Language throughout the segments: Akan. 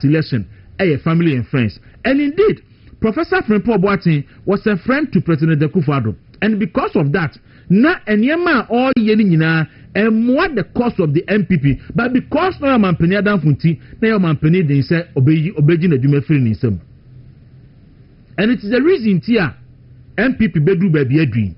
election, family and friends. And indeed, Professor Frimpong Boateng was a friend to President Akufo-Addo. And because of that, na enyema all yenina and what the cost of the MPP, but because no man penny adam funti, no man penny they say obeji na jume free ni sem. And it is the reason here MPP bedru baby edwin.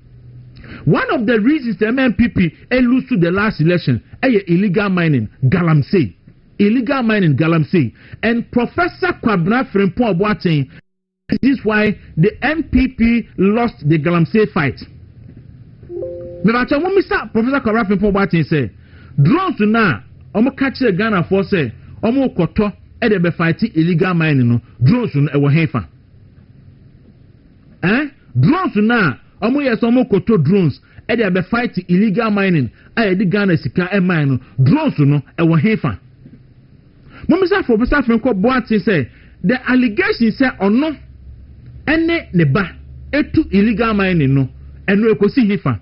One of the reasons the MPP lose to the last election illegal mining galamsey. Illegal mining galamsey. And Professor Kwabena Frimpong Boateng, this is why the MPP lost the galamsey fight. Mr. Professor Kwabena Frimpong Boateng say drones na omo catch Ghana for say omo koto e dey be fight illegal mining no drones no e wo hefa drones na omo yes omo koto drones e dey be fight illegal mining e dey Ghana sika e mine no drones no e wo hefa Mr. Professor Frimpong Boateng say the allegation say ono ene ne ba etu illegal mining no eno ekosi hefa.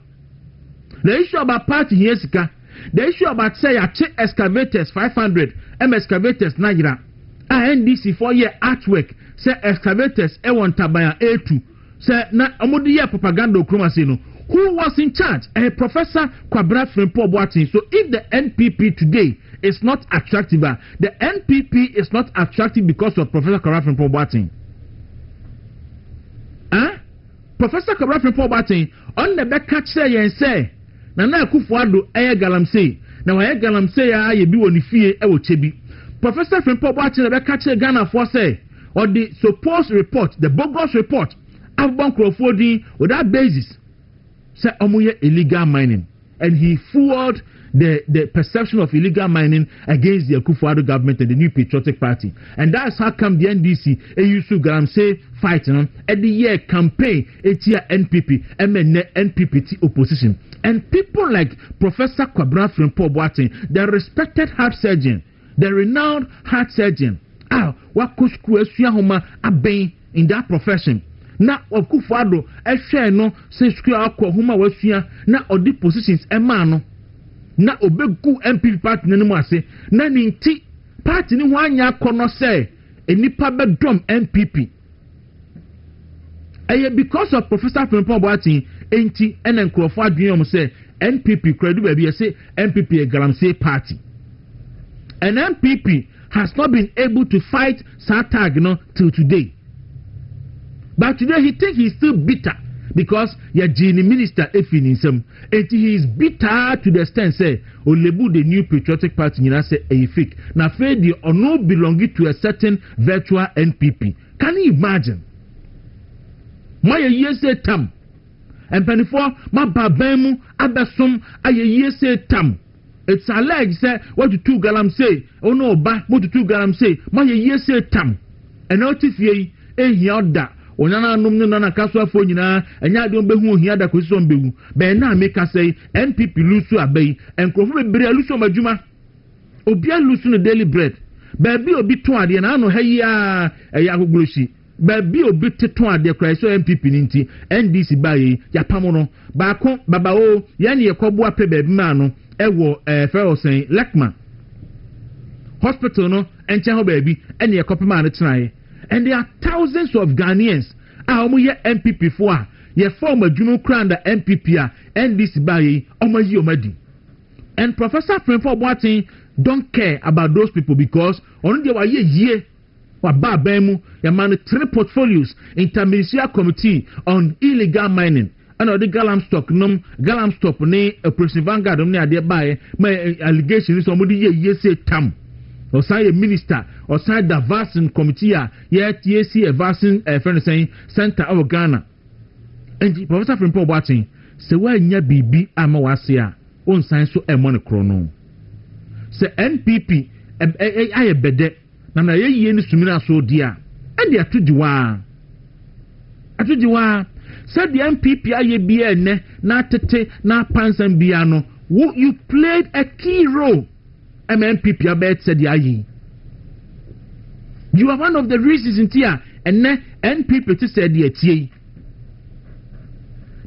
The issue about party here, the issue about say excavators 500, excavators Nigeria, NDC 4-year artwork, say excavators A1 Tabaya A2, say na Amodia propaganda Kromazino. Who was in charge? Professor Kwabena Frimpong Boateng. So if the NPP today is not attractive, the NPP is not attractive because of Professor Kwabena Frimpong Boateng. Professor Kwabena Frimpong Boateng on the back catch say and say. Nana Akufo-Addo galamsey na wa galamsey ya ye bi woni fie e wo chebi. Professor Frimpong Boateng be catch Ghana for say or the supposed report, the bogus report abon crofodi without basis say omoye illegal mining, and he fueled the perception of illegal mining against the Akufo-Addo government and the New Patriotic Party. And that's how come the NDC used to galamsey fight at the year campaign year NPP NPP opposition. And people like Professor Kwabena Frimpong Boateng, the respected heart surgeon, the renowned heart surgeon, wakusku esuya homa aben in that profession. Na Akufo-Addo share no say school akọ homa wasuya na odi positions ema no na obegu MPP party nemu ase na ninti party ni ho anya akọ say enipa bedom MPP. Because of Professor Frimpong Boateng, enti enen krofo adwene say NPP credu baby say NPP a galamsey party. And NPP has not been able to fight Satag till today. But today he thinks he's still bitter because Yajini minister Efinism, and he is bitter to the extent say Olebu the New Patriotic Party say a fake. Now fair the or no belonging to a certain virtual NPP. Can you imagine? My year say tam. And penifo my babemu abesum aye year say tam. It's alleged say what you two galamsey. Oh no ba what you two galamsey. My year say tam. And notice ye yada. Onana num no na kaso afo nyina enya de behu ohia da kwesi on behu be na meka say NPP lusu abai enkrofo bebre lusu madwuma obi alusu no daily bread be obi to ade na no hayi a eya gogoloshi be obi teto ade krai so NPP ninti NDC baye yapamo no ba ko baba o ye ne yekobo ape be ma no ewo ferosen lekma hospital no enche ho ba bi ene yekopema no tenaye. And there are thousands of Ghanaians MPP for ye former Juno Crown the MPP and this by Omadi. And Professor Frimpong Boateng don't care about those people because only they were ye Babemu man 3 portfolios interministerial committee on illegal mining. And the galam stock ne Operation Vanguard by my allegations somebody ye say tam. Or sign a minister, or sign the vaccine committee, yet ye see a vaccine saying center of Ghana. And Professor Frimpong Boateng say, why nya bibi amawasia on science so a monochrono. Say NPP, I bede, Nana ye ni sumina so dear, and they are to diwa. Said the MPP aye biene, na tete, na pants and biano, you played a key role. MPP abet said yayi. You are one of the reasons in here, and NPP said ye.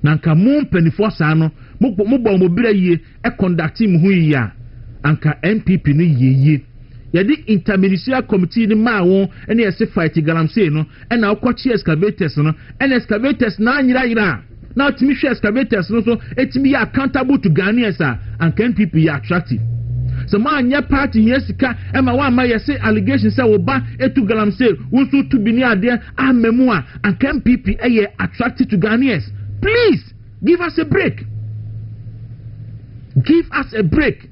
Nanka mum penifosano, mubo mobile ye, a conducting hu ya, anka NPP ni ye. yɛde interministerial committee ni maa wɔn ɛna yɛsɛ fight galamsey no ɛna ɔkɔkye excavators no ɛna excavators na anyirayira na ɔtumi hwɛ excavators no so ɛtumi yɛ accountable to Ghanaians a anka NPP yɛ attractive so ma anya party yɛ sika ɛma wa ma yɛsɛ allegation sɛ wo ba etu galamsey wo nso tu bi ni adeɛ amemu a anka NPP ɛyɛ attractive to Ghanaians. Please give us a break. Give us a break.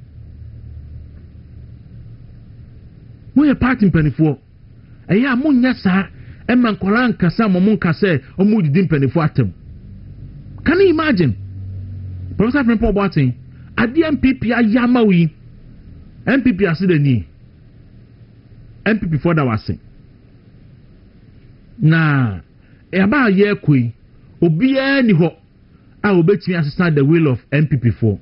Mo yɛ party mpanifo ɛyɛ a mo nya saa ɛma nkɔla nkasa mo nkasa ɔmo didi mpanifo atem. Can you imagine? Professor Frimpong Boateng adi MPP ayama wi MPP asidani MPP for that was na eba ye koi obiya ni ho a obetimi assistant the will of MPP for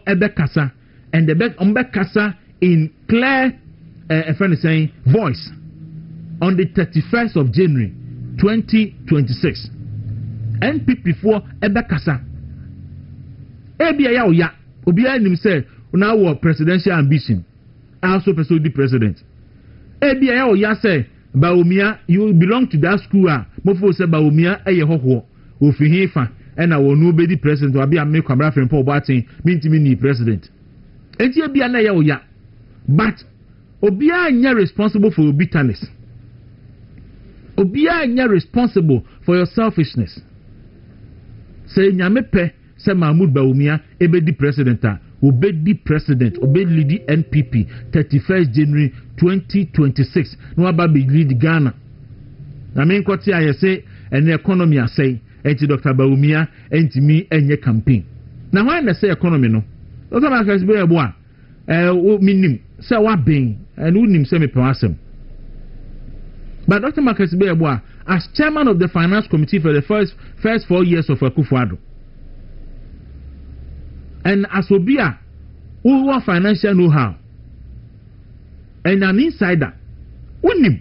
ebe kasa and the back kasa in clear a friend is saying voice on the 31st of January 2026 NPP for ebe kasa ebia ya oya obiya nim say now our presidential ambition also pursue the president ebia ya oya say Baumia you belong to that school mofo say Baumia eye hoho ofihin fa and na wonu be the president obi am Kwabra Frimpong Boateng mintimi ni president enti ebia na ya oya but obia anya responsible for your bitterness obia anya responsible for your selfishness say nyame pe say Mahmoud Baumia ebe di president obedi president obedi lead NPP 31st January 2026 no aba be lead Ghana na me nkoti ayese ene economy asai enti Dr. Baumia enti mi enye campaign na why na say economy no Dr. Marcus be ebo a minim say wa ben and unim say me pewasem but Dr. Marcus be ebo a as chairman of the finance committee for the first 4 years of Akufo-Addo and as Obia who want financial know-how and an insider unim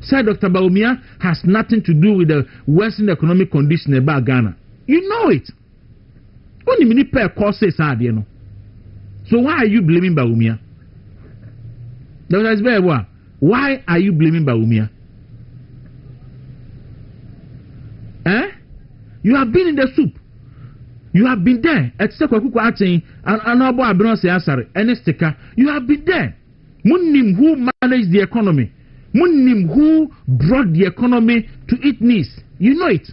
said Dr. Baumia has nothing to do with the worsening economic condition about Ghana. You know it. Unim ni per courses no. So why are you blaming Baumia? Why are you blaming Baumia? You have been in the soup. You have been there. Kwaku and Abo Abron say asare any sticker. You have been there. Munim who managed the economy. Munim who brought the economy to its knees. You know it.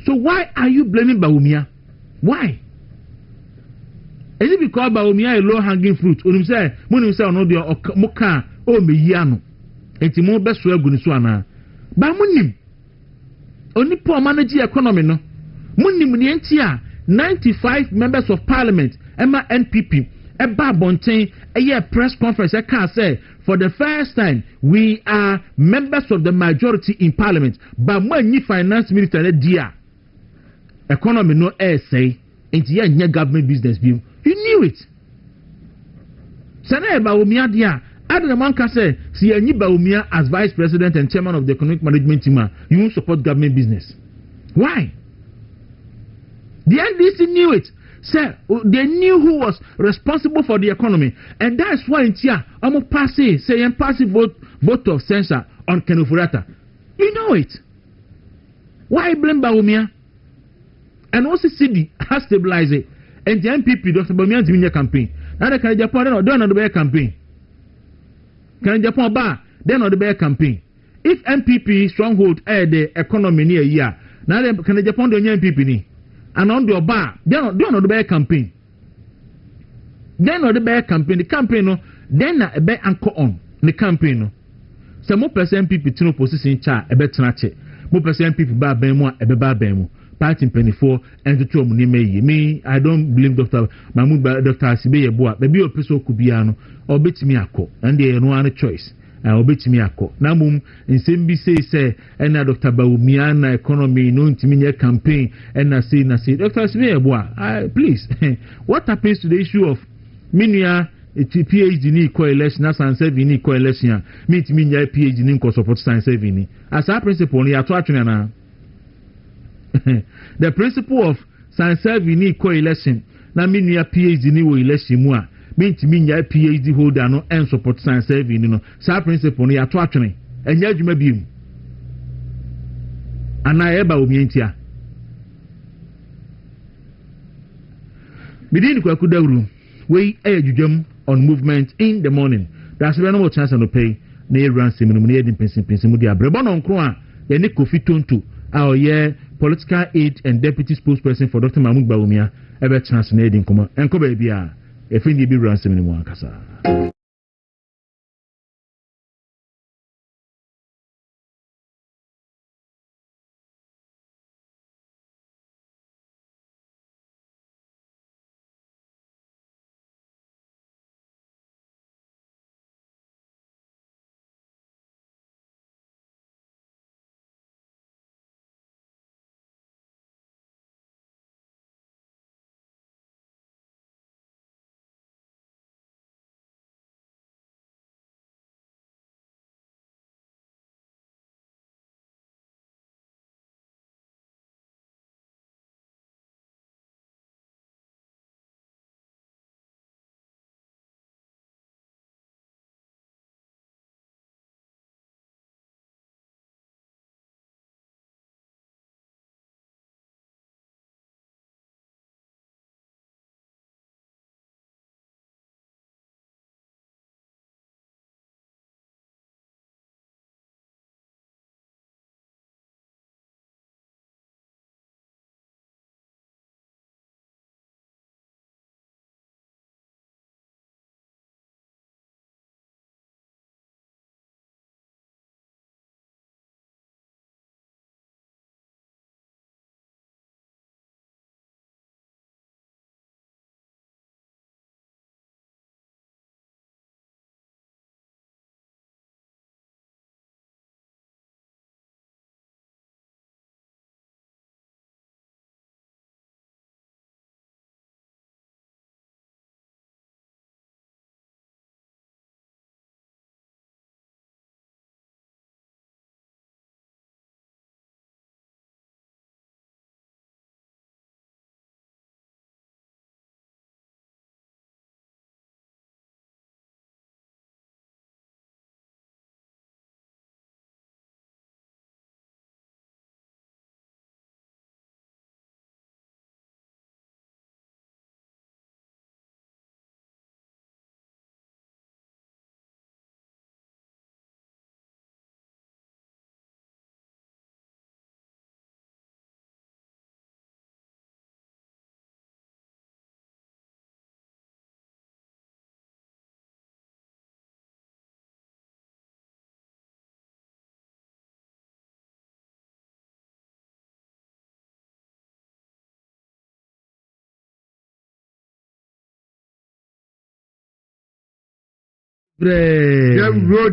So why are you blaming Baumia? Why? Is it because Baumia is low hanging fruit? Munim say no the moka o meyiano. Enti mo be so aguni so ana. Ba munim. Oni poor manage the economy no. Munim ni entia 95 members of parliament Emma NPP Eba Bontain a press conference I can say for the first time we are members of the majority in parliament but when you finance minister dear economy no air say into your government business view you knew it Sana Baumia dia Adam man can say see any Baumia as vice president and chairman of the economic management team you won't support government business. Why? The NDC knew it. Sir, they knew who was responsible for the economy. And that's why in Tia, I'm a passive vote of censure on Kenufurata. You know it. Why blame Baumia? And also CD has stabilized it. And the MPP, Dr. Baumia's in your campaign. Now they can Japan don't on the bear campaign. Can Japan bar, then on the bear campaign. If MPP stronghold the economy near a year, now they can Japan do MPP ni. And on the bar, they're not the bear campaign. Then on the bear campaign, the campaign no, then a bear anchor on the campaign no. So more percent people to no position cha a bet nache. More percent people bar bemo a bar bemo. Party penny for and to two me. I don't blame Dr. Mahmoud Dr. Asibe Boa, maybe your person could be ano or bet me a call, and they no other choice. I'll bet me a call. Now, in Sembi say, and Dr. Baumiana economy, no intimate campaign, and I say, Dr. Asibe, please, what happens to the issue of Minia, PhD in coalition, as I said, in coalition, meet me PhD in support science, as our principle, you are talking now. The principle of science in coalition, na Minia PhD in election, minti minya PhD holder no and support science saving no sa principle no ya to atwene enya adwuma biem ana eba omientia bidin Kwaku Dawuro we adwudwam on movement in the morning that's when no chance no pay na eran seminar no yedin pensin mu dia brebo no nkro a ye ne Kofi Tonto a oye political aide and deputy spokesperson for Dr. Mahmoud Bawumia ebe chance na yedin koma enko ba bia efindi bi ran seminar mu akasa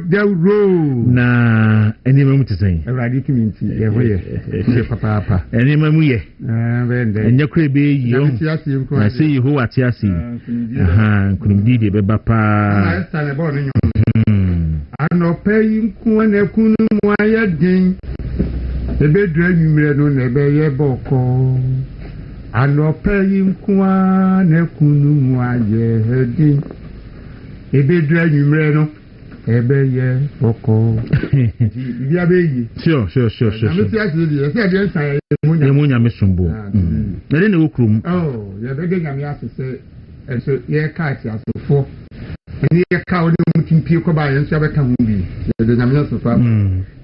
Dawuro na enima mu tesen awradi kiminti ye hoye papa enima mu ye bende enya kure be yi o na se yi ho wate ase kunimdi de be bapa na sta ne bo no ano pay nku na kunu mu ayedin ebedu anwumre no na ebe ye boko ano pay nku na kunu mu ayedin ebedu anwumre no ebeye boko bia beyi sure na me tia se di se de nsan emunya mesombo na de ne okrum ya be de nyame asese enso ye ka ati asofo ni ye ka o de mutimpi ko ba ye nso abeka hu bi de nyame asofo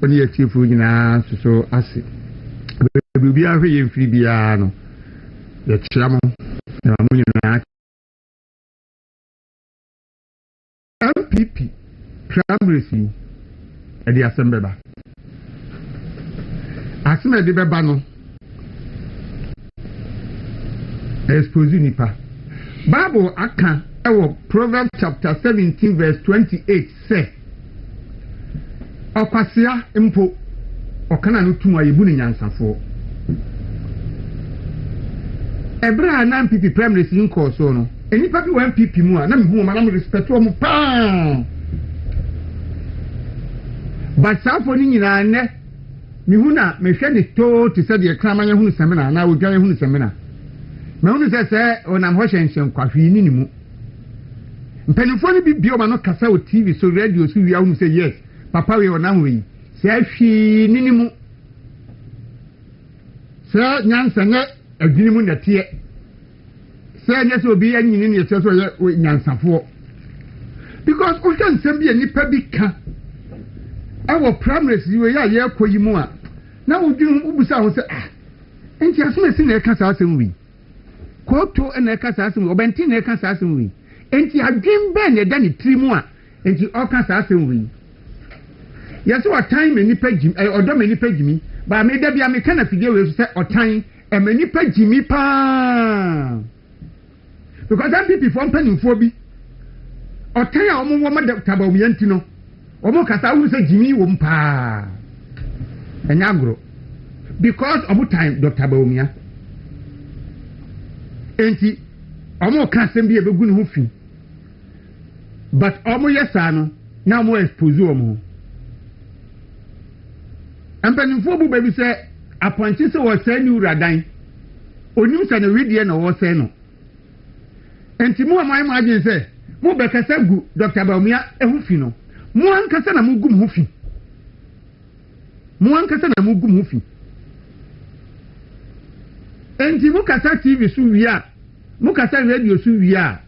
oni ye chifu nyina so ase bia hwe ye mfiri bia no ye chiamo na mu nyina MPP Tramresi edi asembeba asime de beba no expose nipa Bible aka ewo Proverbs chapter 17 verse 28 say okwasia mpo okana no tuma yebu ni nyansafo ebra na MPP Tramresi nko so no enipa bi wa MPP mu a na me hu ma na me respect wo mu pa but safo ni nyina ne me hu na me hwe ne to se de kramanye hu seminar na odwan hu seminar me hu se onam ho hyenhyen kwahwe ni mu mpanimfoɔ no bi bia ɔma no kasa wɔ TV so radio so wia wo say yes papa we ɔnam we sɛ ahwi ninimu sɛ nyansa nyɛ adwini mu nɛteɛ sɛ nyɛ sɛ obi anyini ne yɛsɛ so yɛ nyansafoɔ because wohwɛ nsɛm bi a nipa bi ka ɛwɔ primaries yi yɛ a yɛkɔ yi mu a na wodwene wobusa ho sɛ enti asom asi na ɛka saa asɛm wi kɔɔto na ɛka saa asɛm wi ɔbɛnti na ɛka saa asɛm wi enti adwen bɛɛ na ɛda ne tiri mu a enti ɔka saa asɛm wi yɛsɛ ɔtan ma nipa gyimi ɔdɔ ma nipa gyimi baa meda bia meka na fidie wei so sɛ ɔtan ɛma nipa gyimi paa because MPP foɔ mpanimfoɔ bi ɔtan a ɔmo wɔ ma tabawumia nti no ɔmo kasa ahu sɛ gyimi wɔ mu paa ɛnyɛ agorɔ because ɔmo tan Dr. Bawumia enti ɔmo ka asɛm bi a ɛbɛgu ne ho fi but ɔmo yɛ saa no na ɔmo expose ɔmo mpanimfoɔ bu baabi sɛ apɔnkye sɛ wɔsɛe ne wuradan onim sɛ ne wedeɛ na wɔsɛe no enti mo a mo ayɛ mo adwene sɛ mo bɛkasa gu Dr. Bawumia ho fi no mo ankasa na mo gu mo ho fi mo ankasa na mo gu mo ho fi enti mo kasa TV so wia mo kasa radio so wia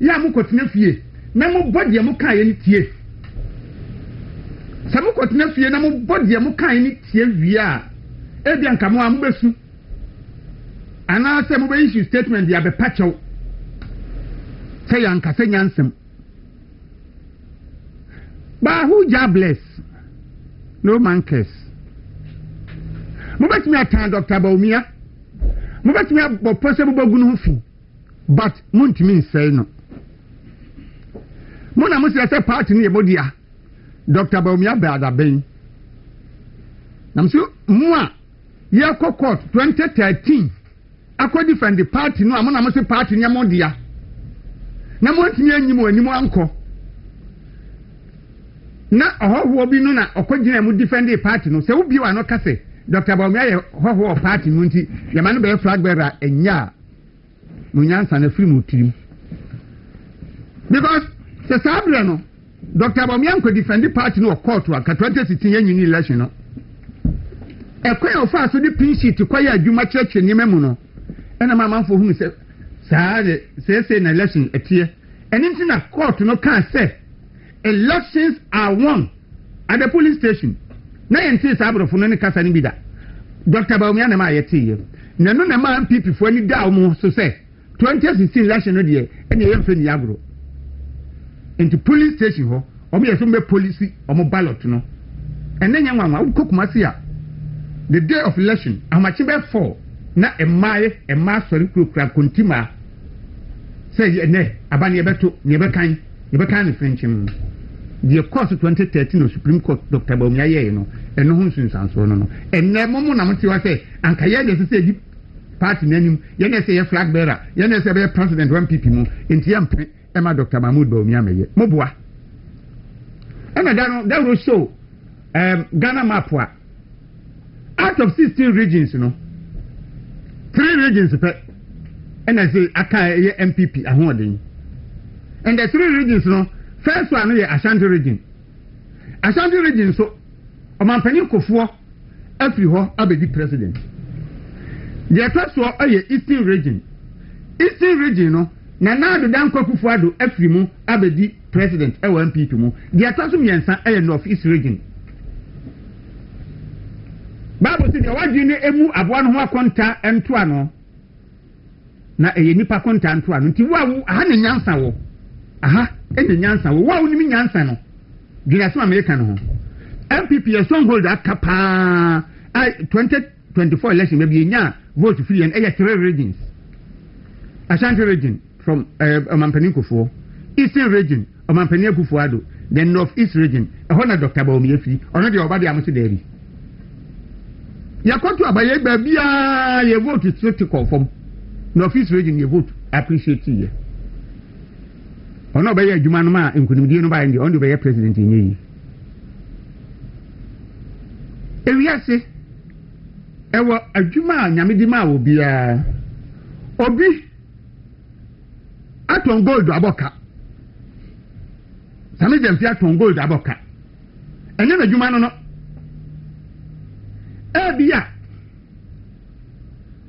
ya mo kɔtena fie na mo bɔdeɛ mo kan yɛ ne tie sɛ mo kɔtena fie na mo bɔdeɛ mo kan yɛ ne tie wia ebi anka mo a mo besu ana sɛ mo be issue statement ya be pachow sɛ yan kasa nyansem ba who jobless no man cares mo betimi atan Dr. Bawumia mo betimi abɔ pɔsɛ mo bagu no ho fi but mo ntimi nsɛe no mo na mo sɛ party no yɛ modia Dr. Bawumia bɛ adaben nam so mo a yɛ kɔ court 2013 akɔ defend the party no a mo na mo sɛ party no yɛ modia na mo ntimi anyim wɔ anim ankɔ na ɔhɔhoɔ bi no na ɔkɔgyina mu defend the party no sɛ wobi wa no kase Dr. Bawumia yɛ hɔhoɔ party no nti yɛma no bɛyɛ flag bearer ɛnya mo nyansa na firi mu tirim because sɛ saa berɛ no Dr. Bawumia nkɔ defend the party no wɔ court a ka 2016 yɛnyini election no ɛkwan a ɔfaa so de pin sheet kɔyɛ adwuma kyerɛkyerɛ nneɛma mu no ɛna ma amanfoɔ hunu sɛ saa de sɛsɛ na election ɛteɛ ɛne nti na court no kaa sɛ elections are won at the police station na yɛnte saa aborɔfo no ne kasa no bi da Dr. Bawumia na ma yɛteeɛ na no na ma MPP foɔ ni da mo so sɛ 2016 election no deɛ ɛne yɛmfɛ ni agorɔ nti police station hɔ ɔmo yɛ so mbɛ police ɔmo ballot no ɛnɛ nyɛ nwanwa wokɔ Kumasi a the day of election ahomakye bɛ 4 na ɛmaa sɔre kurakura kontima sɛ ɛnɛ aba ne yɛbɛto ne yɛbɛkan ne fɛnkyɛm deɛ course 2013 no Supreme Court Dr. Bawumia yɛɛ no ɛno ho nsunsansoɔ no ɛnɛ mo na mo te wa sɛ anka yɛ de sɛ di party n'anim yɛne sɛ yɛ flag bearer yɛne sɛ bɛyɛ president one MPP mu enti yɛmpɛ ɛma Dr. Mahmoud Bawumia mɛyɛ moboa ɛna Dawuro show Ghana map a out of 16 regions no 3 regions pɛ ɛna sɛ aka yɛ MPP ahoɔden and the 3 regions no first one no yɛ Ashanti region so ɔmampanin kofoɔ afiri hɔ abɛdi president deɛ ɛtɔ soɔ ɛyɛ Eastern region no na Nado Dankwa Kufuado afiri mu abɛdi president ɛwɔ MPP mu deɛ ɛtɔ so mmiɛnsa ɛyɛ North East region Bible sɛ deɛ wadwi ne emu aboa no ho akɔnta ntoa no na ɛyɛ nipa kɔnta ntoa no nti wo aha ne nyansa wo aha ɛne nyansa wo wo ne nyansa no dwena so America no ho MPP yɛ stronghold aka paa 2024 election maybe nya vote free and ɛyɛ 3 regions Ashanti region from Omampanin Kufuor, Eastern region Omampanin Kufuado, then North East region ɛhɔ na Dr. Bawumia free ɔno deɛ ɔba de amosi dɛri yakɔto abaye bia ye vote to confirm North East region ye vote appreciate ye ɔno ɔbɛyɛ adwuma no ma nkunimdie no ba ndi ɔno ɔbɛyɛ president nye yi ewiase ɛwɔ adwuma a nyamedi ma obi aton gold aboka Sami dem fi aton gold aboka. Enye na dwuma no. Bia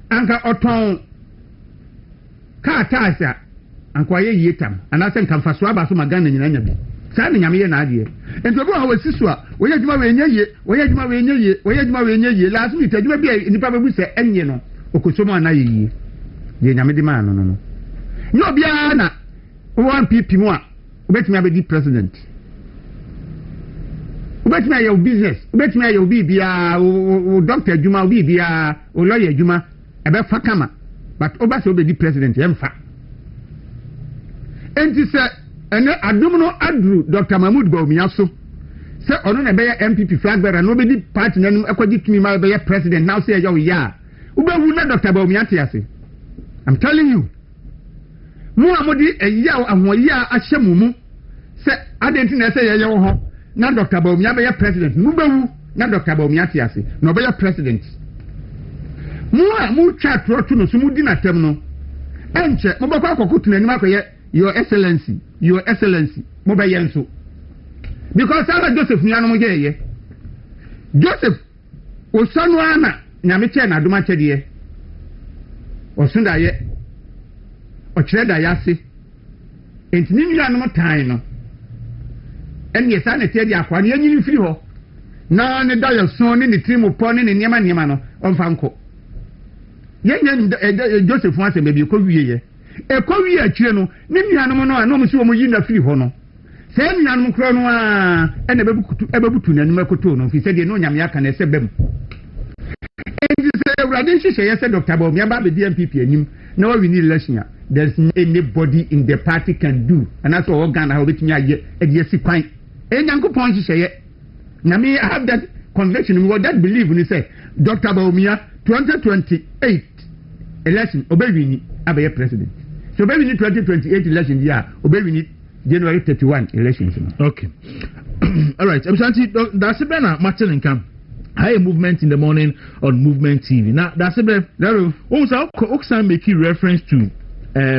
anka oton ka taasa anka ye yetam anase nka mfaso aba so magana nyina nya bi saa ne nyame ye na ade enti obi ho wasi so a woyɛ dwuma we nya ye woyɛ dwuma we nya ye woyɛ dwuma we nya ye last week dwuma bi nipa bebu se enye no okosomo ana ye ye ye nyame de ma no no no obi ana one pp mu a obetumi abedi president obetumi aye business obetumi aye obi bia o doctor dwuma obi bia o lawyer dwuma ebe fa kama but oba se obedi president yemfa enti se ene adum no adru Dr. Mahmoud Bawumia so se ono na be MPP flag bearer no obedi party nanum ekwaji tumi ma be president now say ya ya ubewu na Dr. Bawumia te ase. I'm telling you mu amodi eya ahoya ahye mumu se adenti na se ye wo ho na Dr. Bawumia be president mu bewu na Dr. Bawumia te ase na be president mu twa trotu no so mu di na tem no enche mo bakwa akokutu na nim akoye your excellency mo be yenso because ala Joseph nyano mo geye Joseph osanu ana nyame che na adoma chede osunda ye ochire da yase entini nyano mo tan no en yesa na te dia akwa ne nyini firi ho na ne da yaso ne trimo po ne niema no onfa nko yenye Joseph wanse bebi ko wiye e ko wiye akire no ne nuanom no na mo si wo yi na firi ho no se nuanom kro no a ene ebebutu nanim ekoto no fi se de no nyame aka na se bem enti se urade hihye ye se Dr. Bawumia ba be DMPP anim na wa win election there's anybody in the party can do and that's all Ghana how betimi aye e de si kwan enyankopon hihye ye na me I have that conviction what that believe ni say Dr. Bawumia 2028 election obewini abaye president so obewini 2028 election dia obewini January 31 elections. Okay. All right. That's a better Martin and Camp. High movement in the morning on Movement TV. Now that's a better. Also, Oksan make reference to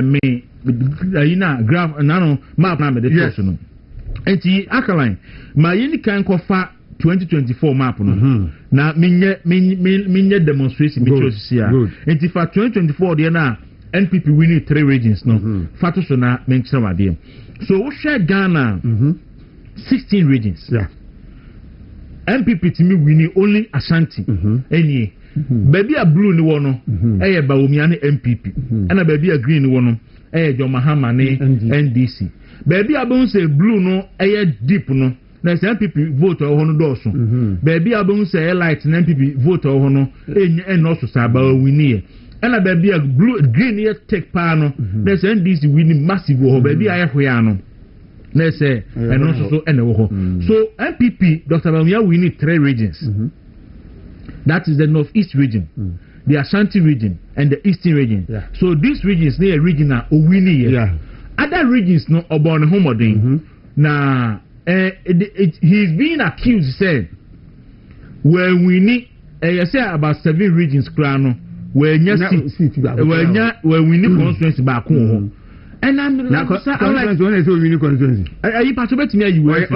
me graph nano map na the person. Enti akaline my yini kan kofa 2024 map no na minye demonstration bi cho sia enti for 2024 dey na NPP winning 3 regions no fato so na mention wade so we share Ghana 16 regions NPP timi winning only Ashanti eni baby a blue ni wono eye Bawumia ne MPP na baby a green ni wono eye John Mahama ne NDC baby a bon say blue no eye deep no na MPP vote o hono do so baby a bon say light na MPP vote o hono enye no so sa ba winnie ena baby a blue green here take pa no na NDC winning massive ho baby a hwe ano na say eno so ene wo ho so MPP Dr. Bawumia winning 3 regions that is the northeast region the Ashanti region and the eastern region so these regions near regional o winning other regions no obon homodin na he's being accused said when we need say about 7 regions krano when we need constituency back home and I'm like constituency are you participate me you are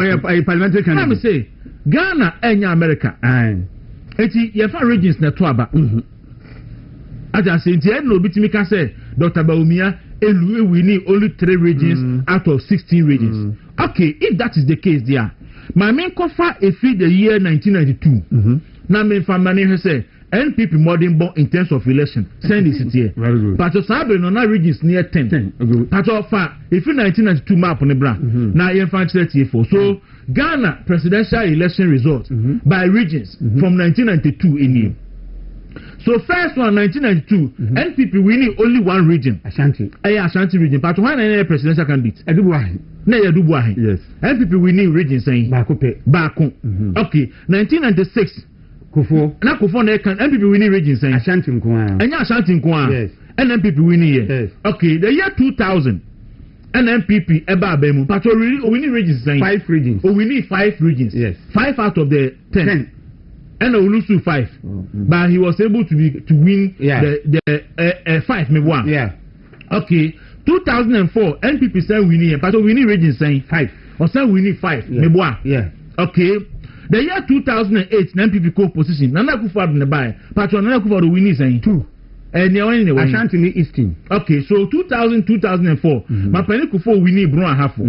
parliamentary candidate I say Ghana and America eti ye fa regions na to aba aja say enti no bitimi ka say Dr. Bawumia we need only 3 regions out of 16 regions. Okay, if that is the case there, my main cover a feed the year 1992. Now, my family has said NPP modern born in terms of election. Send this here. Very good. But to Sabe no na regions near 10. But of if in 1992 map on the brand, now you find 34. So Ghana presidential election results by regions from 1992 in here. So first one 1992 NPP winning only 1 region Ashanti region but when any presidential candidate Edubuahin yes NPP winning region saying Bako okay 1996 Kufo na can NPP winning region saying Ashanti Nkwa yes NPP winning here yes okay the year 2000 NPP eba abemu but winning regions saying 5 regions we need 5 regions yes 5 out of the 10. And Olusu 5, but he was able to win the 5 maybe 1. Yeah. Okay. 2004 NPP said winning, but winning region saying 5. Osa winning 5. Yeah. Meboa. Yeah. Okay. The year 2008, NPP co-position. Nana Akufo-Addo ne buy. Patron Nana Akufo-Addo winning saying 2. Ashanti ni Eastern. Okay, so 2004. Mapani Kufo winning Bron Ahafo.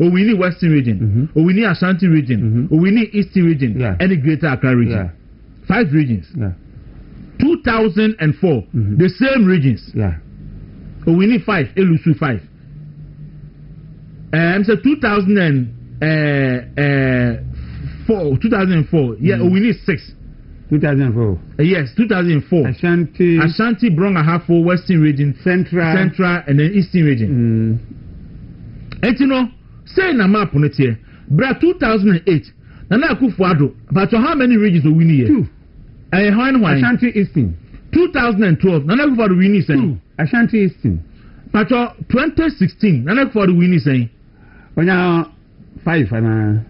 O winning Western region. O winning Ashanti region. O winning Eastern region. And the Greater Accra region. 5 regions. 2004. The same regions. O winning 5. Elusu 5. So 2004. Yeah, o winning 6. 2004. Yes, 2004. Ashanti, Bronga Hafo, Western region, Central, and then Eastern region. And you know, say na map on it here. Bra 2008. Nana Akufo-Addo. But how many regions do we need? 2. Ashanti Eastern. 2012. Nana Akufo-Addo we need saying 2. Ashanti Eastern. But 2016. Nana Akufo-Addo we need saying. Onya 5 and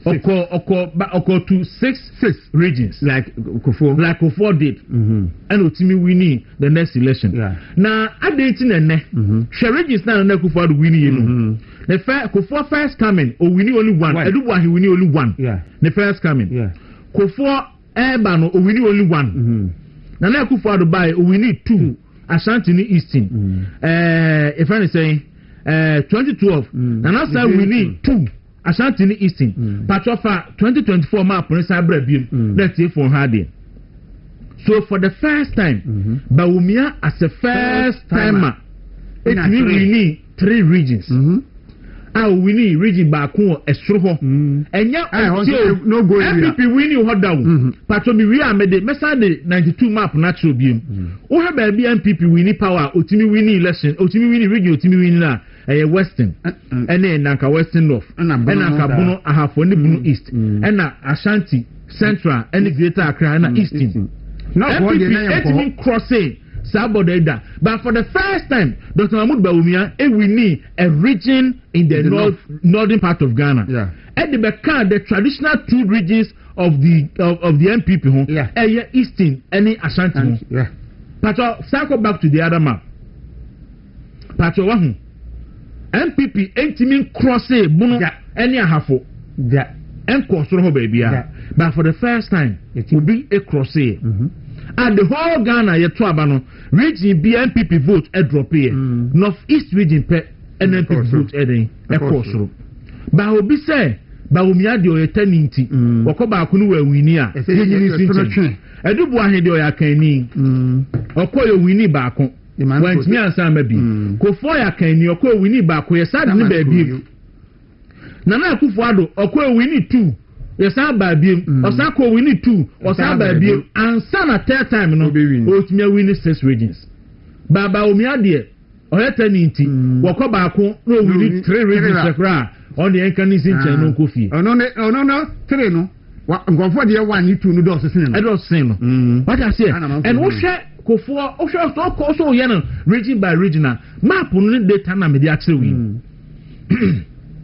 Oko to 6 regions like Kufo did, and Otimi winning the next election. Now, I didn't know. Share regions now and Kufo winning. The Kufo first coming, or winning only one. I do want he winning only one. The first coming. Kufo Urban, or winning only one. Now Kufo buy, we need 2. Ashanti ni Eastern. If I say 2012, now I we need 2. Ashanti ni Eastern. Patrofa 2024 map on Sabra Beam. Let's say for Hardy. So for the first time, Bawumia as a first timer, it means we need 3 regions. We need region Baku Estroho. And now no go MPP winning hot down. Patromi we are made the Messa 92 map natural beam. O have be MPP winning power, Otimi winning election, Otimi winning region, Otimi winning Western, and then Nanka Western North, and Nanka Bono Ahafo, and Bono East, and Ashanti Central, and the Greater Accra and Eastern. Not MPP crossing Sabodeda, but for the first time, Dr. Mahmoud Bawumia, we need a region in the northern part of Ghana. At the back, the traditional 2 regions of the MPP home, Eastern, and Ashanti. Pato, circle back to the other map. Pato Wahu. MPP entimin crossé bono any ahafo and crossro baby but for the first time it will be a crossé and the whole Ghana yet abano region B MPP vote a drop here northeast region pe MPP vote a crossro but will be say Bawumia de oyeteninti wakoba akunu we wini a edubu ahede oyakani okoyo wini ba akon when me answer maybe Kofo ya kan ni okwo we need back we sad ni ba bi Nana Akufo-Addo okwo we need 2 yes ba bi osako we need 2 osaba bi ansa na third time no otumi win 6 regions baba omia de oyeta ni nti wokọ baako no we need 3 regions sekra on the enkanisi nchen no kofi no 3 no ngofo de 1 ni 2 no do sesen no what I say and wo hwe Kofo also yen region by regional map no data na me dey actually win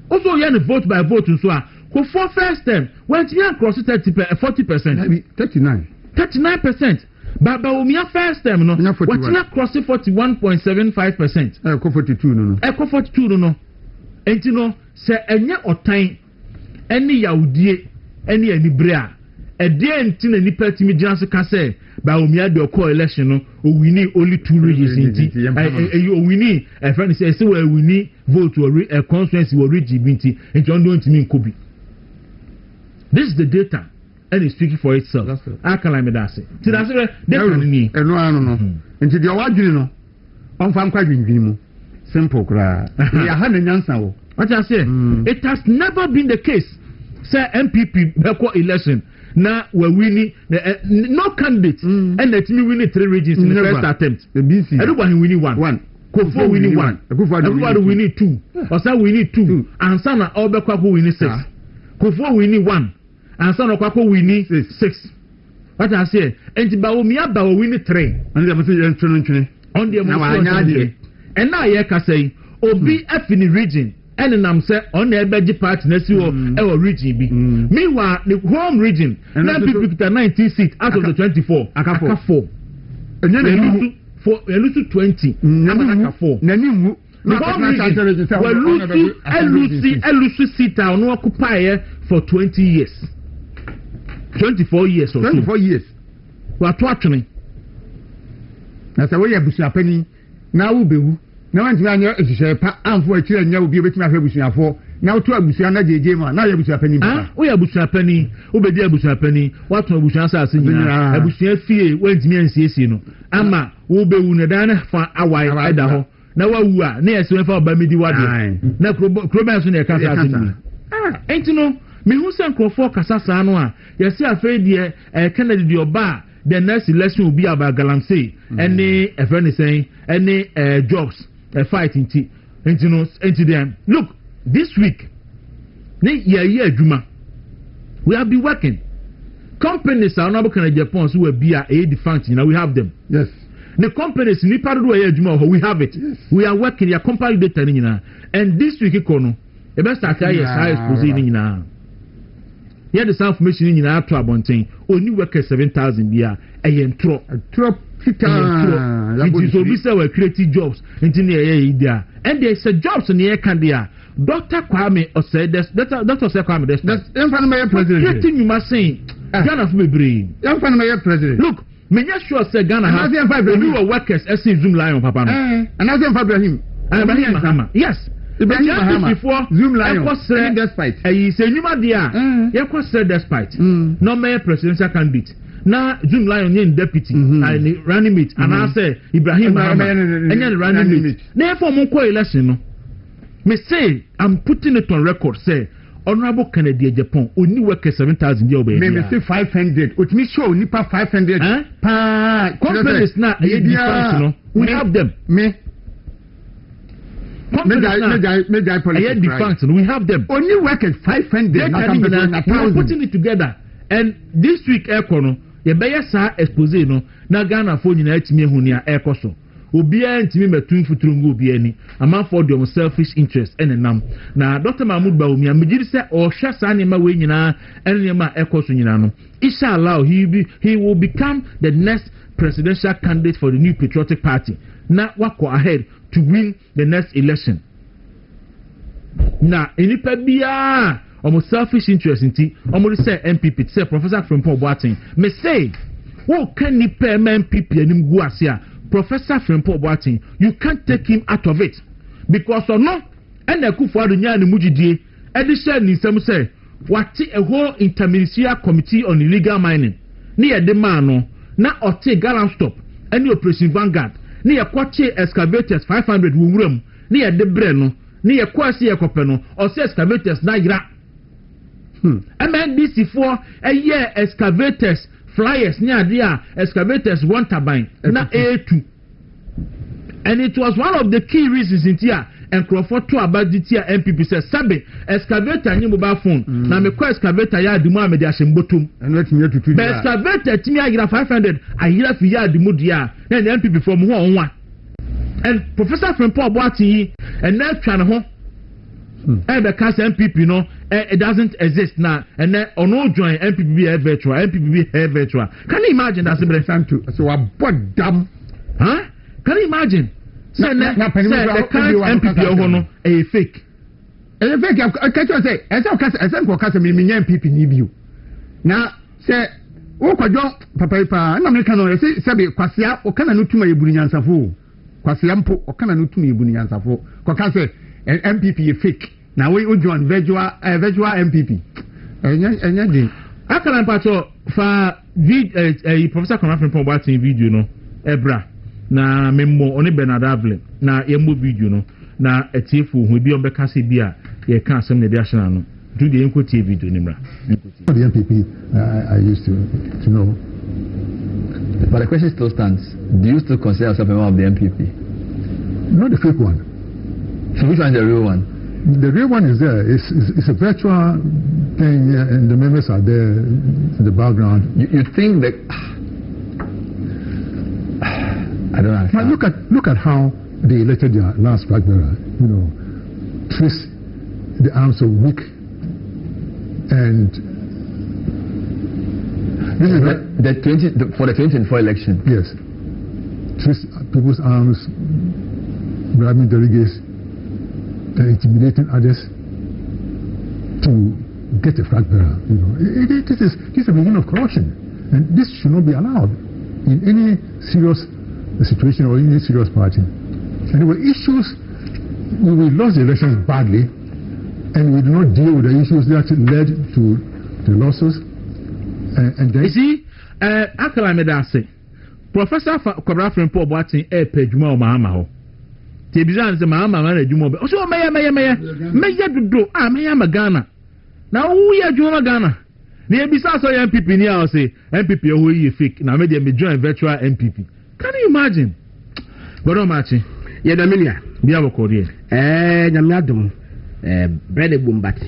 also yen vote by vote so Kofo first time when you cross 40% 39% Baba Omia first time no what you cross 41.75% ko 42 no enti no se enye otan ene yaudie ene anibrea ede enti na nipa timi gina so ka say by Omia de call election no we need only 2 regions inti we need a friend say we need vote or a constituency or region binti and you don't mean kobi. This is the data and it's speaking for itself. I can like me that say ti that say definitely ni no nti de wadwini no on fam kwadwini mu simple kra ya ha na nyansa wo what I say it has never been the case say MPP beko election na we winning no candidate and let me win 3 regions in the first attempt the BC everybody winning 1 Kofo winning 1 everybody winning 2 Osa winning 2 and sana Kwaku winning 6 Kofo winning 1 and sana Kwaku winning 6 what I say and Bawumia winning 3 and the say on the and now here ka say obi afini region and nam say on the ebeji party na si o region bi meanwhile the home region now people get 19 seats out of the 24 akafo and then for 20 akafo nani mu Elusi seat no occupy for 20 years. 24 years or 24 years. What watching? Na say we abusuapani na wo bewu. Na wan tira anya ehihye pa amfo akira anya obi obetimi ahwe abusuafo. Na woto abusua na jeje ma na abusuapani pa. We abusuapani, obedi abusuapani, wato abusua asase nyina. Abusua fie wantimi ansiesie no. Ama wo bewu ne dan fa awai eda ho. Na wawu a na yesi fa oba medi wade. Na kroba so na e kasa asase nyina. Enti no me hu se nkrofo kasa saa no a yesi afei de Kennedy de oba the next election will be about galamsey any a friend is saying any jobs a fight into them. Look, this week yeah Juma we have been working. Companies are not going to Japan who will be a defunct, we have them. Yes. The companies we have it. Yes. We are working, we are compiling data and this week the best start expose here the South information in our abonting only workers 7,000 bia a yentro it will be so creative jobs into the there and there's a jobs in the air can there. Dr. Kwame or said Dr. Kwame that's president creating you must say Ghana for me president. Look, me just sure say Ghana has new workers as Zoom Lion papa and as Ibrahim yes. Before Zoom Lion despite say nyuma dia ye kwasre despite no mayor presidential candidate na Zoom Lion yen deputy and running mate and I say Ibrahim and running mate therefore mon ko election no me say I'm putting it on record say Honorable Kennedy Japan only work 7,000 year obey me say 500 which me show nipa 500 pa companies na e difference no we have them me we have them. Only work at 500. We're putting it together. And this week, Econo, the Bayasa expose no, na Ghana phone in Hunia Ecoso. Ubia and Timmy Matun Futrungu Bieni, a man for the selfish interest and a num. Now, Dr. Mahmoud Baumi, and Majidisa or Shasanima Winina and Yama Ecosunino. Inshallah, he will become the next presidential candidate for the new patriotic party. Now, walk ahead to win the next election. Now, any pebia almost selfish interest in tea, almost say MPP, say Professor Frimpong Boateng, may say, who can you pay MPP and him Guasia? Professor Frimpong Boateng, you can't take him out of it. Because or no, and the Kufa Dunya and Mujidi, edition in some say, what a whole interministerial committee on illegal mining. Near the man, now or take gallant stop, any operation vanguard. Near Quache excavators 500 room, near the Breno, near Quasi Ecopeno, or say excavators Nigra. MNDC4 a year excavators, flyers near there, excavators 1 turbine, not A2. And it was one of the key reasons in here. And Crawford to about the tier MPP says, Sabe, excavator new mobile phone. Now, me quite excavator yard the Mohammed Yashim Botum. And let me to do that. Excavator, Timia 500, I hear for yard the Mudia, then the MPP from 1. And Professor from Paul Boati, and now trying to and the cast MPP, no, it doesn't exist now. And then on no join MPP virtual, MPP virtual. Can you imagine that's a to so a bot dumb? Huh? Can you imagine? Say the current MPP no a fake. A fake. I can't say. As I can't me MPP need you. Now say, oh, Papa, no me can say Sabi Kwasia or can I no to my Bunian Safo? Kwasiampo or can I no to me Bunian Safo? Kwaka say an MPP fake. Now we would join virtual MPP. And I can patrol for Professor Conrad from watching video no Ebra. Na memmo oni Bernard Avle na yembo video no na etiefu hu bi ombeka se bia ye kan asem na national no do the enko tie video nimra the MPP I used to know, but the question still stands. Do you still consider yourself a member of the MPP? Not the fake one. So which one is the real one? The real one is there. It's a virtual thing, and the members are there in the background. You think that I don't know. Now look at how they elected their last flag bearer. You know, twist the arms of weak and this is for the 2024 election. Yes, twist people's arms, grabbing delegates intimidating others to get a flag bearer. This is a beginning of corruption, and this should not be allowed in any serious situation or any serious party. And there were issues. We lost the elections badly, and we did not deal with the issues that led to the losses. And then you see, Akala Medase, Professor Kwabra Frimpong Boateng Pejuma Mahama. Tebizan is Mahama Jumo. So Maya do Maya Magana. Now we are Juma Ghana. The Bisa so MPP near say MPP who you fake. Now maybe me join virtual MPP. Can you imagine? But don't match. Yeah, Dominia. Be our cordial. Nyamiadum. Bread Bumbat.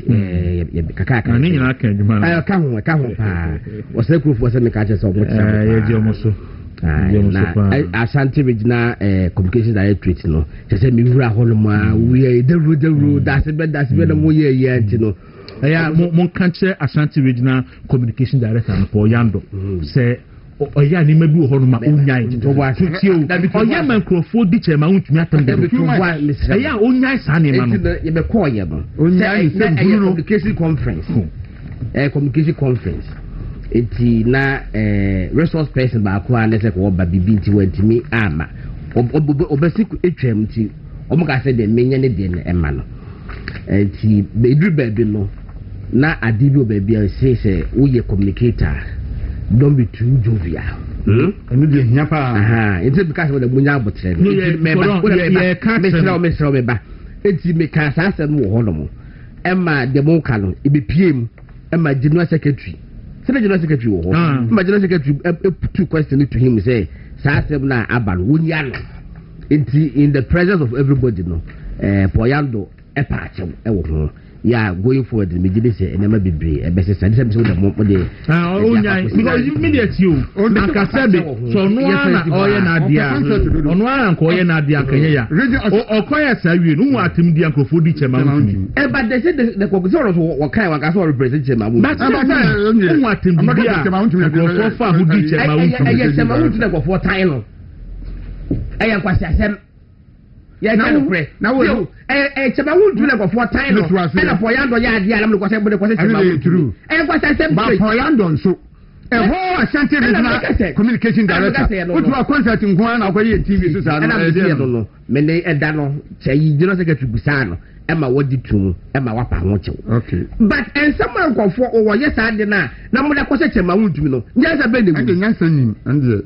Kaka. I mean, I can't. I come. Was the group was a catches of what Ashanti Regional Communication Directorate, you know. She said, Mira Holoma, we are the road, that's better, more year, you know. Mon country Ashanti Regional Communication Director for Yando. Say, oh, yeah, you may be Holoma, oh, yeah, man, Crawford, ditch a mount, yeah, oh, nice, honey, man. You may call you, communication conference. Communication conference. Eti na resource person ba ko an se ko ba bibi nti wantimi ama obesi etwam nti omuka se de menya ne de na ema no enti bedru ba bi no na adibi obabi se wo ye communicator don't be too jovial enu de hia pa enti because we de munya abotre me ba enti me ka sa asem wo ho no mo ema de mo ka no ebepiem ema general secretary General Secretary, my General Secretary, two questions to him say, Sasem Aban, Wunyano, in the presence of everybody, no, Poyando, Epacho, yeah, going forward, the Medicine, and never be a best sense of the moment. Because you immediate you, Nakasabi, so no one or Nadia, on one or Nadia, or Koya Savi, no one Tim Dianco Food Mountain. But they said the Cocosaurus were kind of a representation. But no one Tim Mountain, so far who did a mountain for Tilo. I am quite a now we Chabawun to like 4 times and for Yando Yard, I'm looking at true. And what I said about Yandon, so a whole Ashanti Communication Director, which were concerting one of the TV, and I don't know. Mene and Dano say you do not get to Busano, Emma what did to Emma Wapa watch. Okay. But and someone go for over yes, I did not. Now, what I was saying, my wound to know. Yes, I been and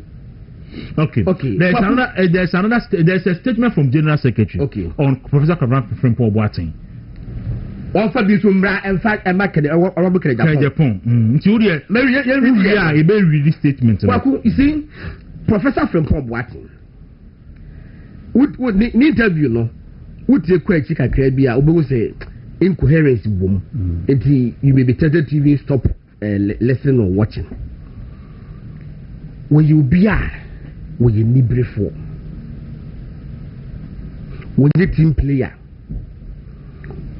Okay. There's a statement from General Secretary. Okay. On Professor Kwabra Frimpong Boateng. One for this in fact, a market or Japan. Yeah, he may read this statement. Kwaku, you see, Professor Frimpong Boateng would interview, no, would take quite chicken crabia, or say incoherence boom. You may be tempted to even stop listening or watching. When you be when you need for when you team player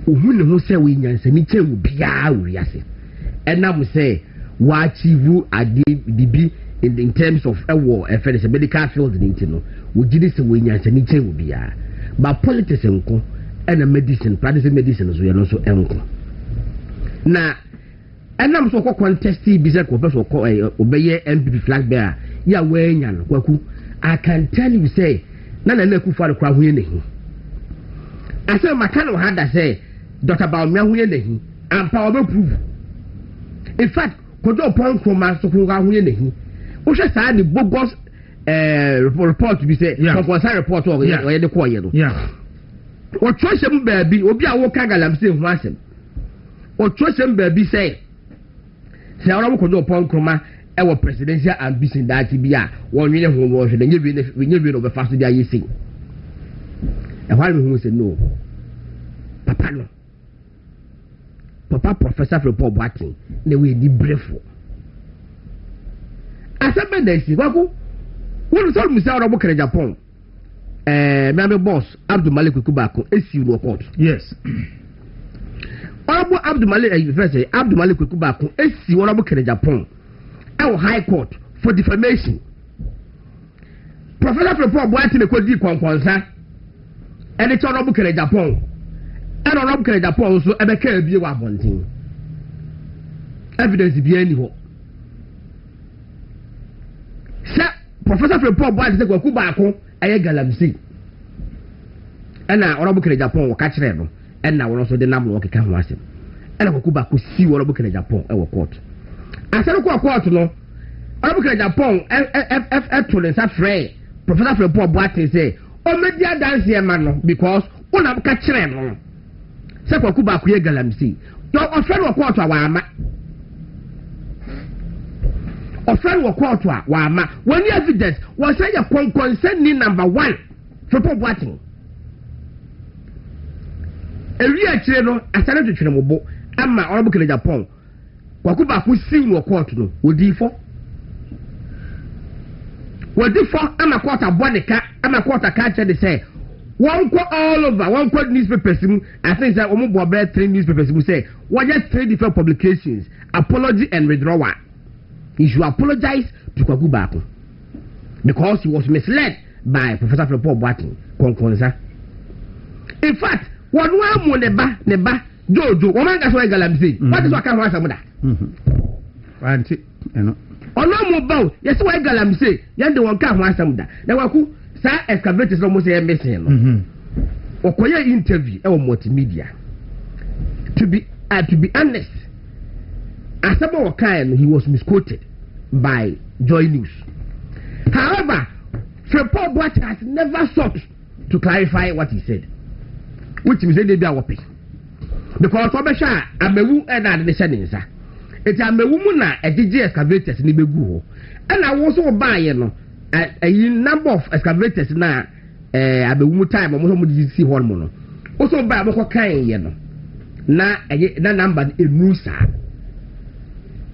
who say we nyanse ni che obi a we ase and now we say what achieve adi in terms of a medical field in no we did say we nyanse ni che obi a but politics enko and medicine practicing medicine so you know so enko na and I'm so contest business professor obey MPP flag bearer ya wenyan Kwaku. I can tell you say nana na ku for kwa huye nehi I say makano hada say Dr. Baumia huye nehi and power prove in fact kodo pon koma so ku huye nehi o she sa ni bogus report be say concern report or ye de ko ye no yeah o twosem baabi obi a wo kagalam say hu asem o twosem baabi say say ora wo kodo pon koma our presidential ambition that be a 1 million who was the new of a fast day you see. And why we say no? Papa no. Papa Professor Frimpong Boateng, they will be brave for. As a man, they see, Kwaku, what is all Mr. Roboka Japan? My boss, Abdul Malik Kubako, SU no court. Yes. Abdul Malik Kubako, SU Roboka Japan. Our High Court for defamation. Professor Frimpong Boateng could be conquered, and it's all about Japan. ɛna ɔrɔb kɛrɛ Japan nso ɛbɛka ebie wɔ abɔnten evidence bi ɛni hɔ sɛ Professor Frimpong Boade sɛ Kwaku baako ɛyɛ galamsey ɛna ɔrɔb kɛrɛ Japan wɔ kakyerɛ no ɛna wɔn nso de nam wɔ keka ho asɛm ɛna Kwaku baako si ɔrɔb kɛrɛ Japan ɛwɔ court asɛm kɔ court no ɔrɔb kɛrɛ Japan ɛto ne nsa frɛ Professor Frimpong Boade sɛ ɔmɛdi adansi ɛma no because ɔnam kakyerɛ no sɛ Kwaku baako yɛ galamsey ɔfrɛ no wɔ court a wɔama ɔfrɛ wɔ court a wɔama wɔn ni evidence wɔsɛ yɛ kɔnkɔnsɛnni number 1 Frimpong Boade ewi akyire no asane twetwere mo bo ama ɔrɔbo kele Japan Kwaku baako siw wɔ court no wodi fɔ ama court abɔ ne ka ama court ka kyerɛ de sɛ wɔn kɔ all over wɔn kɔ newspapers mu I think sɛ wɔn bɔ bɛɛ 3 newspapers mu sɛ wɔyɛ 3 different publications apology and withdrawal. He should apologize to Kwaku baako because he was misled by Professor Frimpong Boade Konkonsa. In fact, one wa ne ba Jojo, one man gaswa galamsey. What is what can wa samuda? Anti, eno. Ono mo bawo, yes wa galamsey, yan de won ka ho asamuda. Na Kwaku sa excavators no mo say missing no. Okoye interview e wo multimedia. To be honest, Asaba Wakan, he was misquoted by Joy News. However, Frimpong Boade has never sought to clarify what he said, which means they are whopping. Because Obesha, Amewu and Adeshaninsa. It's Amewu Muna, a DJ excavators in Ibegu. And I also buy a number of excavators now, Amewu time, almost see hormone. Also buy a Mokokan, na number in Musa.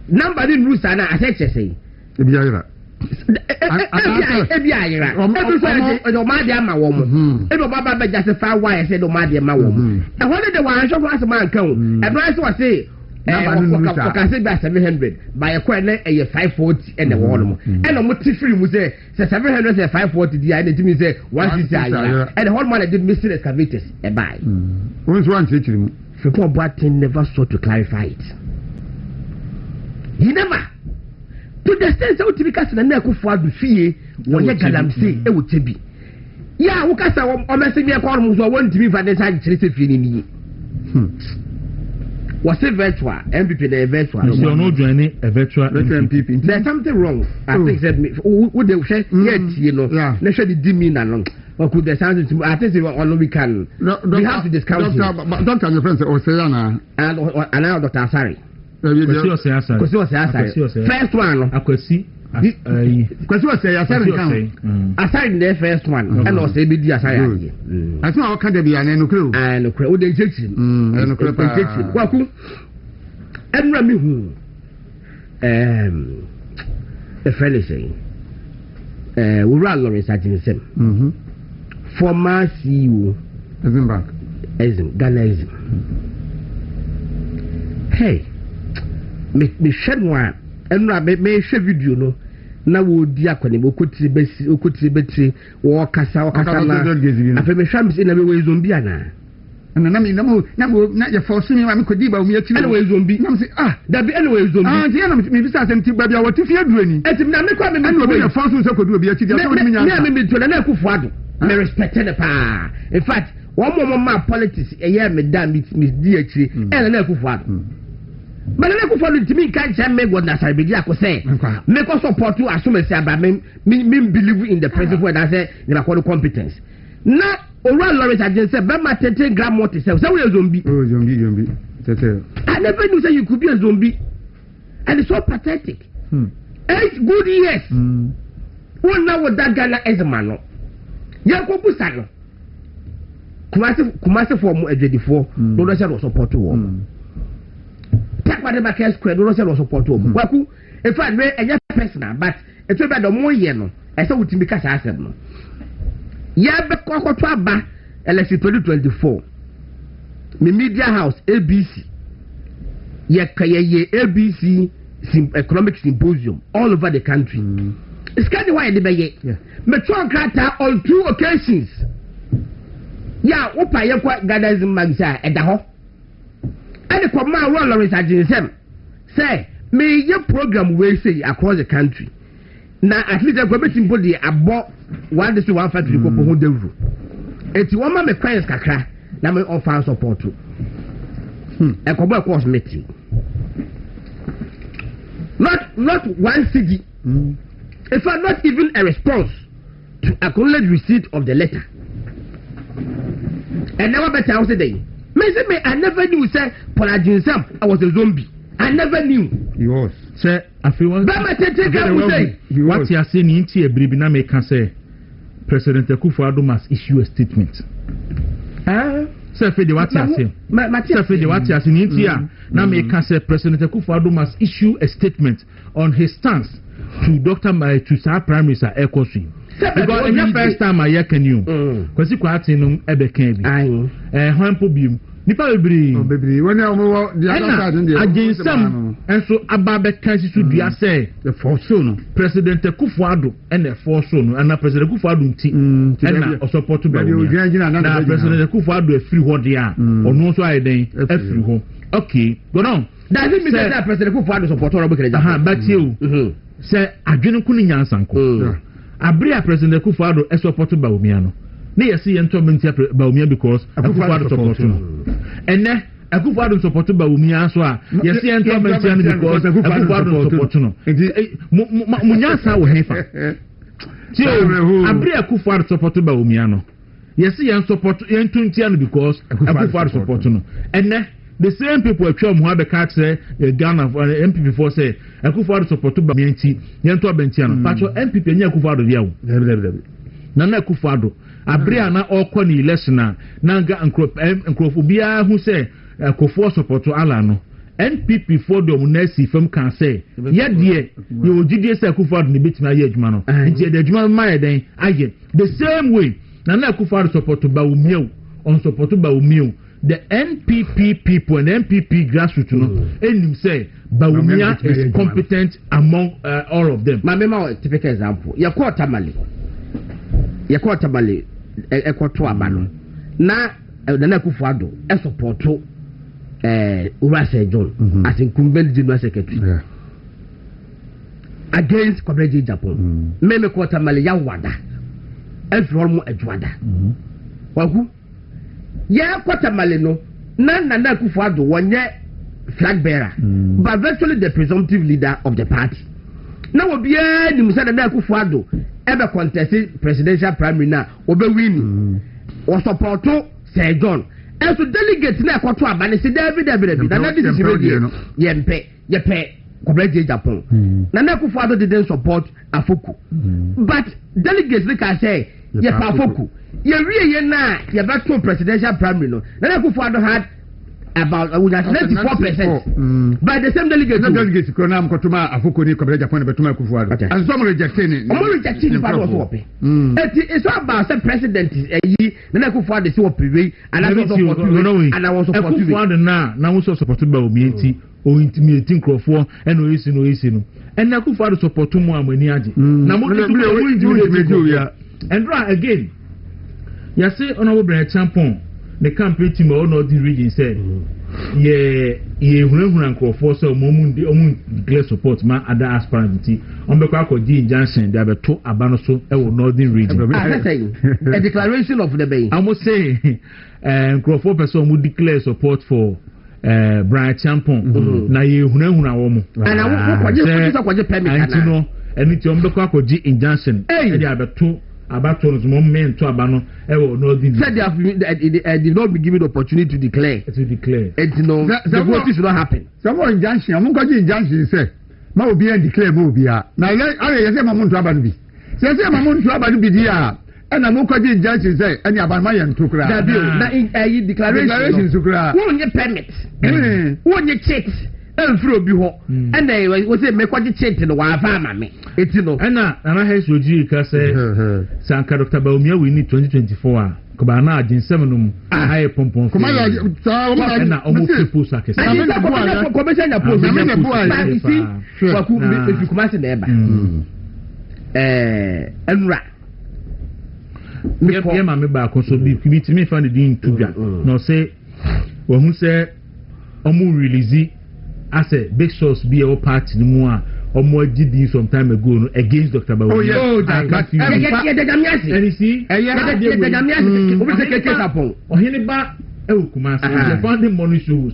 Number in Musa na asɛkyɛ sɛ ebi ayira ɛbi ɔmaade ama wɔn ɛbi ɔbaba bɛ justify why ɛsɛ de ɔmaade ama wɔn ɛhɔ ne de wɔn ahwɛ fún asɛm anka o ɛdɔn ɛsɛ wɔse ɔkase bi a 700 bayɛ kɔ ɛnɛ ɛyɛ 540 ɛnɛ wɔ hɔ nom ɛnna ɔmo ti firi mu sɛ 700 sɛ 540 di a ɛnna ɛtumi sɛ 160 ayira ɛnna hɔ nom a ɛde missing excavators ɛbaa. wɔn nso wɔn nkyerɛkyerɛ mu. Frimpong Boade never sought to clarify it. He never. To the extent that we can say na Akufo Addo fie wɔyɛ galamsey ɛwɔ Tebi. Ya wo kasa o message me call mu so won timi fa den sa kyerɛ sɛ fie ni ni. Was it virtual? MPP the virtual. So no join a virtual MPP. There's something wrong. I think said me would they say yet you know. Na should the dim in along. Or could there sound to I think we can we have to discount. Doctor your friend say Oseana and now Dr. Asari. Kwesi Asari. First one. Kwesi Asari kan. Asari the first one. And also be Asari. I think I can be an enukro. And o dey chechi. Enukro pa. Kwaku. Enra mi hu. The friend is saying. We ran Lawrence Ajinsem. Former CEO. Ghanaism. Hey. Me share one and me share video no na wo di akwane mo kotire betri wo kasa na afa me share me na me we zombie ana na ya force me ma me kodi ba me akiri na we zombie na me say da bi na we zombie ti na me bisa asem ti ba bia wo ti fie duani etim na me kwa me na obi ya force so kodi obi akiri ya so ni nya me to na Akufo Addo me respect the pa in fact one more politics e me da me di akiri e na Akufo Addo. But I go for the team can't make what Nasarbedia say. Make us support you as soon as I me believe in the principle that I say they are called competence. Now, Oral Lawrence Ajinsem said, Bama 10 gram more to sell. So we are zombie. Oh, zombie. I never knew that you could be a zombie. And it's so pathetic. 8 good years. One now with that Ghana as a man. Yakobu Sano. Kumasi for more before. No, that's not support you. Take whatever case square, no one support you. Kwaku, in fact, a personal, but it's about the more yen. I saw what you because I said no. Ya be Kwaku Twaba, election 2024. Me media house ABC. Ye ABC economic symposium all over the country. It's kind of why they be. Me try grata on 2 occasions. ya opa ye kwa gadazim magisa eda ho ani ko ma ro Lawrence Ajinsem say me ye program we say across the country na at least go betim body abo one day one factory ko ho Dawuro eti wo ma me clients kakra na me offer support e ko bo course meeting not one CD in fact not even a response to acknowledge receipt of the letter. And never better I was a day. Me, I never knew, say, Ajinsem, I was a zombie. I never knew. He was. Sir, I feel what you are saying in Tia Bribina may can say President Akufo-Addo must issue a statement. Sir, for the what you are saying. Sir, for the what you are saying in Tia, now may can say President Akufo-Addo must issue a statement on his stance to Dr. to Sir Prime Minister Ekosui. Because in the first time I hear you, because you quite in Ebe Kenby. Hampo Beam. Nipa Bibri. When the other side in the Ajinsem, and so Ababe Kansi to be say the four son, President Akufo-Addo, and the four son, and President Akufo-Addo, and a support to President Akufo-Addo a free what they are, or no so I day, a free home. Okay, go on. That didn't mean that President Akufo-Addo support or but you say, I didn't couldn't answer. Abria President Akufo-Addo is supported by Umiano. They are seeing Tommentia by Umia because Akufo-Addo supported. And then Akufo-Addo supported by Umia, so you see Tommentia because Akufo-Addo supported. Munyasa will have. So Abria Akufo-Addo supported by Umiano. You see support Yentuntian because Akufo-Addo supported. And then the same people at Chom who have the card say Ghana MPP before say Akufo-Addo supported by Mienti, Yanto Bentiano, Pacho MPP and Akufo-Addo Yao. Nana Akufo-Addo, Abria na Okoni Lesna, Nanga and Crofobia who say Akufo support to Alano. NPP for the Munesi from can say, yet dear, you will GDS Akufo-Addo in the bit my Yedmano, and the Jman Maya then I get the same way. Nana Akufo-Addo support to Baumio, on support to Baumio. The NPP people and NPP grassroots, and him say, Baumia is competent among all of them. My memo, typical example. Yakwa Tamale, Ekwato Abano. Na Nana Akufo-Addo, a support to Urase John as incumbent general secretary against Kwaku Japan. Meme Kwatamale Yawada, everyone Edwada. Kwaku. Yeah, Kwatamale no. Nana Akufo-Addo one flag bearer, but virtually the presumptive leader of the party. Now we be any Nana Akufo-Addo ever contested presidential primary now, obe winning or support to Sir John. And so delegates na Kwaku Abani say David. Nana this is ready. Yepe Kwaku Japan. Nana Akufo-Addo didn't support Afoku, but delegates like I say Yepa Afoku. Ye na ye back to presidential primary no. Nana Akufo-Addo had about 94%. By the same delegates Kronam Kotuma Afoku ni Kwaku Japan betuma Akufo-Addo. And some rejecting it. Rejecting part was open. It's about the president Nana Akufo-Addo say operate and I was support and I was support Akufo-Addo na we supported by Omienti o intimidating Crawford and Oisi no. And Akufo-Addo support mu amani age. Na mo and right again. You say Honorable Brian Champon, the campaign team of Northern Region said, when Crawford so declare support my other aspirants on the Kwaku Junction, there were two Abanoso Northern Region. A declaration of the bay. I must say, Crawford person would declare support for Brian Champon. Na ye woman. And I want to permit. And it's on the Kwaku Junction. And there were two. About to men to Abano, said they did not be given the opportunity to declare. And no, the vote should not happen. Someone in Junction, I'm going to Junction say, Ma will be and declare Mobia. Now, I say Mamun to Abanbi. Say Mamun to Abanbi, dear. And I'm going to Junction say, and Abamayan to cry. That declaration to cry. Won't you permit? Won't you check? And they was it make what you check in the wild farmer me. It's no. And I has your G. Sanka Dr. Baumia, we need 2024. Kobana Jinseminum, I pump on. Come on, and almost people sack. I mean, the commission approach. If you come out in the and yeah mama ba ko so bi me find the in tubia no say wo hu say omu release as a big source be our party ni mu a omo agidi some time ago no against Dr. Bawo. Oh yeah, and you see obi say case happen ohini ba e okuma say the founding money shows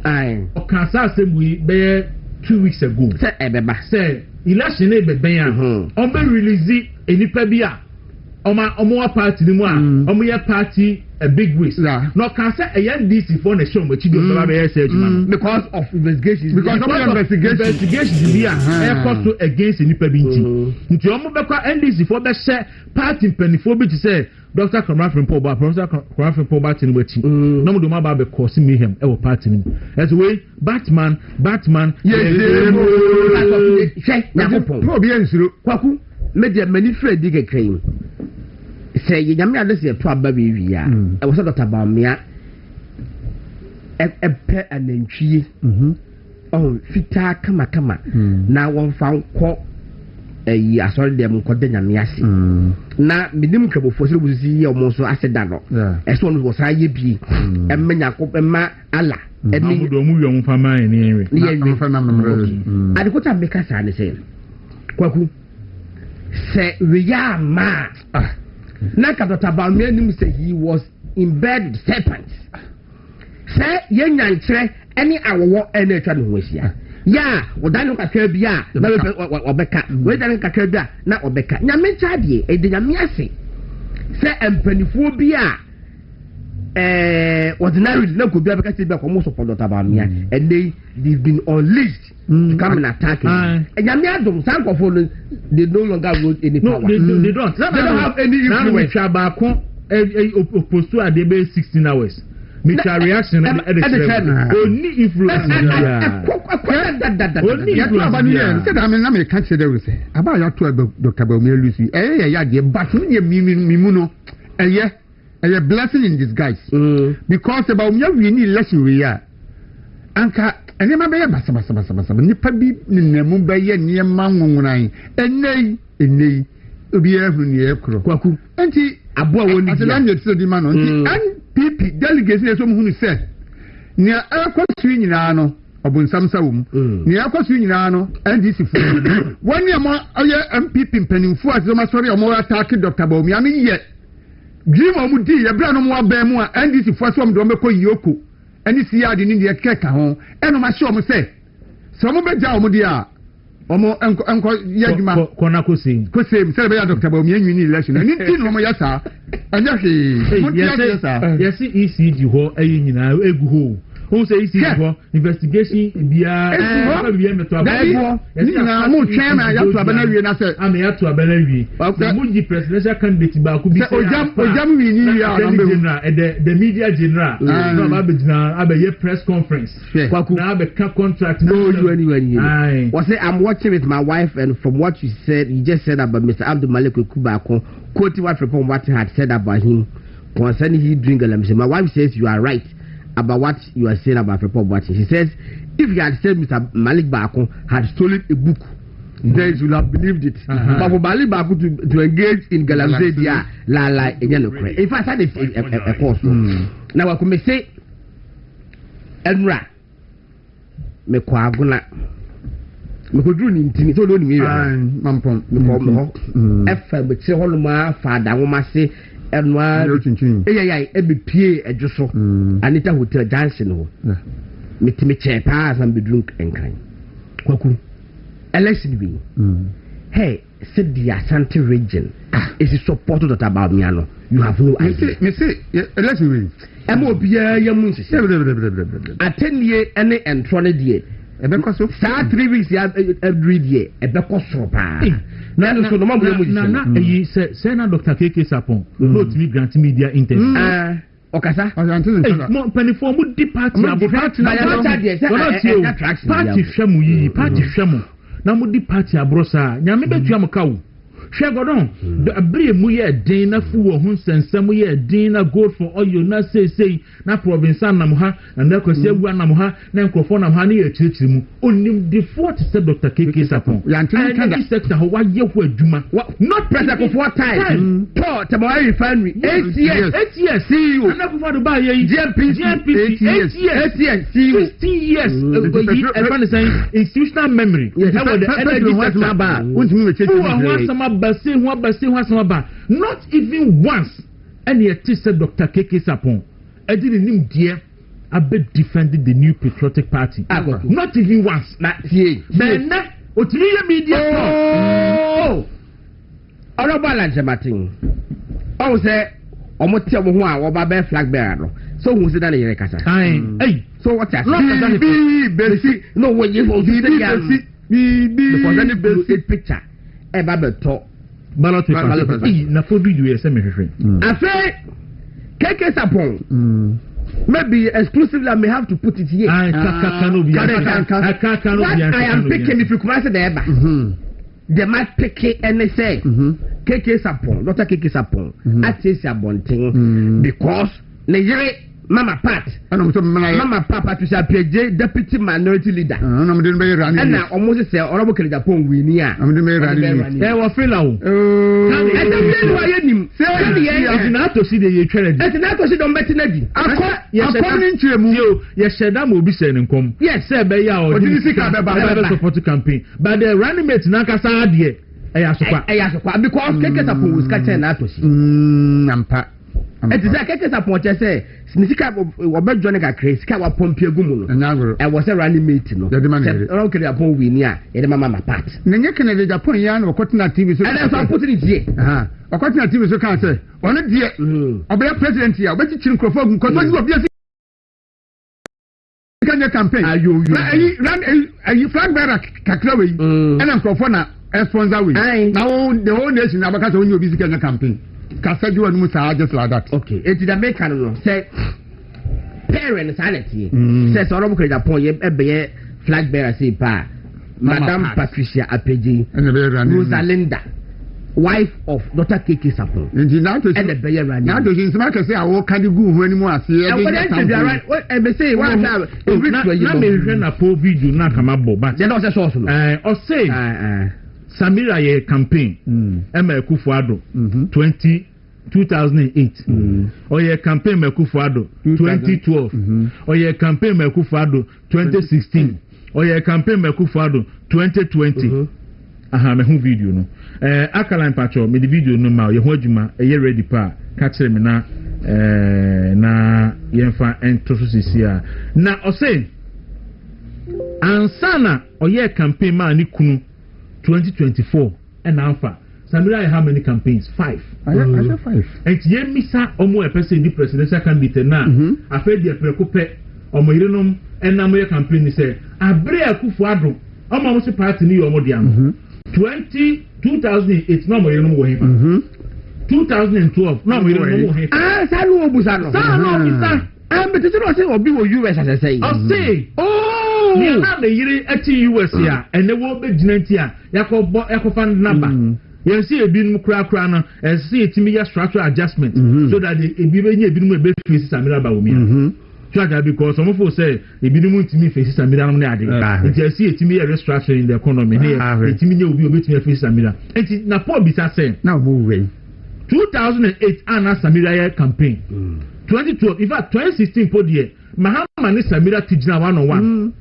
o kan sa assembly be 2 weeks ago say ebeba say election e be ben a on be release enipa bi a omo party ni mu a omo ye party a big waste. No can say a NDC for the show but you don't because of investigations because of investigations be a cost against enipa bi nti nti omo be kwa NDC for be share party penifo bi to say Dr. Kwaku Poba Professor Kwaku Poba tin wachi no mo do ma ba be cause mayhem e wo party ni as way Batman yes no be ensuro Kwaku media many friend dig kekren say yanyame adese to aba be wi a e wo so Dr. Bawumia e pe anantwie oh fita kama na won fa nko eyi asori dem nko de nyame ase na minim twabofo so busi ye omo so aseda no e so no wo sa ye bi e menya ko e ma ala e mi do mu wi fa man ni enwe na fa na no adikota meka sa ne say Kwaku say we ya ma na ka Dr. Bawumia nim say he was in bed with serpents say ye nyankyere any awowo ene atwa no ho asia ya wodano kakra bia na obeka we dan kakra bia na obeka nyame chadie e de nyame ase say empanifo bia ordinary na ko bia beka se bia ko mo support Dr. Bawumia and they've been unleashed to come and attack him nyame adom sankofo they no longer rule any power they don't have any influence abako opposed to adebe 16 hours Mr. reaction at the only influence only influence said I mean I can't say there say about ya to Dr. Bawumia Lucy ya de but me no a blessing in disguise because about me we need election we are anka ene ma be basa nipa bi nnamu be ye niema nwonwan enei obi ehuru ni ekro Kwaku enti aboa woni dia ati na di ma no enti NPP delegates na so mu hunu se ni akwasu nyina no obunsam sawum ni akwasu nyina no NDC fu woni am oye MPP mpanimfu azoma sori omo attack Dr. Bawumia me ye dwima mu di ye bra no mo aba mu a NDC fu aso do meko yoko eni si ya de ni de keka ho eno ma sure mo se so mo beja omo di a omo enko yadwuma kona kosim se be ya Dr. Bawumia nwini election ani ti no mo yasa anya he yes ECG ho ayi nyina egu ho who say ECG ho investigation bia bia meto aba ni na mo twen na ya to aba na wie na se am ya to aba na wie na mo ji presidential candidate ba ku bi se ojam wi ni ya na be the media general no ba be na aba ye press conference Kwaku na aba ka contract no you anywhere was say I'm watching with my wife and from what you just said about Mr. Abdul Malik Kubako quoting what from what he had said about him concerning he drink and my wife says you are right about what you are saying about report watching. She says if you had said Mr. Malik Bako had stolen a book then you would have believed it but for Malik Bako to engage in galamsey la in fact I had a course now I could say Enra me kwaguna me ko duru ni ntini so do ni me mampom me ko efa be che holuma fa da woma se enwa e be pie edwoso Anita Hotel Junction ho me che pa san be duru enkran Kwaku election bi hey said the Asante region is support Dr. Bawumia no you have no idea me say election bi emo bia yamu nsese atenie ene entrone die ebeko so saa 3 weeks ya every year ebeko so pa na so no mamu yamu na eyi say na Dr. KK Sapon no to me grant media interview okasa mo penifo mu di party abo party na party hwemu yi party hwemu na mu di party abrosa nyame betua mo kawo hwe godon abre mu ye den na fu wo ho sensem ye den na gold for oil na say na province anam ha na kwasi agu anam ha na nkrofo nam ha na ye chirichiri mu onim the fourth said Dr. KK Sapon yantin kan that sector ho wa ye ho adwuma not president for time to Tamale refinery 8 years CEO na ko do ba ye GMP 8 years CEO 15 years everyone is saying institutional memory how the energy sector ba not even once any said Dr. KK Sapon I didn't him dear I bet defended the new patriotic party not even once then otiriya media honorable Lanchematin I say omote omo ho a wo ba be flag bearer no so who say that yere kasa hey so what ya besi no when you for besi because any basic picture e ba be to ballot paper na for video ye say me hwehwe afa KK Sapon maybe exclusively I may have to put it here I am picking if you come say the eba they might pick it and they say KK Sapon Dr. KK Sapon at this abonting because Nigeria Mama Pat Mama Papa to say PJ deputy minority leader and now almost say honorable Kelly Japon we near e wo feel o it's not to see the trade it's not to see don't bet nadi according to you ye sheda mo bi se nkom yes say be ya o di sika be ba support campaign but the running mate na kasa ade e ya sokwa because KK Sapon was catching na to see nampa it is a KK Sapon say sika obejo ne kakre sika wa pompi egu mu no e was a running mate no around Kelly Japon we near e mama Pat nenye Kennedy Japon ya na okotena TV so and so put it here okotena TV so kan say ono die obeya president ya obeti chiri nkrofo gu ko so obi Kenya campaign ayi flag bearer kakra we and nkrofo na sponsor we now the whole nation abaka so onye obi Kenya campaign kasaju anu sa just like that okay it the make no say parents sanity says honorable Kelly Japon ye ebe flag bearer say pa Madam Patricia Apeji Rosalinda wife of Dr. KK Sapon and the bear running now to him make say awo kan gu hu animu ase e be say one time na me hwe na po video na kama bo but they don't say so o say Samira ye campaign Emma Ekufuado 2008 oye campaign Ekufuado 2012 oye campaign Ekufuado 2016 oye campaign Ekufuado 2020 aha me hu video no akalan pacho me the video no ma ye ho adwuma ye ready pa ka kire me na na yemfa entoso sisia na o say ansana oye campaign ma ni kunu 2024 and alpha Samira how many campaigns 5 I say 5 and ye misa omo e person di presidential candidate na afa di prekope omo yirenom enam ye campaign ni say abre Akufuado omo mo se party ni omo dia no 2008 no omo yirenom wo hefa 2012 no omo yirenom wo hefa salu obusa no obisa but it's not say obi wo US as I say say ni na the yiri ati US ya ene wo be ginanti a yakofa number you see ebinum kura no see etimi ya structural adjustment so that ebi be nya ebinum e be face Samira ba wo mi so because some people say ebinum ntimi face Samira no na ade it see etimi ya restructuring in the economy here etimi nya obi obetimi face Samira enti na Paul bisa say na wo we 2008 ana Samira ya campaign 2012 in fact 2016 podie Mahama ni Samira tijina 101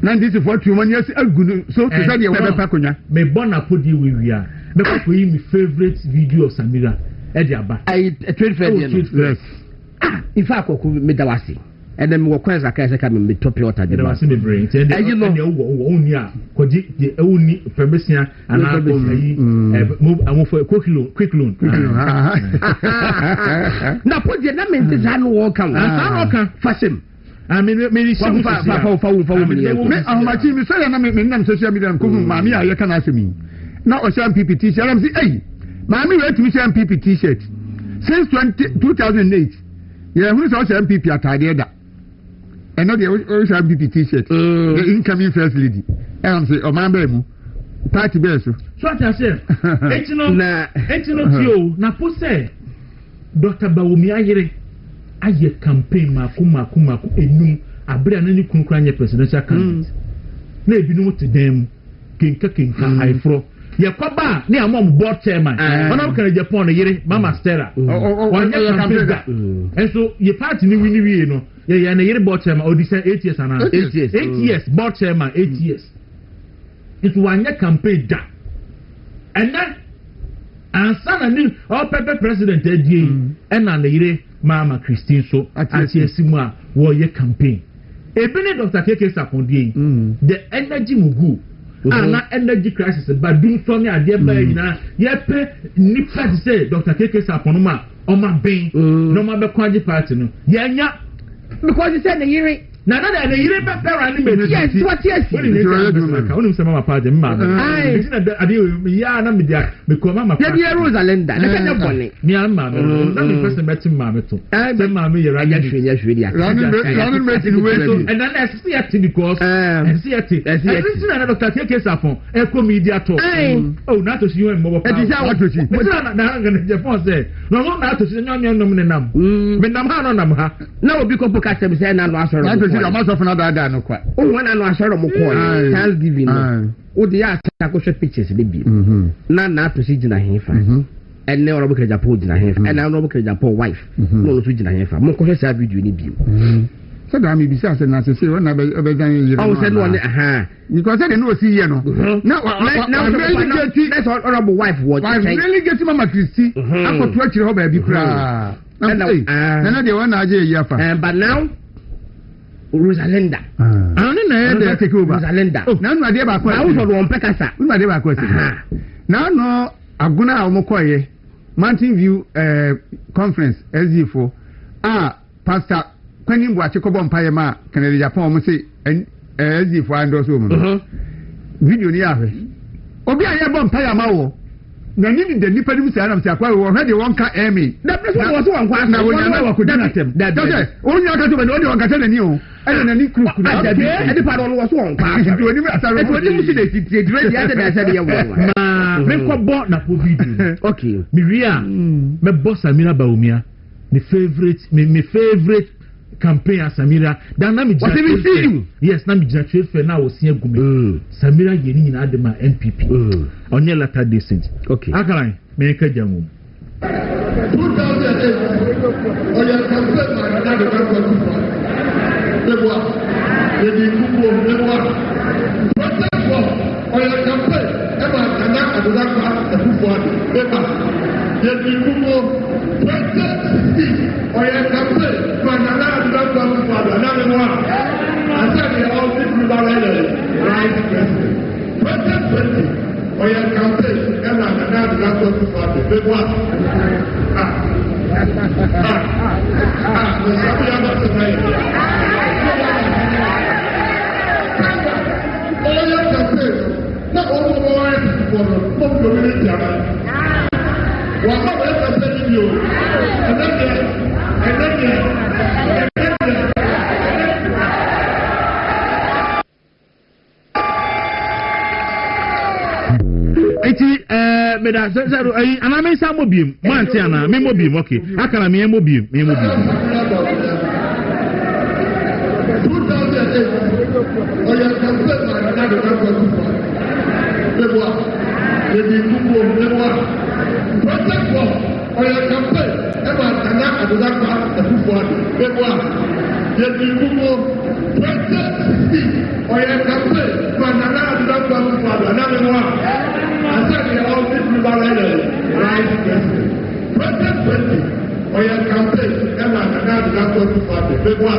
1940 man yes agunu so to say we be pakonya me bona podie we wia me ko yi my favorite video of Samira e di aba I trade fair yes in fact Kwaku me dawasi and then we kwanza ka say ka me top water dey dawasi me brain and you know oni a koji the oni permission and I go yi move for quick loan na podie na me nzano wo kan fashion I mean, maybe some me say na me nam social media ko mami a ye kana asemi na o sham PPT t-shirt am say hey mami we to sham PPT t-shirt since 2008 yeah who is sham PP atade da and no the o sham PPT t-shirt the incoming first lady and am say o man ba mu party best. So I say, etino tio na po say Dr. Bawumi ayere aye campaign maku enum abre anani kunkura nye presidential candidate. Na ebinum te dem kenka aifro. Ye kwaba ne amom board chairman. Ona kan Japan yere Mama Stella. Wanya campaign da. And so ye party ni wini no. Ye na yere board chairman odi say 8 years ana. 8 years board chairman 8 years. It wanya campaign da. And then ansana ni all pepe president edie and na yere Mama Christine so atiesimu a wo ye campaign. Ebene Dr. KK Sapondie the energy mugu ana energy crisis but doing from ya dey by na ye pe nipa to say Dr. KK Saponuma o ma ben no ma be kwaji party no ye nya because you say na yire na na yire be pera ni me yes what yes oni say mama party mma ai ade ya na me dia me ko mama party ya Rosalenda na kanya bone mi amma na me person bet mama to say mama ye ra ya hwe dia running mate in way so and then see it because see it na Dr. KK Sapon e ko media talk oh na to see you mo pa e say what to see but na na Japan say no na to see nyam no me nam me nam ha no nam ha na obi ko poka say me say na no asoro I must have another day no kwa. Oh, when I know I share mo call. Thanksgiving. Oh, the ya take go pictures dey bi. Na to see jina hefa. And now Robo Japan jina hefa. And now Robo Japan wife. No to jina hefa. Mo ko share video ni bi. So that me be say na say when be dan yire. Oh, say no aha. Because say no see here no. Now that's honorable wife what. I really get Mama Christy. Akọ to akire ho ba bi kra. Na dey one aje yafa. But now Rosalenda. Ani na dey take over. Rosalenda. Na nu ade ba kwa. Na wo do mpekasa. Nu ade ba kwa si. Na no aguna a mo koye. Mountain View conference SG4. Pastor Kwani Mbuache ko bo mpaye ma Canada Japan mo say SG4 ando so mo. Video ni ahwe. Obi aye bo mpaye ma wo. Na ni de nipa dim say anam say akwa wo hwe de won ka emi. Na person wo so won kwa na wo nya wa ko dinatem. Da onya ka to be no de won ka tell ni o. Ene na ni kuru e de pa do wo so won kwa. Do ni mi asaro. E do ni mu si de ti dire dia de na say de ye wo. Ma me ko bo na po video. Okay. Mi wi a me bo Samira Bawumia. My favorite campaign as Samira. Then na me just yes, na me just fair na was here gumi. Samira yeni na de ma NPP. Onye latter day saint. Okay. Akaran me ka jamu. 2008 oya campaign ma na de Kwaku. Leboa. Yedi kubo leboa. Protest for oya campaign e ma kana adoda kwa kubo leboa. Yedi kubo protest oya campaign ma na adoda kwa kubo na leboa. Asa ni all people that right president. Protest oya campaign e ma na adoda kwa kubo leboa. Meda zero ana me sa mobiem manti ana me mobiem okay akara me mobiem 2008 oya campaign ma na de Kwaku leboa yedi kubo leboa protest for oya campaign e ma kana adoda kwa kubo leboa yedi kubo protest oya campaign ma na adoda kwa kubo na leboa. Asa ni all people right president. Protest oya campaign e ma na adoda kwa kubo leboa.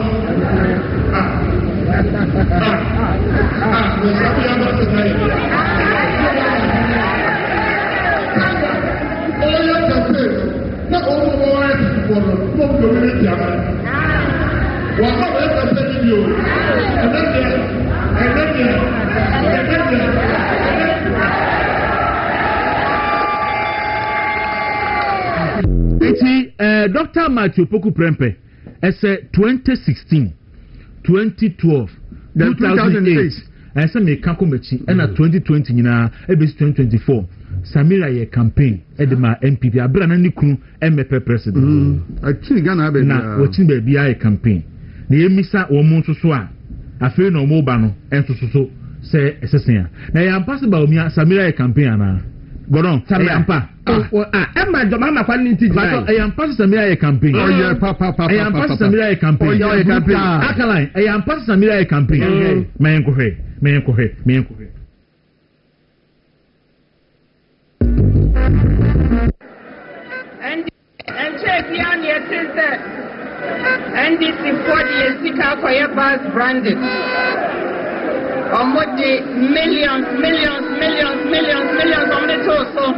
Dr. Matthew Poku Prempe, it's 2016, 2012, 2008. and some may come and 2020 nyina e be 2024 Samira ye campaign e de ma MPP abra na nikunu MP president akini Ghana be na wachin be bia ye campaign na yemisa wo mu nso so a afei na omo ba no enso so se esesen na ya pass ba omi Samira ye campaign ana Godon Samira Emma do mama kwa nti but I am pass Samira ye campaign papa I am pass Samira ye campaign Akaline I am pass Samira ye campaign me enkohwe and check yan yet is that NDC 40 Sika Koya bus branded on what the millions on the total.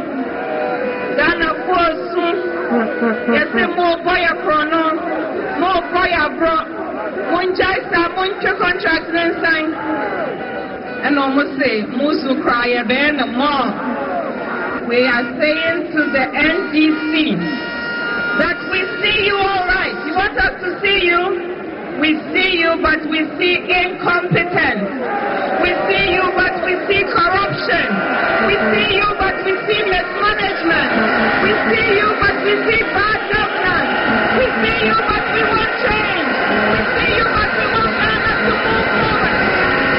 Ghana for soon. Yes, more boy a chrono, more boy a bro. Muncha contract then sign. And almost say, Musu cry a band more. We are saying to the NDC that we see you all right. You want us to see you? We see you, but we see incompetence. We see you, but we see corruption. We see you, but we see mismanagement. We see you, but we see bad governance. We see you, but we want change. We see you, but we want Ghana to move forward.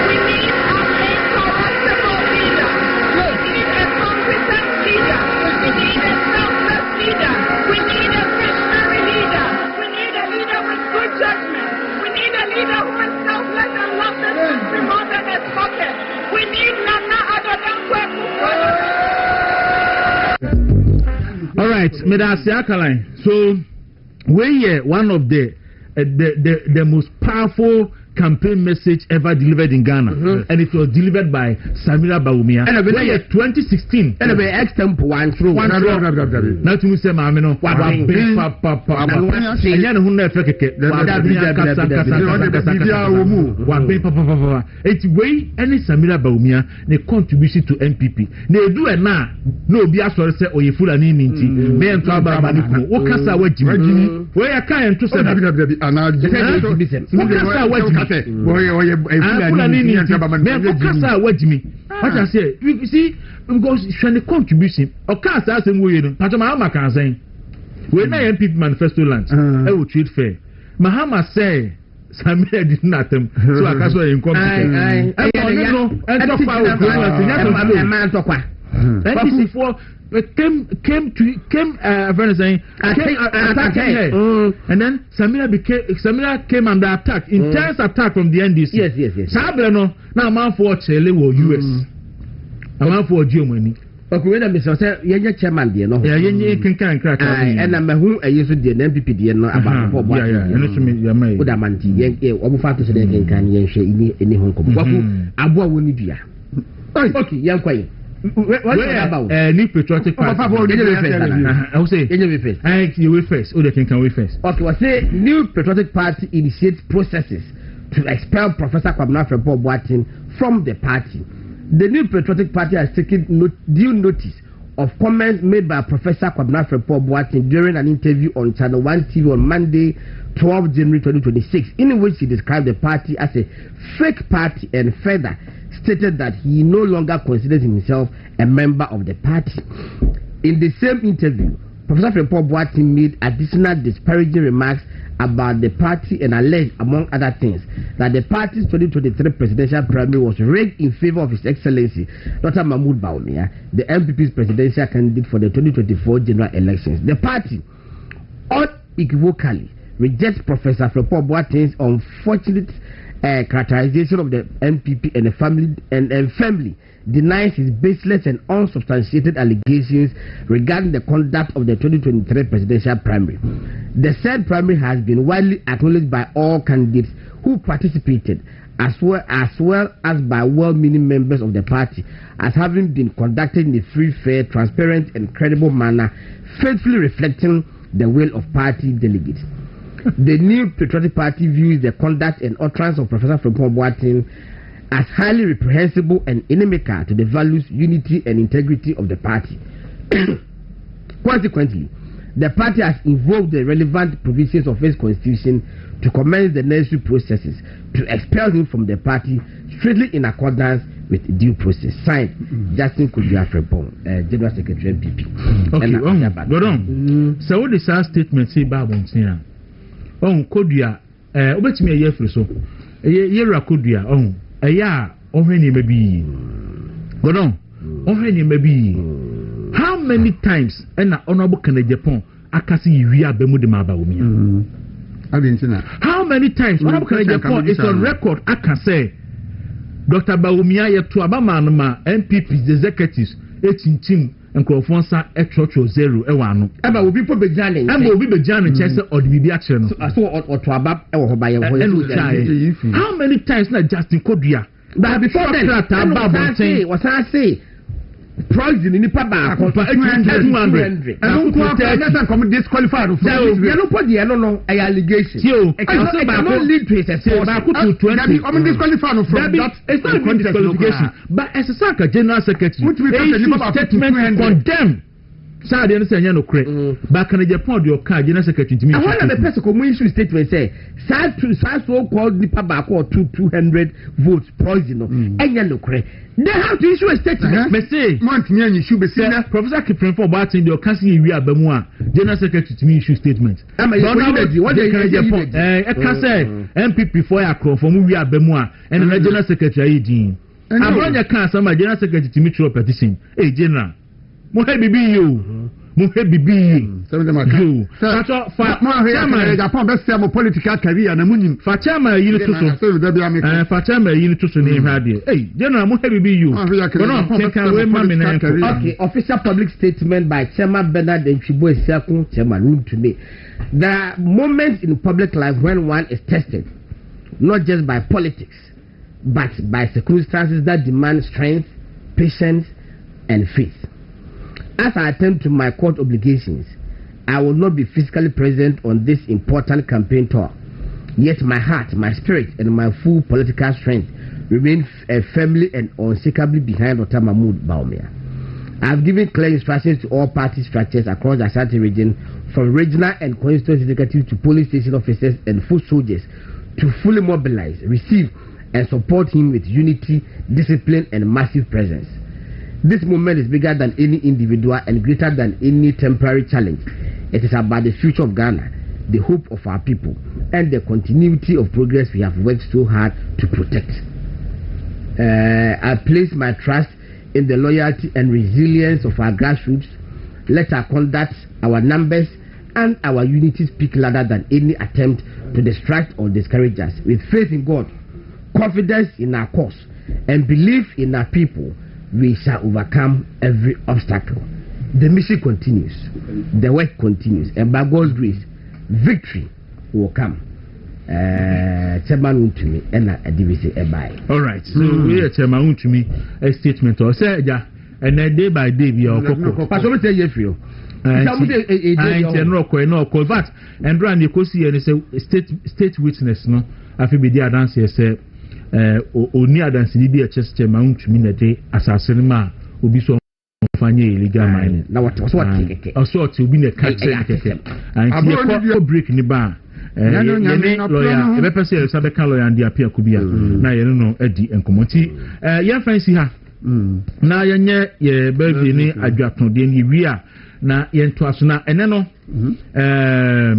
We need an incorruptible leader. We need a competent leader. We need a selfless leader. We need a visionary leader. We need a leader with good judgment. Leader who is selfless and loves the country more than his pocket. We need Nana other than Kwaku. All right, Medasi Akaline. So we are one of the most powerful campaign message ever delivered in Ghana, and it was delivered by Samira Bawumia. And we are 2016. And we extempo one through. Not to say, Mamma, no. It's way any Samira Bawumia the contribution to MPP. They do a na no be a sorry say oye full and ninti. Me and Traba Maniku. What kasa wa Jimmy? Where I can't to say what I say, you see, because the contribution of cast as in we but Mahama can say when I MPP manifesto lunch, I will treat fair. Mahama say Samira did not so I can say incompetent. Came attacking her, and then Samira came under attack, intense attack from the NDC. Yes. Sabrano now man for Chile or US, a man for Germany. Okay, when I miss yourself, you're chairman, dear. No, you can crack. And I'm who I used to the MPP, dear. No, about what I'm anti, over 5 to 7 can yen share any Hong Kong. Kwaku, Abua Winibia. Okay, young quiet. What about new patriotic party? I will say, you will first. Oh, they can wait first. Okay, well, say new patriotic party initiates processes to expel Professor Kwabena Frimpong Boateng from the party. The new patriotic party has taken due notice of comments made by Professor Kwabena Frimpong Boateng during an interview on Channel 1 TV on Monday, 12 January 2026, in which he described the party as a fake party and further stated that he no longer considers himself a member of the party. In the same interview, Professor Frimpong Boateng made additional disparaging remarks about the party and alleged, among other things, that the party's 2023 presidential primary was rigged in favor of His Excellency Dr. Mahmoud Bawumia, the MPP's presidential candidate for the 2024 general elections. The party unequivocally rejects Professor Frimpong Boateng's unfortunate characterization of the MPP and the family and firmly denies his baseless and unsubstantiated allegations regarding the conduct of the 2023 presidential primary. The said primary has been widely acknowledged by all candidates who participated, as well as by well-meaning members of the party, as having been conducted in a free, fair, transparent, and credible manner, faithfully reflecting the will of party delegates. The new patriotic party views the conduct and utterance of Professor Frimpong Boateng as highly reprehensible and inimical to the values, unity, and integrity of the party. Consequently, the party has invoked the relevant provisions of its constitution to commence the necessary processes to expel him from the party strictly in accordance with due process. Signed, Justin Kudiafrepon, General Secretary NPP. Okay, go on. So what is our statement say about Bontina? Kodia, obet me a year for so. A year Kodia, a year, already maybe. Go on, already maybe. How many times and honorable Canadian Akasi Ria Bemudima Baumia? How many times honorable Canadian is on record? I can say. Dr. Baumia yet to Abamanama, MPPs, executives, 18 team, and Crofonsa, Etrocho Zero, Ewano. Emma will be put beginning, and will be beginning Chester or the Bibiaction. I saw or to Abab or by a how many times not Justin Kodia? But before that, what I say. Prize in the Paba, 200. And don't disqualified from the allegation. I cannot lead to it. I'm disqualified from that. It's not even disqualification. But as a Saka General Secretary, statement condemn. Sad, understand you no correct. Back in Japan, your car, General Secretary to me. I want the person community statement say, sad so called the Paba or 200 votes poison. And you no correct. They have to issue a statement. Me say, Montmian, you should be saying Professor Kipren for Barton, your cousin, we are Bemua, General Secretary to me issue statement. I'm a what they can Japan. I can say, MPP for Akro from we are Bemua, and the General Secretary, Jean. I'm on your council, my General Secretary to meet your petition. Hey, General. Mohebi be you. Mohebi be you. You. Japan best say my political career na munim. Fachama yini tuso. Fachama yini tuso ni hadi. Hey, General Mohebi be you. Okay, official public statement by Chairman Bernard Nchibo Esiakun, Chairman Runtumi. There are moments in public life when one is tested, not just by politics, but by circumstances that demand strength, patience, and faith. As I attend to my court obligations, I will not be physically present on this important campaign tour. Yet my heart, my spirit, and my full political strength remain firmly and unshakably behind Dr. Mahmoud Baumia. I have given clear instructions to all party structures across the Ashanti region, from regional and constituency executives to police station officers and foot soldiers, to fully mobilize, receive, and support him with unity, discipline, and massive presence. This movement is bigger than any individual and greater than any temporary challenge. It is about the future of Ghana, the hope of our people, and the continuity of progress we have worked so hard to protect. I place my trust in the loyalty and resilience of our grassroots. Let our conduct, our numbers, and our unity speak louder than any attempt to distract or discourage us. With faith in God, confidence in our cause, and belief in our people, we shall overcome every obstacle. The mission continues, the work continues, and by God's grace, victory will come. Chairman Untumi and I say bye. All right, so we are Chairman Untumi a statement or say, and then day by day we are cocoa. But what say you feel? But and run you could see and state witness, no, I feel be the answer say. Oni adansi bi a chester ma untumi na de asasene ma obi so fanye illegal mining na what assault obi na catch keke anti e break ni ba lawyer e be pese e sabe kan lawyer and appear kubia na ye no adi enkomoti ye fancy ha na ye nye ye baby ni adwaton de ni wia na ye nto aso na ene no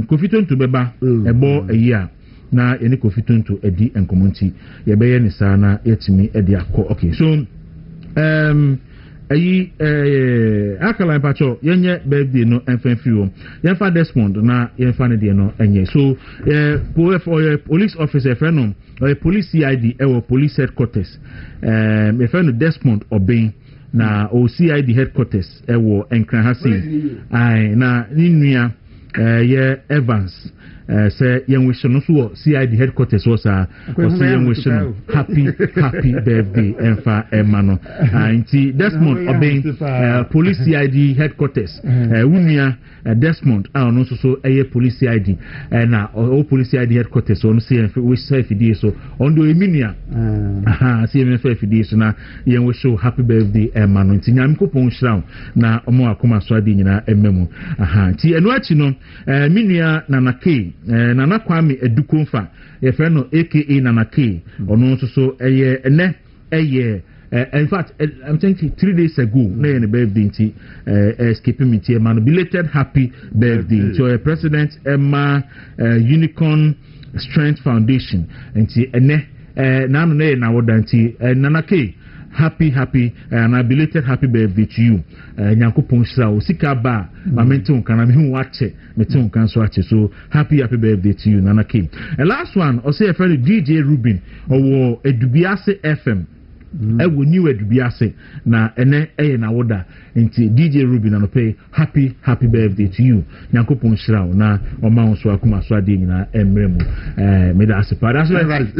kofiton to beba ebo eya na yene kofitonto edi enkomonti ye beye ni sana yetimi edi akọ. Okay, so akala pacho yenye birthday no enfenfio yenfa Desmond na yenfa ne de no enye. So police officer friend no police CID ewo police headquarters me friend Desmond Obey na CID headquarters ewo Enkran Hasi ai na ninua ye Evans say young wish no so CID headquarters was young wish happy birthday enfa emano anti Desmond Obey police CID headquarters wunia Desmond no so police CID na all police CID headquarters on say we say fidie so on do eminia see me fa fidie so na young wish happy birthday emano anti nyam kopon shraw na omo akoma so ade nyina ememu anti eno achi no minua Nana K Nana Kwame Edukonfa ye friend no aka Nana K ono nso so in fact I'm thinking 3 days ago na your birthday escaping me here man belated happy birthday to your president Emma Unicorn Strength Foundation nti na no na wodanti Nana K happy and I belated happy birthday to you nyankopon shira o sika ba ma mention kana me hu wache metin kan so ache so happy birthday to you Nana K. And last one o say a friend DJ Ruben owo Edubiase FM ewo new Edubiase na ene na woda nti DJ Ruben no pay happy birthday to you nyankopon shira o na o ma so akuma so ade nyina emremu me da asepa that's right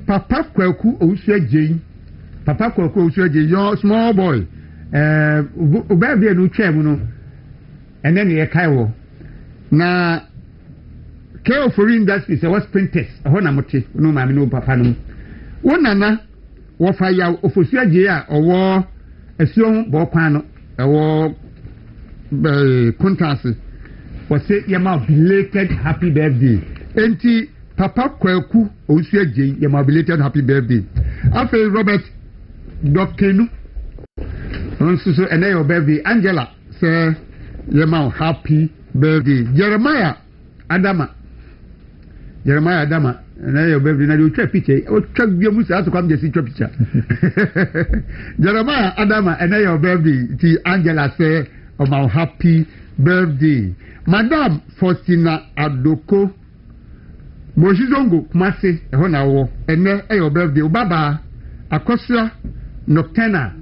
Papa Kwaku Owusuajeyin Papa Kwaku Owusuajeyin your small boy birthday no twem no ene ne kai wo na Care for Industries was printers ho na mote no ma me no papa no wonana wo fa ya Ofosuajeyi a owo esuo bo kwan no ewo contrast was say yama belated happy birthday enti Papa Kwaku Owusuajeyi yama belated happy birthday after Robert Dokenu so and your birthday Angela say yama happy birthday Jeremiah Adama and your birthday na you check picture o check bi mu say to come just check picture Jeremiah Adama and your birthday ti Angela say about happy birthday Madam Faustina Adoko Mojizongo Kumase ho na wo ene your birthday baba Akosua Nocturna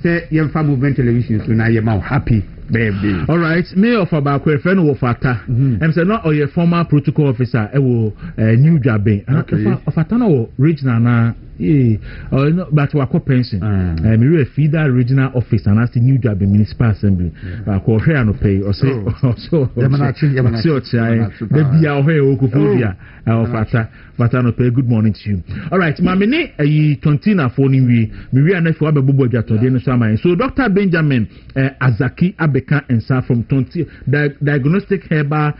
say Yemfa Movement Television so na yema happy birthday. All right, Mayor of Abakwe friend wo fata. Em say no oye former protocol officer e wo new Jabe. Ofata no regional na no but we are pension. Me re feeder regional office and as the new Jabe municipal assembly. Ko hwe no pay or say Yamanachi the bia o hwe okufobia ofata no pay. Good morning to you. All right, ma me ne tontina for ni wi me wi anafu abebobo jatode no so aman. So Dr. Benjamin Azaki Abeka and Sir from Diagnostic Herbal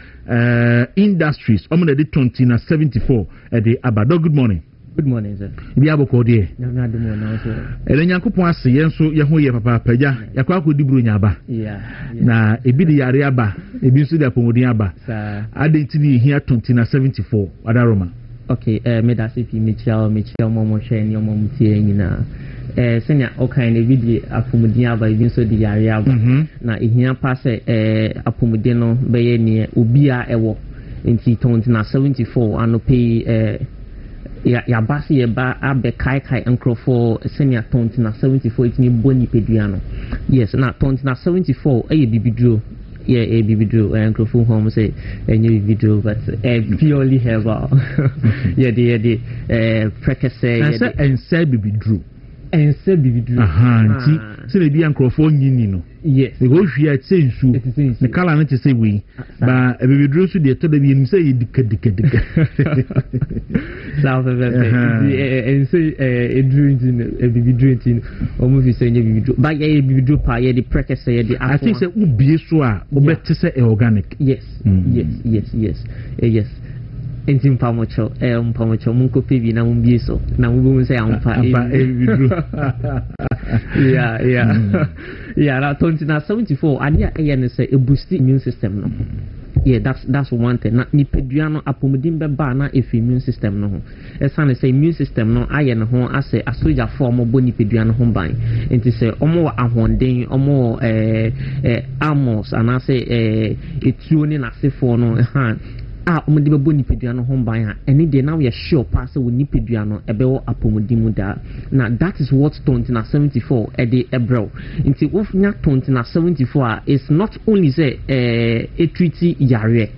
Industries. I'm going to do 74 at the Abado. Good morning. Good morning, sir. Bi aboko de. Na do mo na so. Ele nyankopon ase yen so ye ho ye papa paja. Ya kwa ko diburu nyaba. Yeah. Na ebi de yare aba, ebi so de apomodin aba. Sir. Adentini here 74 Adaroma. Okay, me da se fi Michel momo hwe ni momo tie nyina. Senya okay na video apomodin aba ebi so de yare aba. Na ehia pa se apomodin no be ye ne obi a ewo. Nti 74 ano pay ya basi ba abe kai enkrofo senior tonti na 74 itini boni peduano. Yes, na tonti na 74 bibidro. Yeah, bibidro enkrofo home say any bibidro but purely herbal. Yeah, the prekese and say bibidro. And say bibidro. Nti se le bi enkrofo nyini no. Yes. We go hwia say nsu. The color na say we. Ba bibidro so de to da bi say dika. South of and say a drinking almost saying a bibidro. But a bibidro pa ye the prekese ye the I think say ubi so a obete say organic. Yes. Yes. Enti mpamocho munko pebi na mumbi so na mubu say ampa yeah na 74 adia e say a boost immune system no. Yeah, that's one thing. Na nipeduano apomodin be ba na efi immune system no ho. Esane say immune system no aye no ho ase asoja form bo nipeduano ho ban. Enti say omo ahonden omo amos anase etuo ni na sefo no umudi bebo nipeduano ho ban ha eni de now we sure pass we nipeduano ebewo apomodimu da na that is what 74 e de ebro nti of nya 74 is not only say treaty yare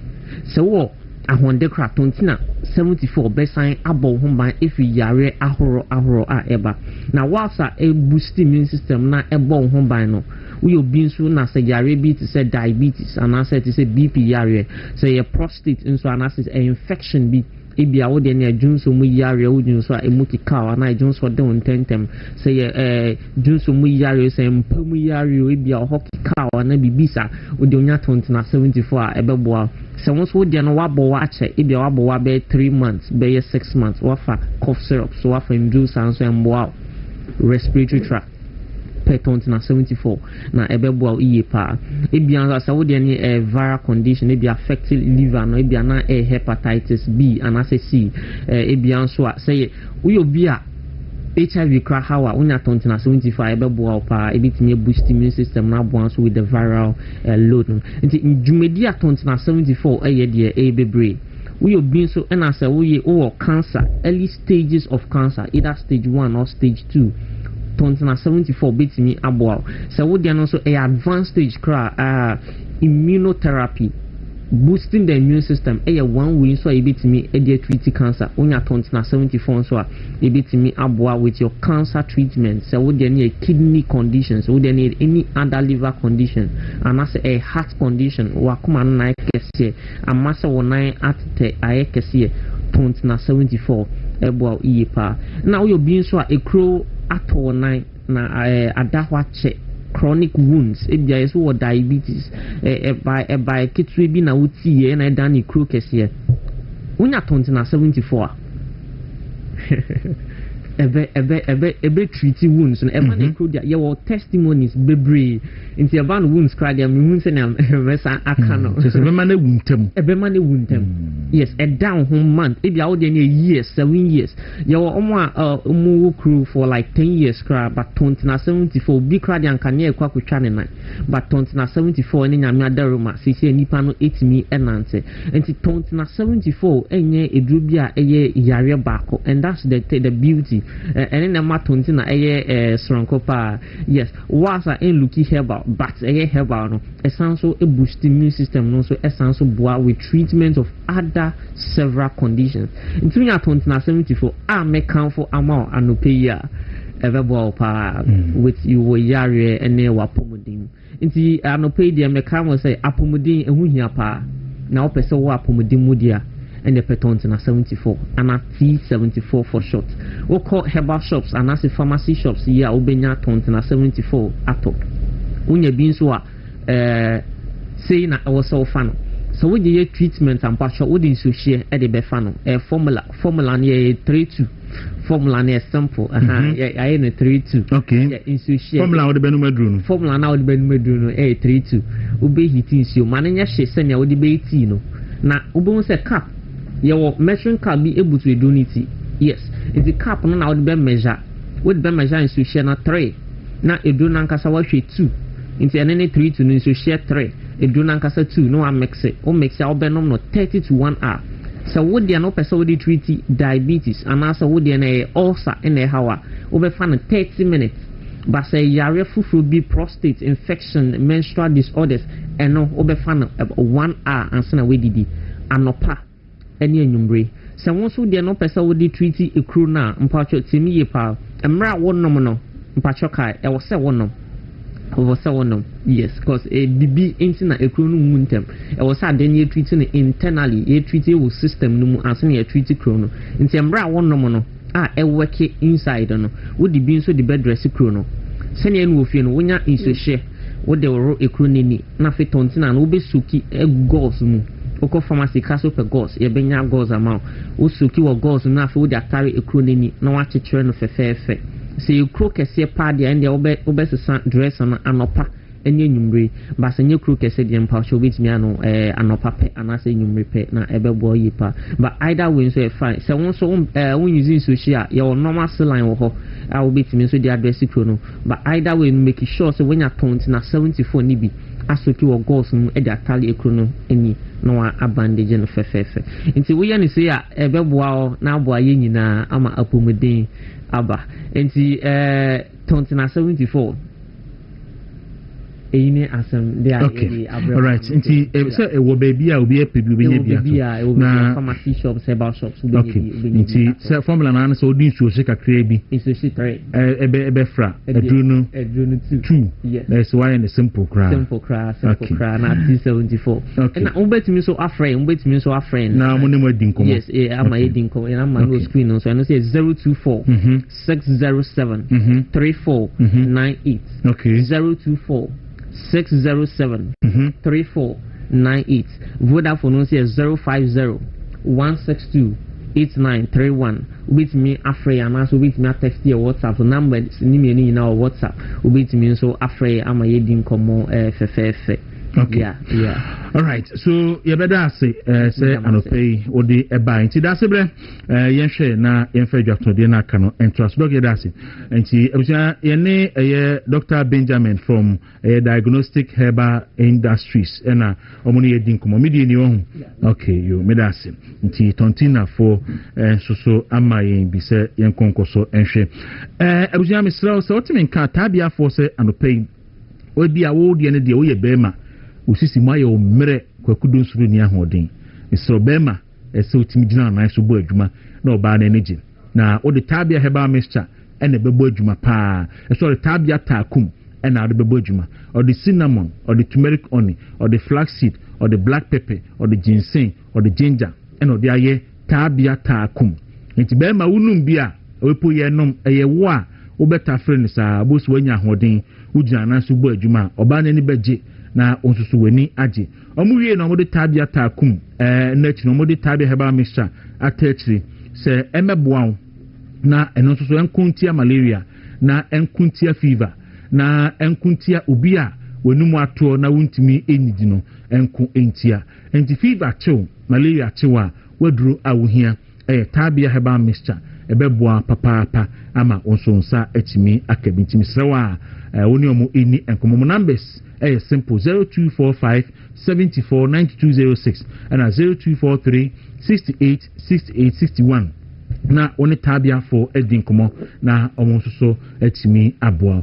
so wo ahonde kra 74 besan abo ho ban efi yare ahoro a eba na wasa e boost immune system na ebo ho ban no we obi nso na say yare bi to say diabetes and I said to say BP yare say your prostate nso and I say infection bi ebia wo de ne adwunso mu yare wo dwunso a emu kikawa na adwunso de won tentem say dwunso mu yare say mpamu yare ebia ho kikawa na bibisa wo de onya tontena 74 a ebeboa se won so de no wabo wa ache ebia wabo wa be 3 months be 6 months wafa cough syrup so wafa ndwunso anso emboa respiratory tract peton na 74 na ebeboa iye pa ebia sa wo de ni viral condition ebia affect liver no ebia na hepatitis B and C ebia so say we obi a HIV cra hawa unya tonti na 75 ebeboa pa ebitimi boost immune system na boan so with the viral load nti njumedi a tonti na 74 eye de ebebre we obi so na say we cancer early stages of cancer either stage 1 or stage 2 na 74 betimi aboa so wo dia no so a advanced stage cra immunotherapy boosting the immune system one way so e betimi treat cancer onya na 74 so e betimi aboa with your cancer treatment so wo dia ne kidney conditions wo dia need any other liver condition and as a heart condition wa kuma na kese amasa wo nan atete ayekese na 74 eboa iyepa na wo bi so a ekro ato nine na adahwache chronic wounds ebia is what diabetes by kitwe bi na wuti na dan kro kese unya tonti na 74 ebe treat wounds no eba na kro dia your testimonies bebre inti eba no wounds cry dia me hun se na mesa aka no so ebe ma na wuntem yes a down home month ebia wo dia na years 7 years your omo crew for like 10 years cry but 20 na 74 bi cry dia nka na Kwaku twa ne nan but 20 na 74 ne nyame adaroma sisi nipa no etimi enante inti 20 na 74 enye eduru bi a eye yare baako and that's the beauty and in the matonti na eye sronkopa yes was a looky herbal but eye herbal no esanso a boost immune system no so esanso boa with treatment of other several conditions into ya 74 a me kanfo ama anope ya everboa pa with you yare ene wapomodin nti anope dia me kan say apomodin ehu hia pa na opese wo apomodin mudia and the petons na 74 and a T74 for short. We call herbal shops and as pharmacy shops here obenya tons na 74 ato. Unye bin so say na also fan. So we the treatment and patch we din so share e the be fan formula near 32 formula near simple I na 32 okay yeah in so share formula we the be no madru no formula na we the be no madru no 32 ube hitin so mananya she se na we the be tea no na ube se cap your measuring cap be able to do it yes if the cap no na would be measure in so share na 3 na edu na nkasa wa hwe 2 into any 3 to no so share 3 edu na nkasa 2 no a mix it o mix out be no 30 to 1 hour so would there no person would treat diabetes and also would there ulcer in a hour over fan 30 minutes but say yare fufu be prostate infection menstrual disorders and no over fan 1 hour and sana we didi anopa any enyumbre se won so de no pesa wo de treat ekru na mpacho timi ye pa emra wonom no mpacho kai e wo se wonom yes because bibi enti na ekru no muntem e wo sa de ne treat no internally e treat wo system no mu anse ne treat ekru no enti emra wonom no e work inside no wo de bi so de bedress ekru no se ne enu ofie no wonya insohye wo de wo ekru nini na fe tontina no wo be suki egos mu oko pharmacy kaso per gos ye benya gos amount o suki wo gos na afi wo de atare ekro nani na wa chechire no fefefe se ekro kese pa de ende obe sesa dress na anopa eni enyumre ba se nye ekro kese de mpa so betimi ano anopa pe anase enyumre pe na ebebo yipa but either way so e fine se won so won using social ye normal line wo ho a wo betimi so de address ekro no but either way make sure so when you count na 74 ni bi asoki wo goals mu e de atale ekro no eni no wa abandage no fefefe nti wo ye ne se ya ebeboa o na aboa ye nyina ama apomuden aba nti 74 Any asem they are okay. All right. Nti say wo baby a obi epebi obi bia na pharmacy shops, herbal shops okay. Nti say formula na so odin su se kakra bi. Isu se 3. Ebe fra. Edrunu 2. Yes. That's why in the simple cry. Simple cry na 274. Okay. Na ubetimi so afrain, na mo ne mo din komo. Yes, am I din komo na ma no screen so I know say 024 607 3498. Okay. 024 607 3498. Vodafone is 050 162 8931. With me afraid and also with me text your WhatsApp number ni me in our WhatsApp. With me so afraid am I din komo FFF. Okay. Yeah. All right. So you better say anopay odi eba nti da sebre yen hwe na yen fa dwato de na kano entrust dog ye da se nti ebusia ye ne Dr. Benjamin from Diagnostic Herbal Industries na omo ne yedin komo medi ni ohun. Okay, you me da se nti tontina for so ama yen bi se yen konkoso enhwe ebusia misra so otimin ka tabia for se anopay odi a wo de ne de wo ye bema usisi maye o mere Kwaku nsuru ni ahoden isro bema ese otimi gina na so bo adwuma na oba na energy na o de tabia herbal mixture ene bebo adwuma pa eso de tabia takum ena de bebo adwuma or the cinnamon or the turmeric honey or the flaxseed or the black pepper or the ginseng or the ginger ena de aye tabia takum enti bema unum bia wepo ye nom eye wo a wo beta friend sa bosu wanya ahoden ugina na so bo adwuma oba na ni beje na onsusu weni age omuwie na omode tabia takum na chi na omode tabia herbal mixture atachiri se emeboa na eno nsusu enkuntia malaria na enkuntia fever na enkuntia obi a wenumu ato na wuntimi enidi no enku entia enti fever chill malaria chiwa waduru awuhia tabia herbal mixture ebeboa papa ama onsonsa etimi akabintimi srewa woni omo eni enkomo numbers simple 0245 74 9206 and 0243 68 68 61 na oni tabia for edin komo na omonsoso etimi aboa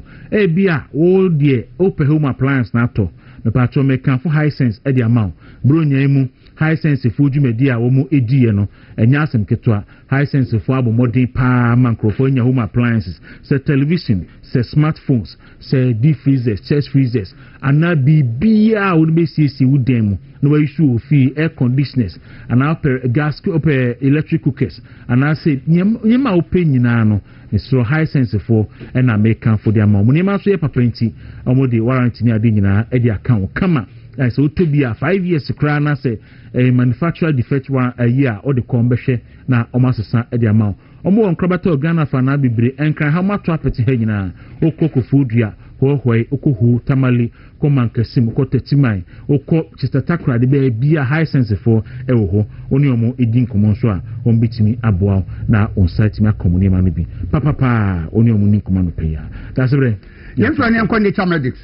bia wo de open home appliance na to me patro me kan for high sense edi amount bronya mu high sense for dwumadi a wo mu ediye no enya asem ketwa high sense for abomodin pa microphone nya home appliances say television say smartphones say deep freezers chest freezers ana bibia wo be sisi wudem no we issue fi air conditioners ana gas electric cookers ana say nyema open nyina no so high sense for and American for their mom nyema so ye papenti omodi warranty ni ade nyina e di account kama so to be a 5 years kra na say a manufacturer defect one a year or the kombehwe na omasesa e di amount omo won krabata Ghana fa na bibre enkran ha mato apeti ha nyina okoko foodua hohoi okohu tamale komankasim ko tetimai okọ chistatakra de be bia high sense for ewo ho oni omo edin komo so a on bitimi aboa na on site mi akomuni ma no bi papa oni omo ni komo no peya that's right yes one yan nature medics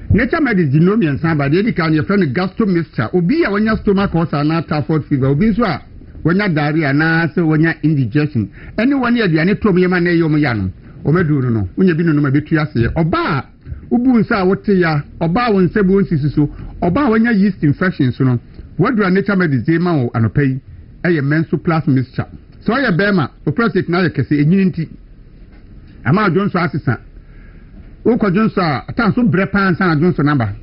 nature medics di no mi ensan ba de kan your friend gastro mixture obi a wonya stomach ulcer na typhoid fever obi so a wonya diarrhea na so wonya indigestion anyone here aduane tom yema na eyom ya no o meduru no wonya bi no no ma betu ase oba ubu nsa wote ya oba won sebu nsisi so oba wonya yeast infections no wadura nature medics ma wo anopai eye menstrual plus mixture so ye bema o prostate na ye kese enyini nti ama jonso asesa o ko jonso atan so brepa ansa na jonso number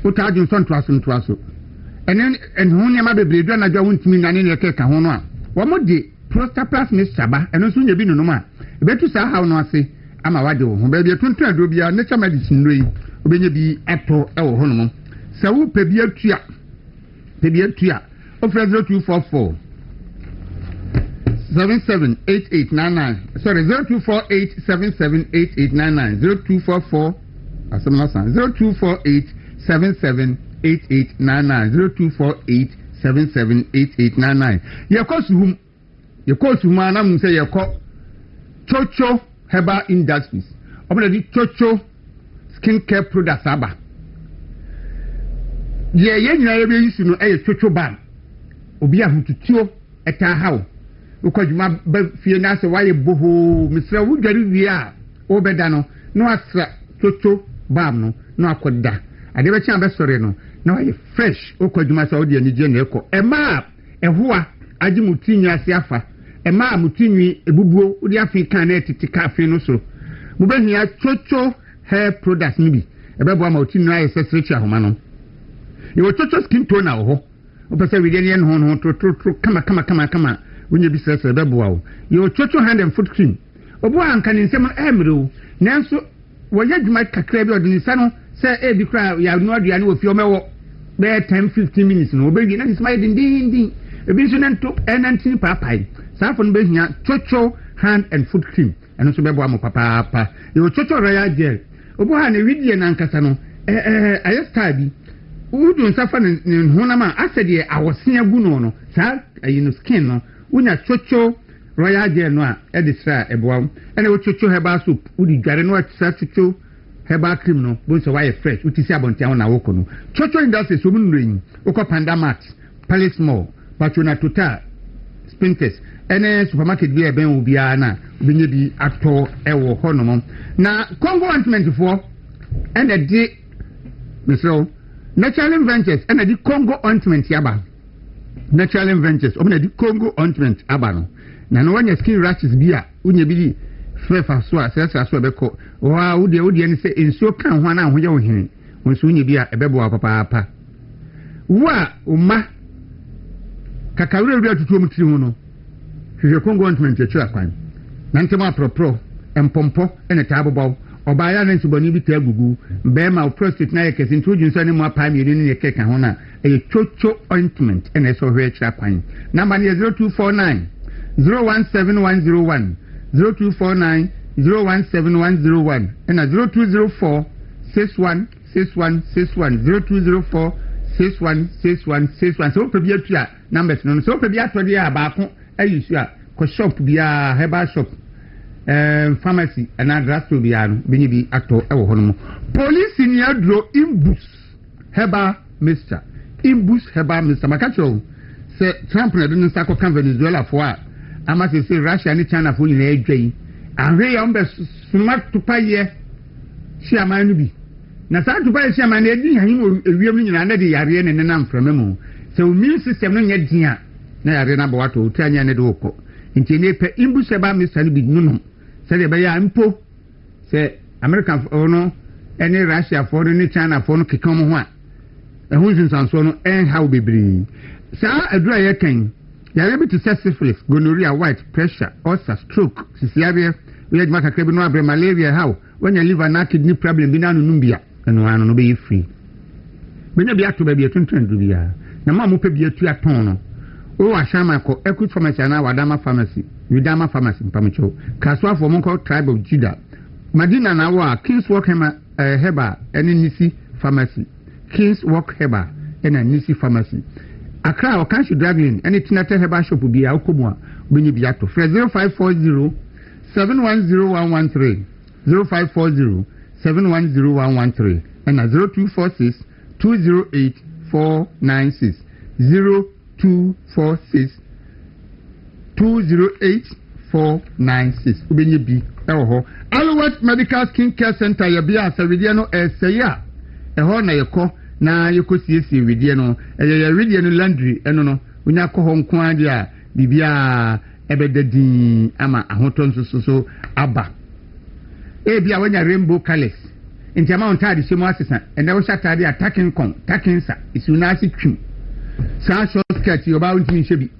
o ta jonso ntwaso enen enhu ma bebre do na dwa wontimi nane ne keka ho no a wo mo de prostate plus mixture ba eno so nya bi no ma ebetu sa ha no ase ama wade wo ho ba bia tuntun ado bia nature medicine no yi obenya bi ato e wo ho no mo sa wo pe bia tua o fra 0244 778899 sorry 0248778899 0244 asamna san 0248778899 0248778899 yekosuhum anam se yeko chocho herbal industries obele di chocho skincare products aba ye nyina ye be yisu no e chocho ban obi ahututuo eta hawo ukojuma ba fie na se waye boho misra wudwari wi a obeda no no asra chocho bam no na akoda ade be kyan be sore no na why fresh okwadwuma sa odi ani je na ekọ ema ehoa agi mutinwi ase afa ema mutinwi ebubuo odi afi kan na etiti cafe no so mu be hia chocho hair products ni bi ebe bo ama mutinwi aye sesrechi ahoma no yo chocho skin toner ho opese we dey no tro kama wonye bi sese be bo awo yo chocho hand and foot cream obo anka ni nsem emre nanso woyɛ dwuma kakra bi ɔde nsa no sɛ ebi kra ya no aduane wɔ fie ɔmɛwɔ bɛyɛ 10-15 minutes no obɛwi na nsema yɛ dindindin ebi nso nento ɛnantin paapae saa afɔ no bɛhia chocho hand and foot cream ɛno nso bɛboa mo papaapa yɛwɔ chocho royal gel obo ha na widie na nkasa no ayɛ star bi wodu nsa fa ne honam a asɛ deɛ awɔsea gu no saa ayi no skin no wonya chocho royal gel no a edisra eboa ene wo chocho herbal soap udi dware no atsa chocho herbal cream no bo so why fresh uti si abontia na woko no chocho industry so mun ren ukọ pandamat palace mall patuna total spintex ene supermarket bi eben obi ana obinye bi ato ewo honom na Congo ointment for ene di misro natural ventures ene di Congo ointment yaba natural ventures obina di Congo ointment aba no na no wanya skin rashes bia unya bi fefa so a sesa so beko wa wode ni se ensuo kan ho na ho ye ohene wonso unya bia ebebo papa wa umma kakawure bi atutu omtiri ho no hwe Congo ointment echu akwan na ntema propro empompo ene tabobo obaya na nsuboni bi tagugu be ma prostate na yekese ntujun so ne mo apa mi ni yekeka ho na e chocho ointment ene so hwe echu akwan number 0249 017101 0249 017101 and 0204 616161 0204 616161 so pe bia tua numbers no so pe bia to dia ba ko ayisu a ko shop bia herbal shop pharmacy and drugstore bia no benyi bi ato e wo hono police ni adro imbus herbal mixture makacho se Trump na do nsa ko kan Venezuela fo a ama se Russia ni China fo nyina adwai ahwe ya mbe smart tupaye chiama no bi na sa tupaye chiama na edi han ewiem ni nyina na de yare ne na mframa mu se immune system no nya dia na yare na bawato utanya ne de okọ nti ne pe imbuseba Mr. bi nunu se de be ya mpo se American no ene Russia fo ni China fo no keka mo ho a ehun sinsanso no en how bebri sa adura ye kan yare bi to syphilis, gonorrhea, white pressure, ulcer, stroke, sisiaria, we had maka no abre malaria how when you live na kidney problem bi na no numbia eno anu no be free. Benya bi ato ba bi etuntun du bia. Na ma mo pe bi etu aton no. O wa shama ko Equity Pharmacy na Wadama Pharmacy, Widama Pharmacy mpamcho. Kaswa for monko tribe of Judah. Madina na wa Kings Walk Heba ene Nisi Pharmacy. Kings Walk Heba ene Nisi Pharmacy. Accra or Kanshi Dragon, any Tinata Heba shop will be our Kumwa, when you be at 0540 710113, 0540 710113, and 0246 208 496, 0246 208 496. Ubenye bi eho. Alowat Medical Skin Care Center yabia savidiano eseya. Eho na yeko. Na yekosiesie wedie no eye wedie no laundry eno no unya ko ho nko ade a bibia ebedadin ama ahoto nsoso aba bia wanya rainbow colors nti ama ontade shemo asesa ene wo shatade attacking sa isuna asi twim sa short skirt yoba untimi hyebi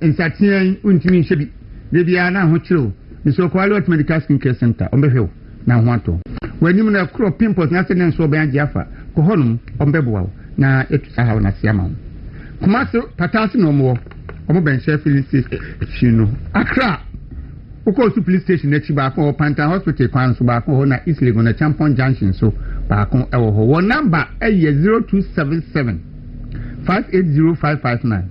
nsatien untimi hyebi bibia na ho kiro nso ko Alot Medical Skin Care Center ombehwe na ho ato wanim na kro pimples na sene nso oban afa ko honum ombeboa na etu saha na siama kuma so patasi no mo omo ben share filling station chino Accra uko su police station na chiba ko Pantan Hospital kwan so ba ko na East Legon na Champon Junction so ba ko ewo ho wo number eye 0277 580559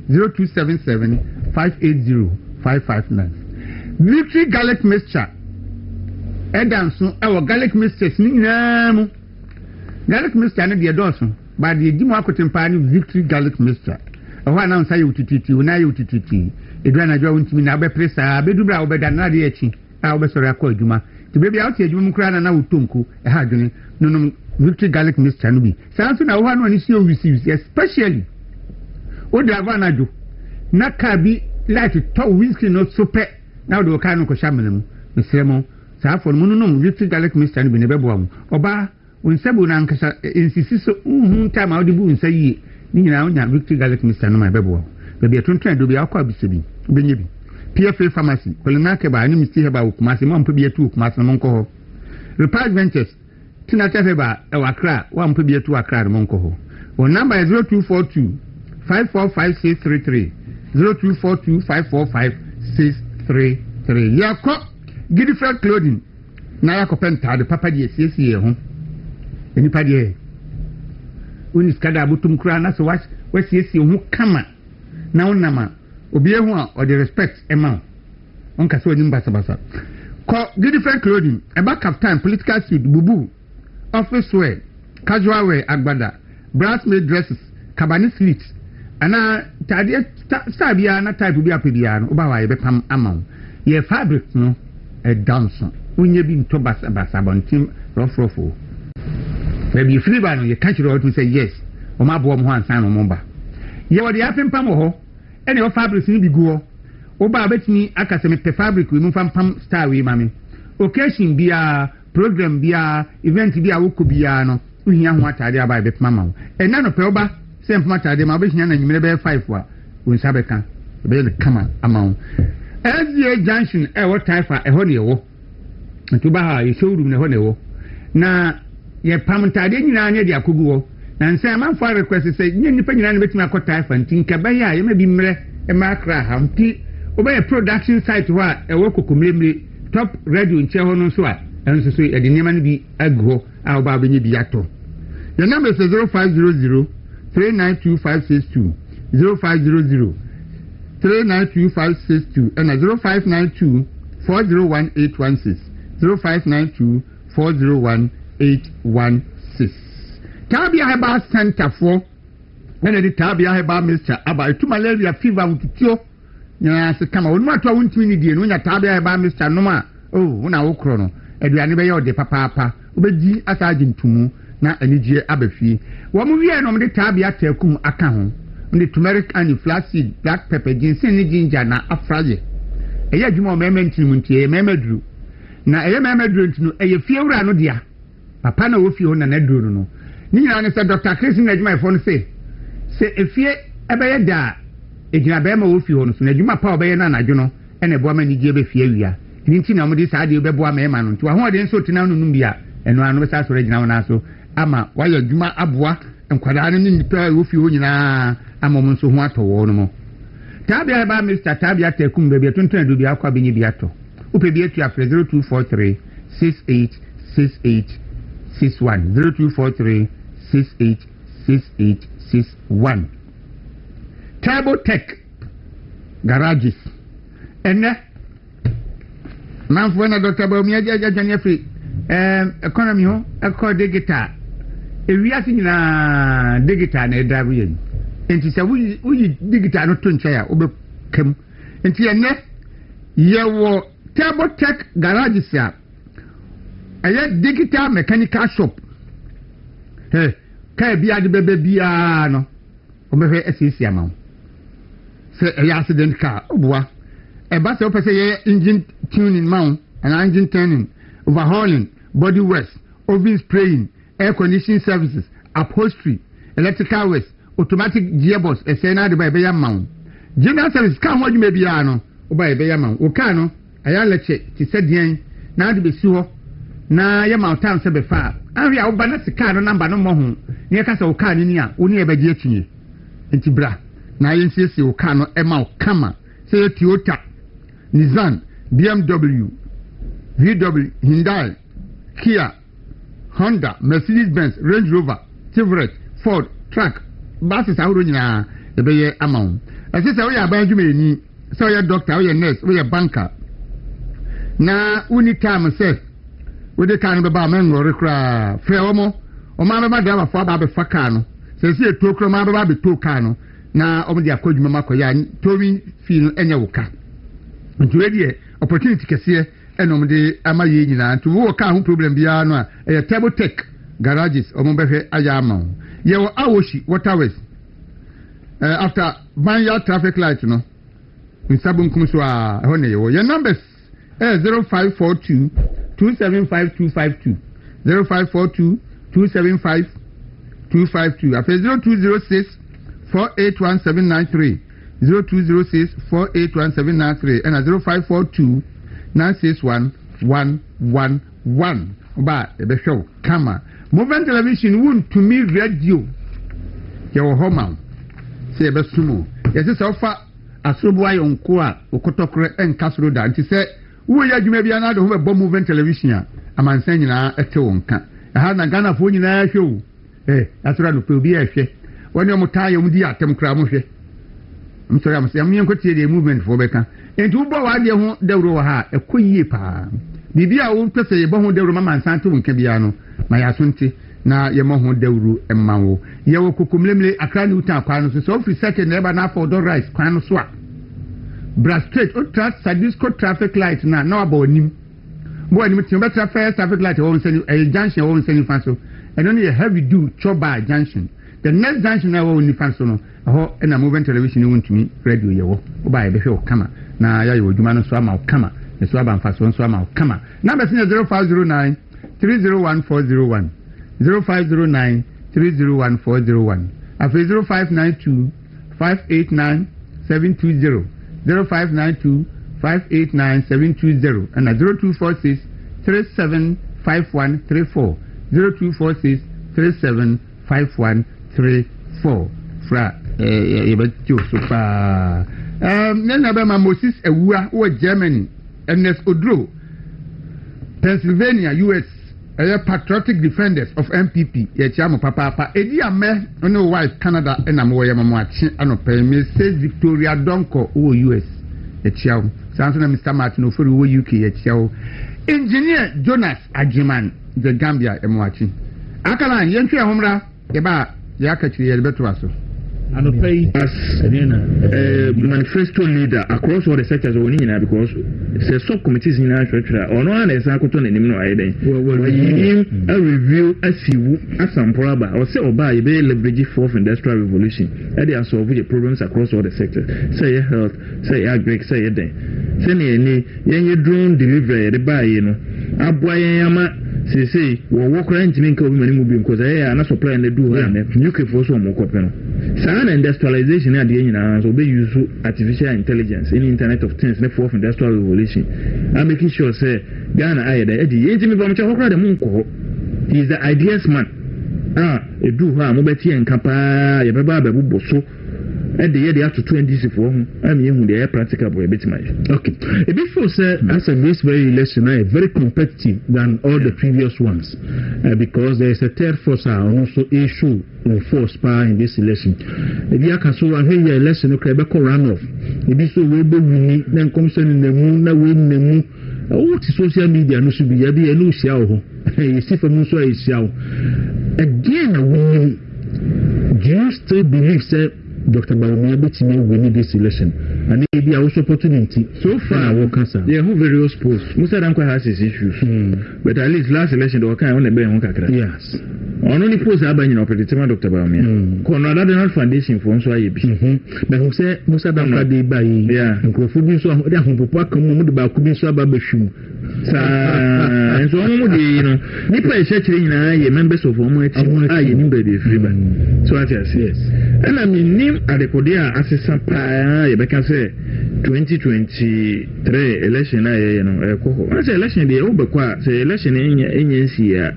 0277 580559 Victory Garlic Mixture Edanso ewo garlic mixture ni nyaamu garlic mixture na de doso ba de di mo akotempa ni Victory Garlic Mixture eho ana nsa ye utititi una ye utititi edua na jwa untimi na be presa be dubra obeda na de echi a obesoro akọ adwuma to baby out here you cry na utonko e ha dwene no victory garlic mixture no bi sanso na wo ha no ni see receives especially o de ava na jo na ka bi light to whiskey no super na do ka no ko shamene mu mesremo sa afọ no victory garlic mixture no bi ne bebo am oba unsebu na nkasa insisi so time out bu nsa yi ni nyina onya victory garlic mixture no ma bebo baby atontran do bi akọ abisebi benye bi PFA pharmacy kolinake ba ni misti heba okumase mo mpa bi etu okumase mo nko ho Repair Ventures tina tafeba e wakra wa mpa bi etu wakra mo nko ho o number is 0242 545633 0242 545633 yakọ Gidifred Clothing na yakọ penta de papa die siesie ho enipa die unis kada butum kura na so wasiesie ho kama na onama obi ehu a o the respect ema on ka so oni mbasa ko Different Clothing eba captain political suit bubu office wear casual wear agbada brass made dresses cabani slits ana tade sabia na type bi apebia no oba wa ye bepam ama ye fabric no e dance unye bi nto basa bontim rofrofo maybe free ba no ye catch it to say yes o ma bo mo ansan no mo ba ye wo de afempam ho ene o fabric ni bi guo o ba betimi akase me pe fabric we mu pam star we mame occasion bia program bia event bia woko bia no uhia ho atade aba be pama wo ena no pe oba se mpama atade ma obehia na nyimere be 5 wa wonsa be kan be kama amawo SDA junction e wo taifa e ho ne wo ntuba ha ye showroom ne ho ne wo na ye pam atade nyina anya de akogu wo na nse man for request say nye nipa nyina na betimi akota taifa ntinka ba ya ye ma bi mre e ma kra ha nti obey production site ho a e wo kokomlemle top radio nche ho no so a enso so e de niema no bi agro a oba benye bi ato the number is 0500 392562 0500 392562 and 0592 401816 0592 401816 Tabia Heba Center for when the Tabia Heba Mr. About to malaria fever with you. Yes, come on, what I want to need you when you Tabia Heba Mr. Noma. Oh, na okrono. Eduane be yo de papa obedi asagin tumu na anije abafi. Wo mu wie no me Tabia takum aka ho. Me turmeric and flaxseed, black pepper, ginseng ni ginger na afraje. Eya dwuma o mementi muntie memedru. Na eya memedru ntino eye fiewura no dia. Papa na wo fie ho na nadru no. Ni nyina ne se Dr. Chris na dwuma ifo no se efie ebeye da ejina be ma wo fie ho no so na dwuma pa obeye na anadwo no ene bo ma ni die be fie awia. Nti na mo di saa de be bo ama ema no nti wa ho de nso tina no num bia eno anu be saa so regina wona so ama wa ya dwuma aboa nkwada no ni nipa wo fie ho nyina ama mo nso ho ato wo no mo Tabia ba Mr. Tabia takum be bi tonton do bi akwa benye bi ato upe bi etu afre 0243 686861 0243 686861 Turbo Tech Garages ene manfo na Dr. Baumi ajanya free economy ho ekọ digital ewiase nyina digital na edabu yen enti se wuyi digital no to nche ya obekam enti ene yewo Turbo Tech Garages ya aye digital mechanical shop kai bia de bebe bia no o me fe esisi ama se e accident car oboa e ba se o pese ye engine tuning mount and engine turning overhauling body wash oven spraying air conditioning services upholstery electrical wash automatic gearbox e se na de ba ya mount general service car ho dwuma bia no o ba be ya mount o car no aya leche ti se den na de be si ho na ye mount time se be fa anri a oba na sika no number no mo ho ne ka se o car ni a oni e ba di atunye enti bra na ye nsiesie o car no e ma o kama se Toyota Nissan BMW VW Hyundai Kia Honda Mercedes-Benz Range Rover Chevrolet Ford Truck buses ahoro nyina e be ye amount ase se o ya ban dwuma ni se o ya doctor o ya nurse o ya banker na uni time se we de kan be ba men ngore kra fe omo o ma be ma driver fo ba be fa car no se se to kro ma be ba be to car no na o mo dia kwadwuma makoya towi fi no enya wo ka nti we die opportunity kese enom de ama ye nyina to wo ka ho problem bia no a e table tech garages omo behwe aya ama ye wo awoshi waterways after Banya traffic light no in sabunkum so a ho ne ye your numbers 0542 275252 0542 275 252 after 0206 481 0206 481 and 0542 961 111 ba ebe show kama movement television won to me radio your home say ebe sumo yes so fa asobo ayonko a okotokre enkasoro da nti se wo ya dwuma bia na do ho be movement television a amansan nyina ete wonka ha na Ghana fo nyina hwe asura no pe obi ahwe woni omutai omudi atem kra mo hwe msori am se mien kotie de movement fo beka enti wo bo wa de ho Dawuro wa ha ekoyie pa bibia wo pese ye bo ho Dawuro mama nsanto wonka bia no ma ya sonte na ye mo ho Dawuro emma wo ye wo kokomlemle akra ni uta kwa no so free second na eba na for do rice kwa no so a bra straight o sadisco traffic light na aba onim bo anim ti better first traffic light wo nsani junction wo nsani fa so and only a heavy do choba junction the next junction na wo ni fa so no ho na movement television won to me radio ye wo ba ye be hwe kama na ya ye odwuma no so ama kama ne so aba mfa so ama kama number 0509 301401 0509 301401 after 0592 589 720 0592 589 720 and 0246 375134 0246 375134 fra yebejo so fa nena be ma Moses Ewua wo Germany Ernest Odro Pennsylvania US patriotic defenders of MPP ye chiamo papa edi ame no wife Canada na mo ye mamo achi anope Mrs Victoria Donko wo US ye chiao sanso na Mr Martin ofori wo UK ye chiao engineer Jonas Ajiman the Gambia emwachi akala ye ntwe homra ye ba ye akachiri ye beto aso Anopai as manifesto leader across all the sectors of Nina because the subcommittees in our church or no one is a cotton and no idea. A review as you as some proba or say or buy a leverage fourth industrial revolution. And they are solving the problems across all the sectors. Say health, say agri, say a day. Say any drone delivery, the buy, you know. Abuayama. Say we walk around to make women move because I am not supplying the do and you can force one more copy. San industrialization at the end so they use artificial intelligence in Internet of Things, the fourth industrial revolution. I'm making sure say Ghana I the he is the ideas man. A do ha mobeti and kapa ya baba babu so at the year they have to 20 for I'm young the practical boy bit my okay a before say as a this very election very competitive than all the previous ones because there is a third force also issue in force power in this election if you can so and here election okay be runoff if so we be winning then commission in the moon na we nemu what social media no should be ya be no share ho you see for no so is share again we do you still believe say Dr. Bawumia betimi win this election and maybe also opportunity so far we can say they have various posts Musa Danko has his issues but at least last election they were kind of be kakra yes only post abanyi na operator Dr. Bawumia kono National Foundation for so ayebi but who say Musa Danko dey buy nkrofo bi so dey ahompopo akamu mu de ba ku bi so aba behwum and so mu dey you know nipa e church nyina ye members of omo ati aye ni be dey free ba so at yes and I mean adekodia asesa pa ye beka say 2023 election you know ekoko I say election dey obekwa say election enye nsi ya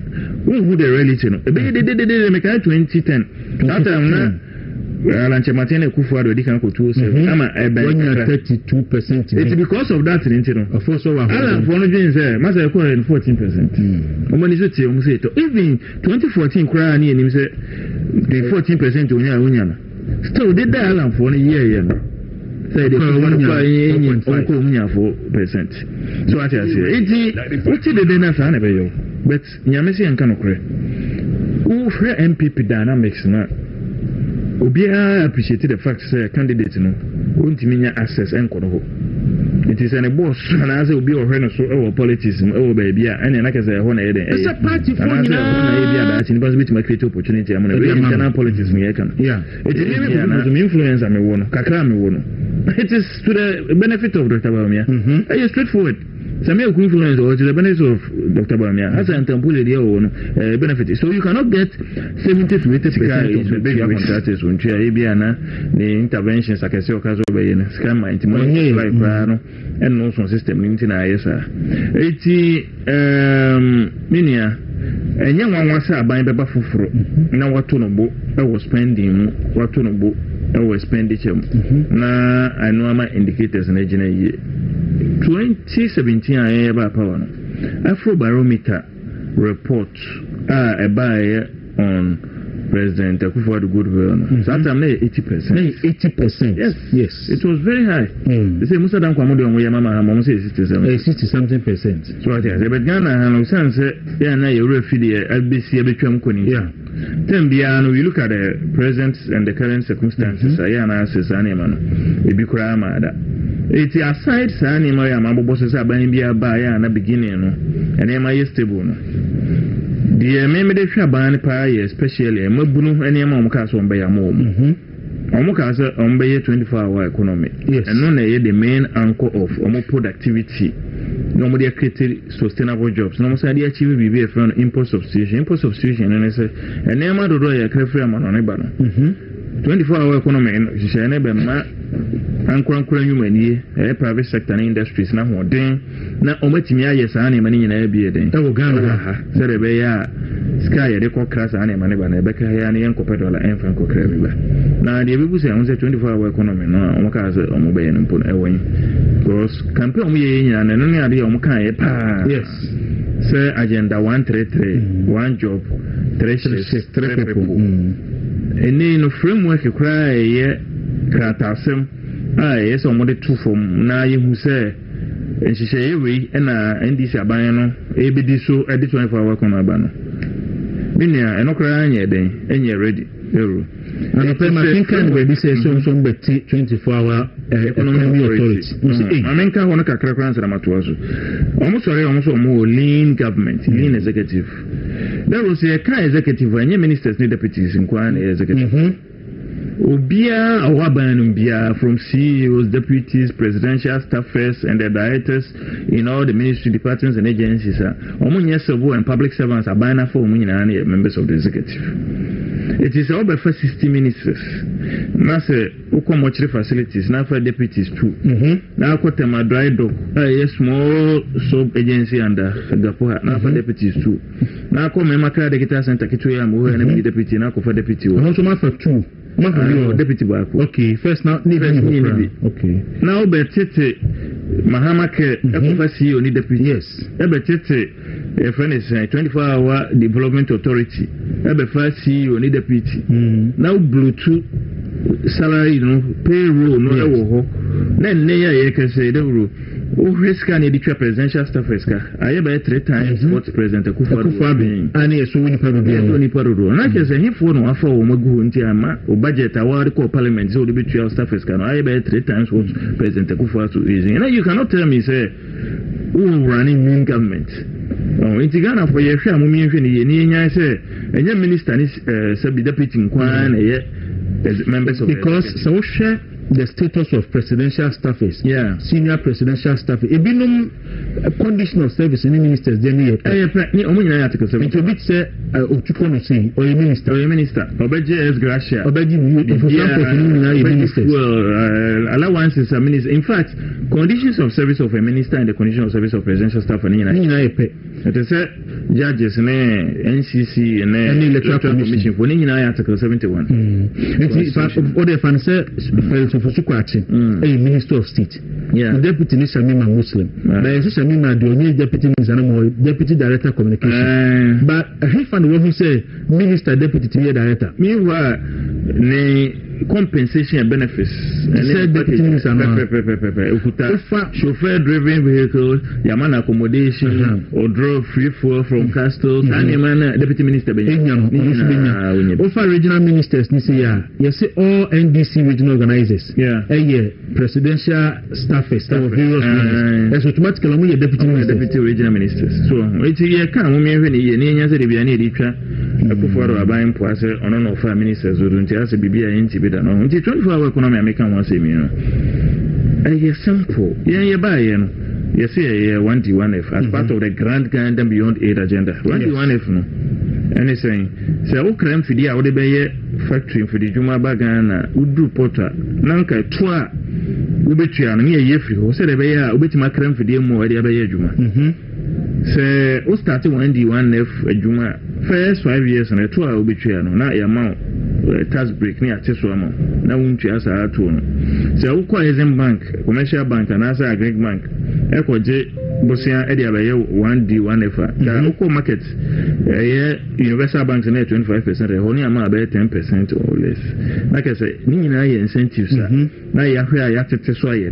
who the reality no ebe de make 2010 that time na Alanche Martin Kufuado di kan ko 27 ama ebe 32%. It's because of that you know. Of course so Alan for no dream say must I call 14%. Omani so tie say to even 2014 kura ni enim say the 14% onya na. Still did that Alan for no year no. Say the 1.5%. So what I say it the na sa na be yo. But nyame say nka no kure. Who MPP dynamics na Obia appreciated the fact say candidate no wontimi nya access enko no ho It is an boss, and as it will be or politics, baby, and I can say, it's a party for me. It must be to create opportunity. I'm going to politics. Yeah, it is an influence. I'm a woman. It is to the benefit of Dr. Bamia. It is straightforward. Some influence or to the benefit of Dr. Bamia has an benefit. So you cannot get 70 to 80% of the big contractors when the interventions like I say, scam my and also system in ISA. 80 minia. And young one was buying Baba Fufro. Now what to know, I was spending what to know, I was expenditure. Now I know my indicators in a year. 2017 I ever power. Afrobarometer report a buyer on President Akufo-Addo goodwill. So that time 80%. 80%. Yes. It was very high. They say Musa Dankwamo on where Mama Hamon says 60-something%. So I say, but Ghana and Osan say, yeah, now you're refugee, LBC, yeah. Then beyond we look at the present and the current circumstances, I says animal. It be Kuramada. It's aside Sanima Yamabo bosses are buying beer by and a beginning, and am I stable? The member Shaban Pie, especially a Mabunu and Yamamkas on by a mom. Omokasa on by 24-hour economy. Yes, and none the main anchor of Omo productivity. Nobody created sustainable jobs. No more achieve be a friend import substitution, and I say, and Nema do a crefram on Ebano. 24-hour economy, she shall never anchor human private sector and industries now. Now, Ometimia, yes, I am in a beer. Oh, Ghana, said a bear, Sky, the cock class, and a Becca, and Copetola, and Franco Crabbe. Now, the people say, I was a 24-hour economy, no, Omakaza, Omobay, and put away. Because campaign me and only idea Omokai, yes, Sir, Agenda 133, one job, 3 shifts, 3 people. And then no framework you cry, Kratasem. Yes, on what the two from now you say, and she say, we and this Abano, ABD so at the 24-hour on Abano. Minia, and no crying yet, and you're ready. And I think we say some 24-hour economic authority. I mean, I want to crack answer Matuazo. Almost more lean government, lean executive. There was a car executive and ministers need deputies in Kwan executive. Obia Awabanubia from CEOs, deputies, presidential staffers, and the directors in all the ministry departments and agencies. Omunya Sabo and public servants are buying for members of the executive. It is all by 60 ministers. Now, say, Ukomochri facilities, now for deputies too. Now, Kotema dry dog, a small soap agency under Gapoha, now for deputies too. Now, come Maka, the guitar center, Kituya, and deputy, now for deputy. Also, for 2. Deputy Kwaku. Okay, first now okay. Now Betete Mahamake FFC only deputy. Yes. Betete a friend is 24-hour development authority. FFC only deputy. Now Bluetooth salary payroll no then near can say Dawuro. Risk and the presidential staff risk. I have 3 times what President Akufo-Addo and yes, only Parudo. And I can say, if one offer Omagu Ntiama or budget award call parliament, so the between staff risk. I have 3 times what President Akufo-Addo is. And you cannot tell me, say, who running mean government. Oh, in Ghana for your share, Mummy, and say, and your minister is sub deputy in Kwan, members of because so share the status of presidential staffers, senior presidential staffers. A minimum condition of service in ministers. Then you article 7. It will be say Ochukonosi or a minister, Obeje Gracia, Obeji, for example, allowances a minister. In fact, conditions of service of a minister and the condition of service of presidential staff and it is judges and NCC and electoral commission for article 71. What if I say for Sukwachi, a minister of state, the deputy is Shamima Muslim, but Shamima the only deputy is deputy director of communication. But he found what he say minister deputy to be director. Meanwhile, compensation and benefits. Said deputy minister chauffeur driven vehicle, yaman accommodation, or draw free fuel from castles. And deputy minister offer regional ministers this year. You see all NDC regional organizers. Yeah. Presidential staffers of various regions. That's automatically we deputy ministers. Deputy regional ministers. So it's a year come when you say the Biani Richa. For buying poise on an offer ministers who don't ask a BBI intibida. No, 24-hour economy American once a minute. And yes, simple. Yeah, buy you see a 1D1F as part of the grand and beyond aid agenda. 1D1F no. And he's saying, so who claim for the Audebay factory for the Juma Bagana, Udu Potter, Nanka, Twa, Ubetrian, near Yefri, who said a bear, Ubetima claim for the more Adia Juma. Say, who started 1D1F Juma first 5 years and a 2 Ubetriano, now your mouth. Tax break near Cheswamo. Now, won't you ask our two? So, who calls them bank, commercial bank, and as a Greek bank? Echo J. Bosia Edia 1D1F. The local market, universal banks and 25%, only amount about 10% or less. Like I say, Nina incentives. Now, you have to Tessoy.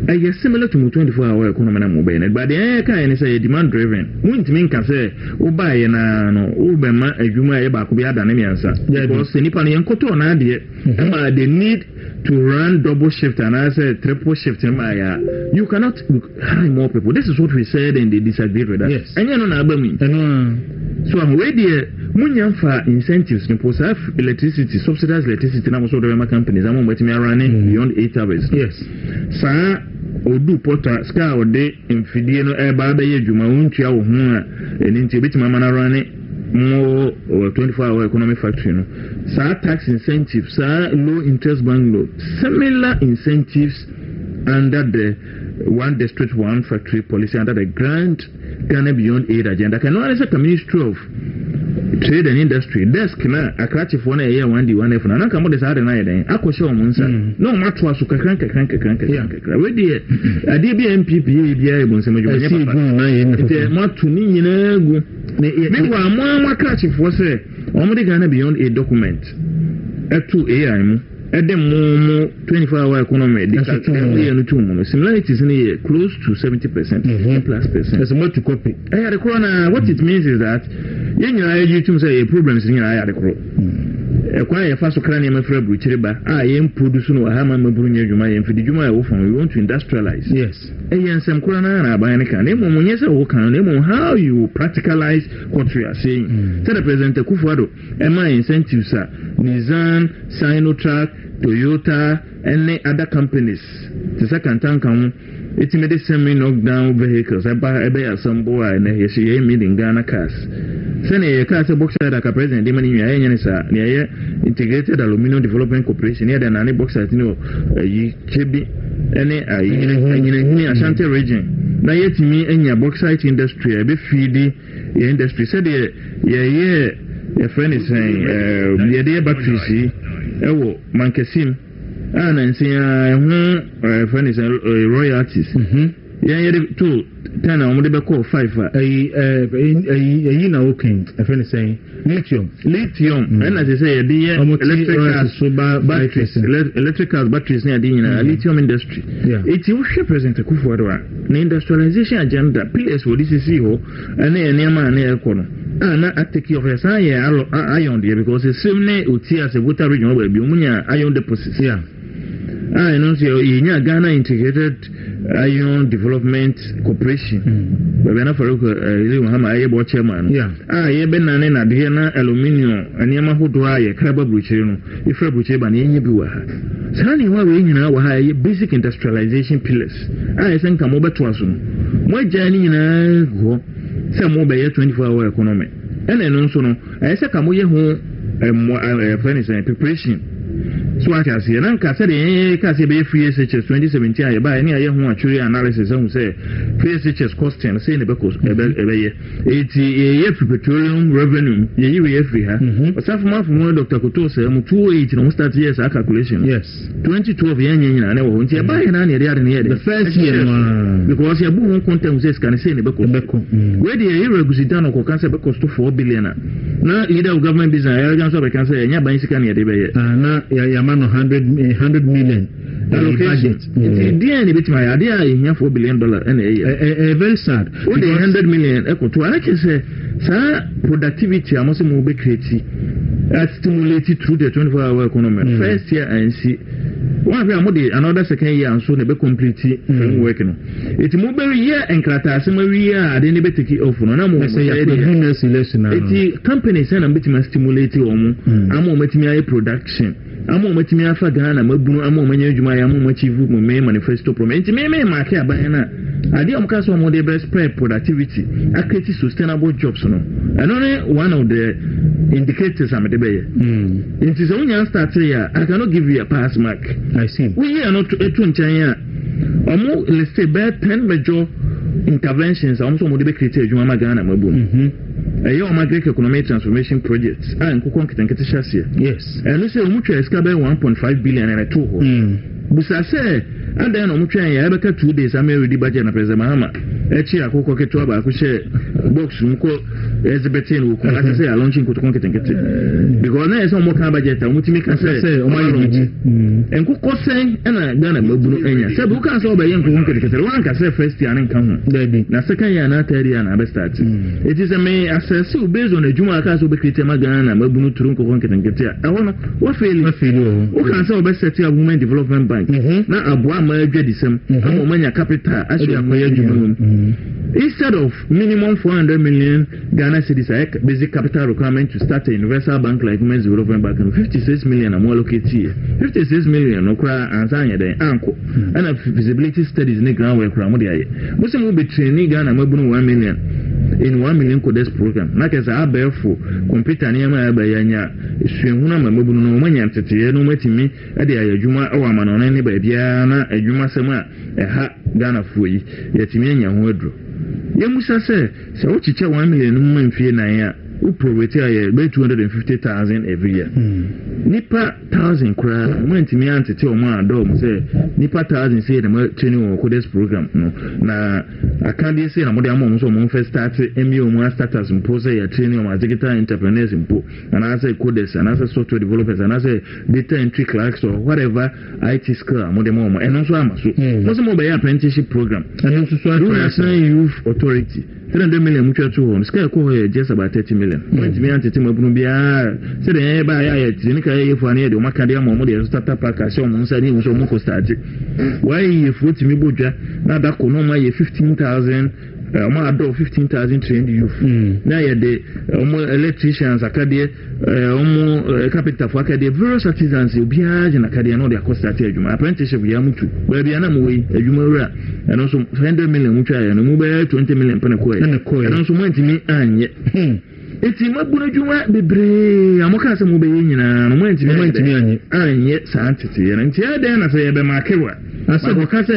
I guess similar to 24-hour economy mobile, but the air kind is a demand driven. Wouldn't mean can say, Ubai and Ubema, a Juma Bakubia than any answer. Because the Nippon and Koto and idea, they need to run double shift and I said triple shift in my you cannot hire more people. This is what we said and they disagreed with us. Yes. And you know, so I'm ready. Munyan for incentives, suppose have electricity, subsidized electricity, and also the companies. I'm running beyond 8 hours. Yes. Sir, Odu Potter, Scar, or day in Fidiano, Baba, Juma, Untia, and into bit Mamma running more or 24-hour economy factory. Sir, tax incentives, sir, low interest bank loan, similar incentives under the one district, one factory policy, under the Grand Ghana Beyond Aid agenda. Can one is a Ministry of Trade and Industry desk na akrachi for na year 1D1F na nka mo de sa de na yeden akoshe omunsa no matwa so kakran we dey ade bi MPP bia ebunse mo jumanya papa te matu ni nyina egu me wa mo akrachi for say omo de Ghana Beyond a document etu AI mu edem mo 24-hour economy similarities in close to 70% plus percent. There's more to copy. The corona, what it means is that you to say problems in your acquire a fast cranium of Rebucheba. I am producing a hammer Brunia Juma and for the Juma we want to industrialize. Yes. And some corona by any kind of how you practicalize what we are saying. Tell the President Kufuado, my incentives are Nissan, Sinotrack, Toyota, and other companies. The second time come, it's made a semi knockdown vehicles. I buy some boy and he made in Ghana cars. Send a car to Boxer like a president, near Integrated Aluminium Development Corporation, near the Nani Boxer, Chibi, any Ashanti region. Now, yet me and your bauxite industry, a bit feedy industry. Said, your friend is saying, the idea batteries, Mankasim, and saying, friend is royalties. Two, 10, I'm going to call 5. You know, okay, a friend is saying, lithium, and as I say, electric cars, batteries near the lithium industry. It's your represent a Kufuadwa, the industrialization agenda, PS for this is CEO, and then man near corner. And I take care of a iron there because it's similar to as a water region where iron deposits. Yeah. I know Ghana Integrated Iron Development Corporation. But when I for a chairman, Benana, Diana, Aluminium, and Yamaho Dwyer, Crabba Buchino, if a Bucheban, Yabuaha. Sunny, what we know are basic industrialization pillars. I think I'm over to us. My journey go some more by 24-hour economy. And then also, I said, come away home, preparation. so I can see and can say can say be free SHS 2017 I buy any I want to analysis and say free SHS cost and say because it's petroleum revenue ye free ha but some from Dr. Kuto say 280 no start years calculation yes 2012 yen na na wo nti buy na na the first year because you book content says can say because where the regusi down ko can say because to 4 billion na leader of government business I can so be can say nya ban sika na de be na ya man 100 million budget the bit my idea $4 billion and very sad only 100 million equal to I can say productivity I must move be creative stimulated through the 24-hour economy first year and see one of another second year and so they be complete framework no it move every year and krata some every year they never take it off no na mo say it companies and bit ma stimulate omo amo metimi ay production amo metimi afa Ghana mabunu amo manya adwuma ya amo achieve mo manifesto promise me mark aban na ade am ka so mo dey best spread productivity create sustainable jobs no and only one of the indicators am dey be it is only start here I cannot give you a pass mark I see we are not to nchanya omo let's say 10 major interventions almost mo dey create adwuma Ghana mabunu your Magric economic transformation projects and Kukonkitan yes and we say mutual escape 1.5 billion and a 2 Busa say and then mutual ya beka 2 days I may ready budget na president Mahama echi akoko keto ba ku share box mko Elizabethin wo ko asa say launching Kukonkitan because na say mo kan budget mutimi kan say o ma yi en kuko say na Ghana mabunu enya say bu kan say obaye Kukonkitan one kan say first year nan kan ho na second year na third year na be start it is a me assess based on the juma aka so be create Ghana mabunu turun Kukonkitan I wanna what fail o kan say obe set up women development bank na abua ma adwa disem am omanya capital asho akoya dwuma instead of minimum 400 million Ghana cedis basic capital requirement to start a universal bank like women's development bank 56 million am allocate here 56 million okra ansanya den anko and feasibility studies ni ground work ra mo de aye mo se mo be training Ghana mabunu 1 million in 1 million codes program na kesa abefo computer ne ma abayanya suehuna mabunu no manya tete no matimi ade ayadwuma awa manona ne ba bia na adwuma sema ha Ghana fuyi yatimi anya ho adro yemusa se wo chiche 1 million no manfie na ya who probate aye be 250,000 every year nipa 1,000 kura went me antete o ma adom say nipa 1,000 say na training o codes program no na akande say na mo de amom so mo first start emi o mo starters mpo say ya training o digital entrepreneurs mpo and I say codes and I say software developers and I say data entry clerks or whatever IT skill mo de mo and also amaso mo be apprenticeship program and also so national youth authority 300 million mutual to on scale ko just about 30 million went me antete mabunu bia say de ba ya tinika ye fu ane de o makade amom de startup pack ase o mo nsa ni so mo ko start why ye fu timi bodwa na da ko no ma ye 15,000 ma ado 15,000 trained youth na ye de electricians akade capital for akade various artisans obia je na akade no de start adwuma apprenticeship ya mutu ba bia na mo we adwuma wura and also 100 million mutu ya no mo be 20 million pene ko and also mo ntimi anye eti mabunu juma bebre amoka se mo be nyina no mo ntimi anye sa antete ya nti ya de na se ye be makewa asa ko ka se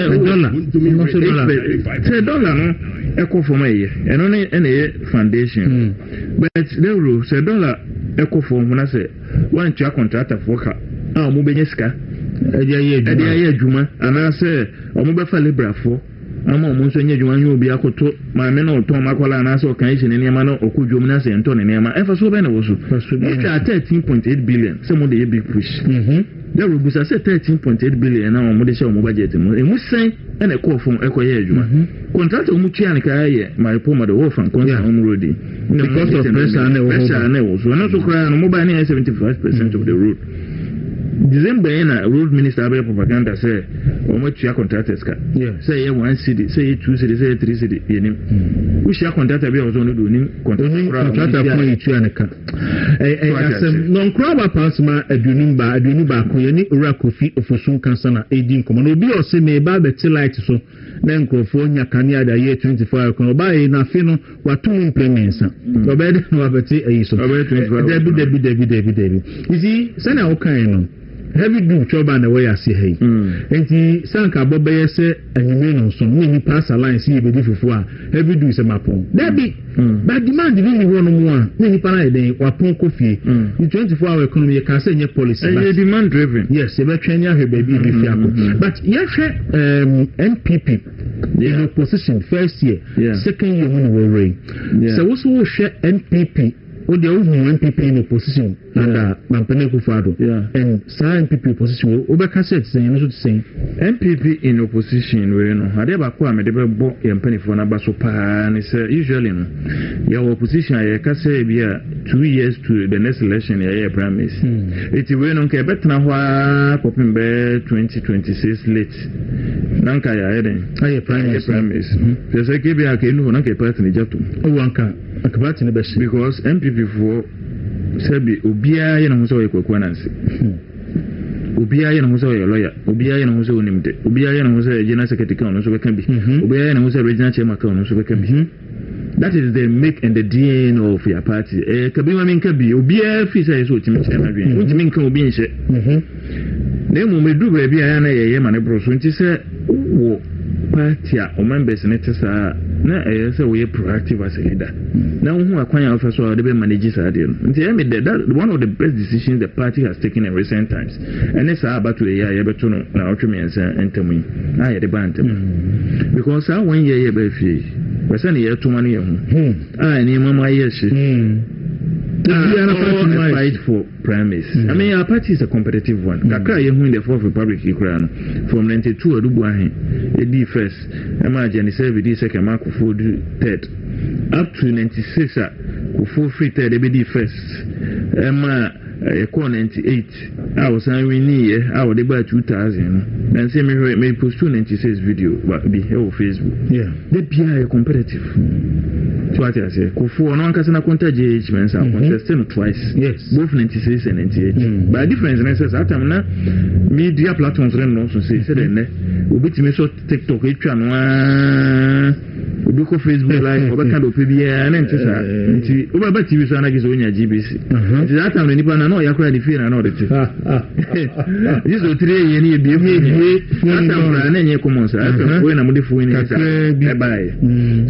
dollar no echo for my and only any foundation but Dawuro say dollar echo for na say one to contractor for ka mo be nyesika edi aye adwuma ana say o mo be fa libra for ama mo nso nye adwuma nyu obi akoto ma me no to makola na so kan hye ne ma no okudwom na se nto ne nema efa so be na wo so 13.8 billion say mo dey big push Dawuro busa say 13.8 billion na mo dey share mo budget mo emu sen na ko fon ekoye adwuma contract mu tua ne ka ye my poma the wolf and contract on road because of pressure na wo so na so kra no mo ba ne 75% of the road December na road minister abe propaganda say o mo tua contractors ka say ye 1 city say ye 2 city say ye 3 city yenim we share contractor be o so no do nim contractor ko ye tua ne ka asem non craba pasma adunum ba ko ye ni ora kofi ofosun kansa na edin komo no bi o se me ba be light so na nkrofo nya kanea da ye 24 ko ba ye na fi no watum implements o be de no abeti ayi so David izi sana o kan no heavy do choba na we ase hey enti sanka bobe yese anyime no so ni pass alliance e be difufu a heavy do se mapon there be but demand ni wo no mo a ni pa na den wapon kofie the 24-hour economy you can say nye policy but demand driven yes e be twenya hwe baby bi fiako but ye hwe NPP in opposition first year second year when we were so we so hwe NPP o de o NPP in opposition and Mampene Kufado and some NPP opposition o be ka say saying no say NPP in opposition we no ade ba ko amede be bo yempanifo na ba so pa ni say usually no your opposition ya ka say bia 2 years to the next election ya primaries it we no ke betna ho popin be 2026 late nanka ya eden aye primaries so say ke bia ke no na ke party ni jato o wanka akabati ne be because NPP for sabi obia ye na ho so ye Kwaku Anansi obia ye na ho so ye lawyer obia ye na ho so onimde obia ye na ho so ye general secretary kan no so be kan bi obia ye na ho so regional chairman kan no so be kan bi that is the make and the DNA of your party kabi ma min kabi obia fi say so timi chairman bi untimi kan obi nche na mu medu ba bia ya na ye ma ne bro so nti say wo party a o members ne tesa na say we proactive as a leader na hu akwanya of so dey manage sa dey nti e me that one of the best decisions the party has taken in recent times and it's about to year ye beto no na otwe mensa entamu na ye dey bantem because how one year ye be fie person ye to mane ye hu ni mama ye shi fight for primaries. I mean, our party is a competitive one. Kakra ye hu in the Fourth Republic from 92 adubu ahen edi first. Ema Jenny serve di second mark for third. Up to 96 Kufu free third ebedi first. Ema Eko 98 I was winning I would buy 2000 and say me post 296 video but be here on Facebook they be competitive so what I say Kufu no anka na contest JHMs are contesting twice both 96 and 98 but difference is that time na media platforms run no so say then obitimi so TikTok etwa no obi ko Facebook live oba kan do pe bia na ntisa nti oba ba TV so na gizo onya GBC nti that time ni pa na no yakora di fear na no de ti yizo 3 ye ni ebie ata na nye common sa ata we na mo de fu ni sa e bai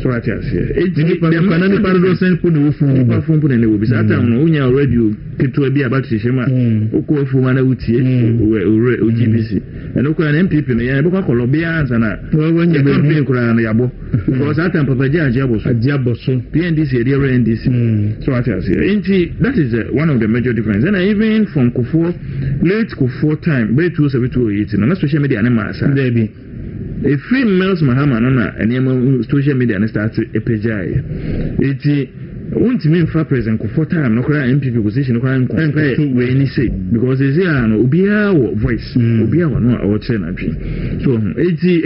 so what I say e pa na ni pa do sen pu no fu ni pa fu pu na ne obi sa ata no onya radio keto bia ba ti shema okwo fu ma na utie o GBC and okwa na MPP no ya be kwa Colombia sana wonya campaign kura na yabo because that time Papa Ajiaboso PNDC area NDC so what I say that is one of the major difference and even from Kufuor late Kufuor time by 2007-2008 no social media na masa there be a free mails Mahama no na any social media na start epejai won't mean for president Kufuor time no kra MPP position no kra we ni say because is here no obia voice obia no a watch na twi so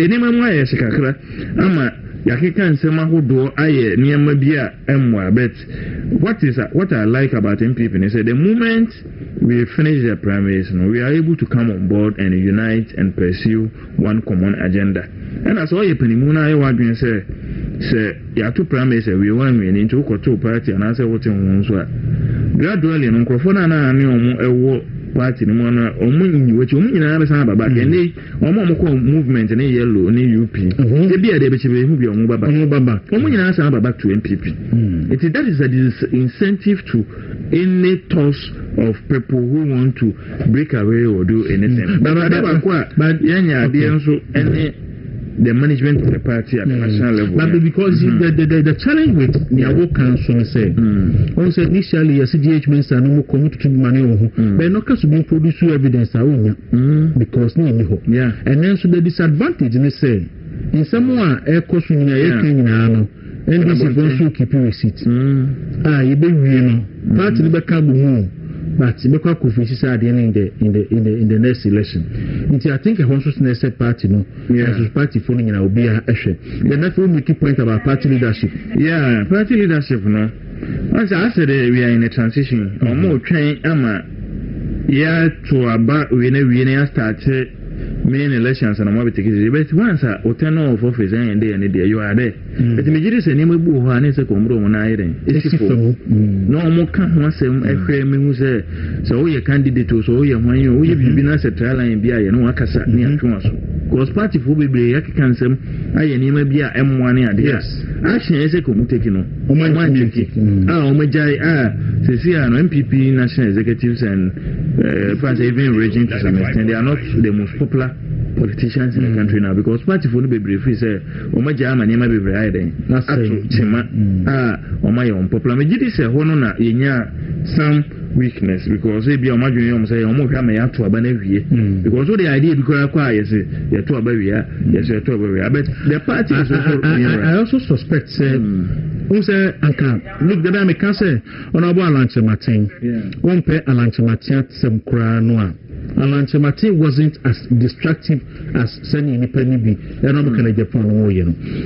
enema mu aye sikakra ama yakeka nsema hodo aye niema bia emwa bet what I like about MPP is the moment we finish the primaries we are able to come on board and unite and pursue one common agenda and as all penimuna aye wadwen say ya to primaries we want we into to party and answer what you so gradually no microphone na ani omo ewo party ni mo na omo nyiwechi omo nyina be san baba kende omo ko movement ni yellow ni UP e bia de be chebe hu bi omo baba omo nyina san baba to MPP that is a incentive to any toss of people who want to break away or do anything but yanya de enso any the management of the party at the national level. But because the challenge with Niawo Council said, also initially a CGH minister no more commit to money but no case being produce evidence because no and then so the disadvantage they say in someone air cost in a and this is also keep receipt. You be party the back but because Kofi said in the next election. I think a Honsus next party no party following in Obia Eshe. Then that will make a point about party leadership. Yeah, party leadership no. As I said we are in a transition. Or more train ama to about we started main elections and I'm take it. But once I turn off office and day and day you are there. But immediately say name bu ha na say kombro mo na ire. No more can once ehwe me hu say so we candidate so we hwan you we be na say trial line bia ye no akasa ni atwa so. Because party for bebre yakika nsem aye nima bia M1 ade. Yes. Action say komu take no. O man take. O majai say see no MPP national executives and even raging to some extent. They are not the most popular politicians in the country now because party for the baby free say omaja ama nyama bebre aide atu chima oma ye unpopular me gidi say hono na yenya some weakness because e bia omadwen yom say omo hwa me ato aba na wie because all the idea because kwa yes ye to aba wie yes ye to aba wie but the party is also I also suspect say who say anka look the me can say honorable Alanche Martin one pay Alanche Martin sem kra no a Alanche Martin wasn't as destructive as sending any penny be and I'm going to Japan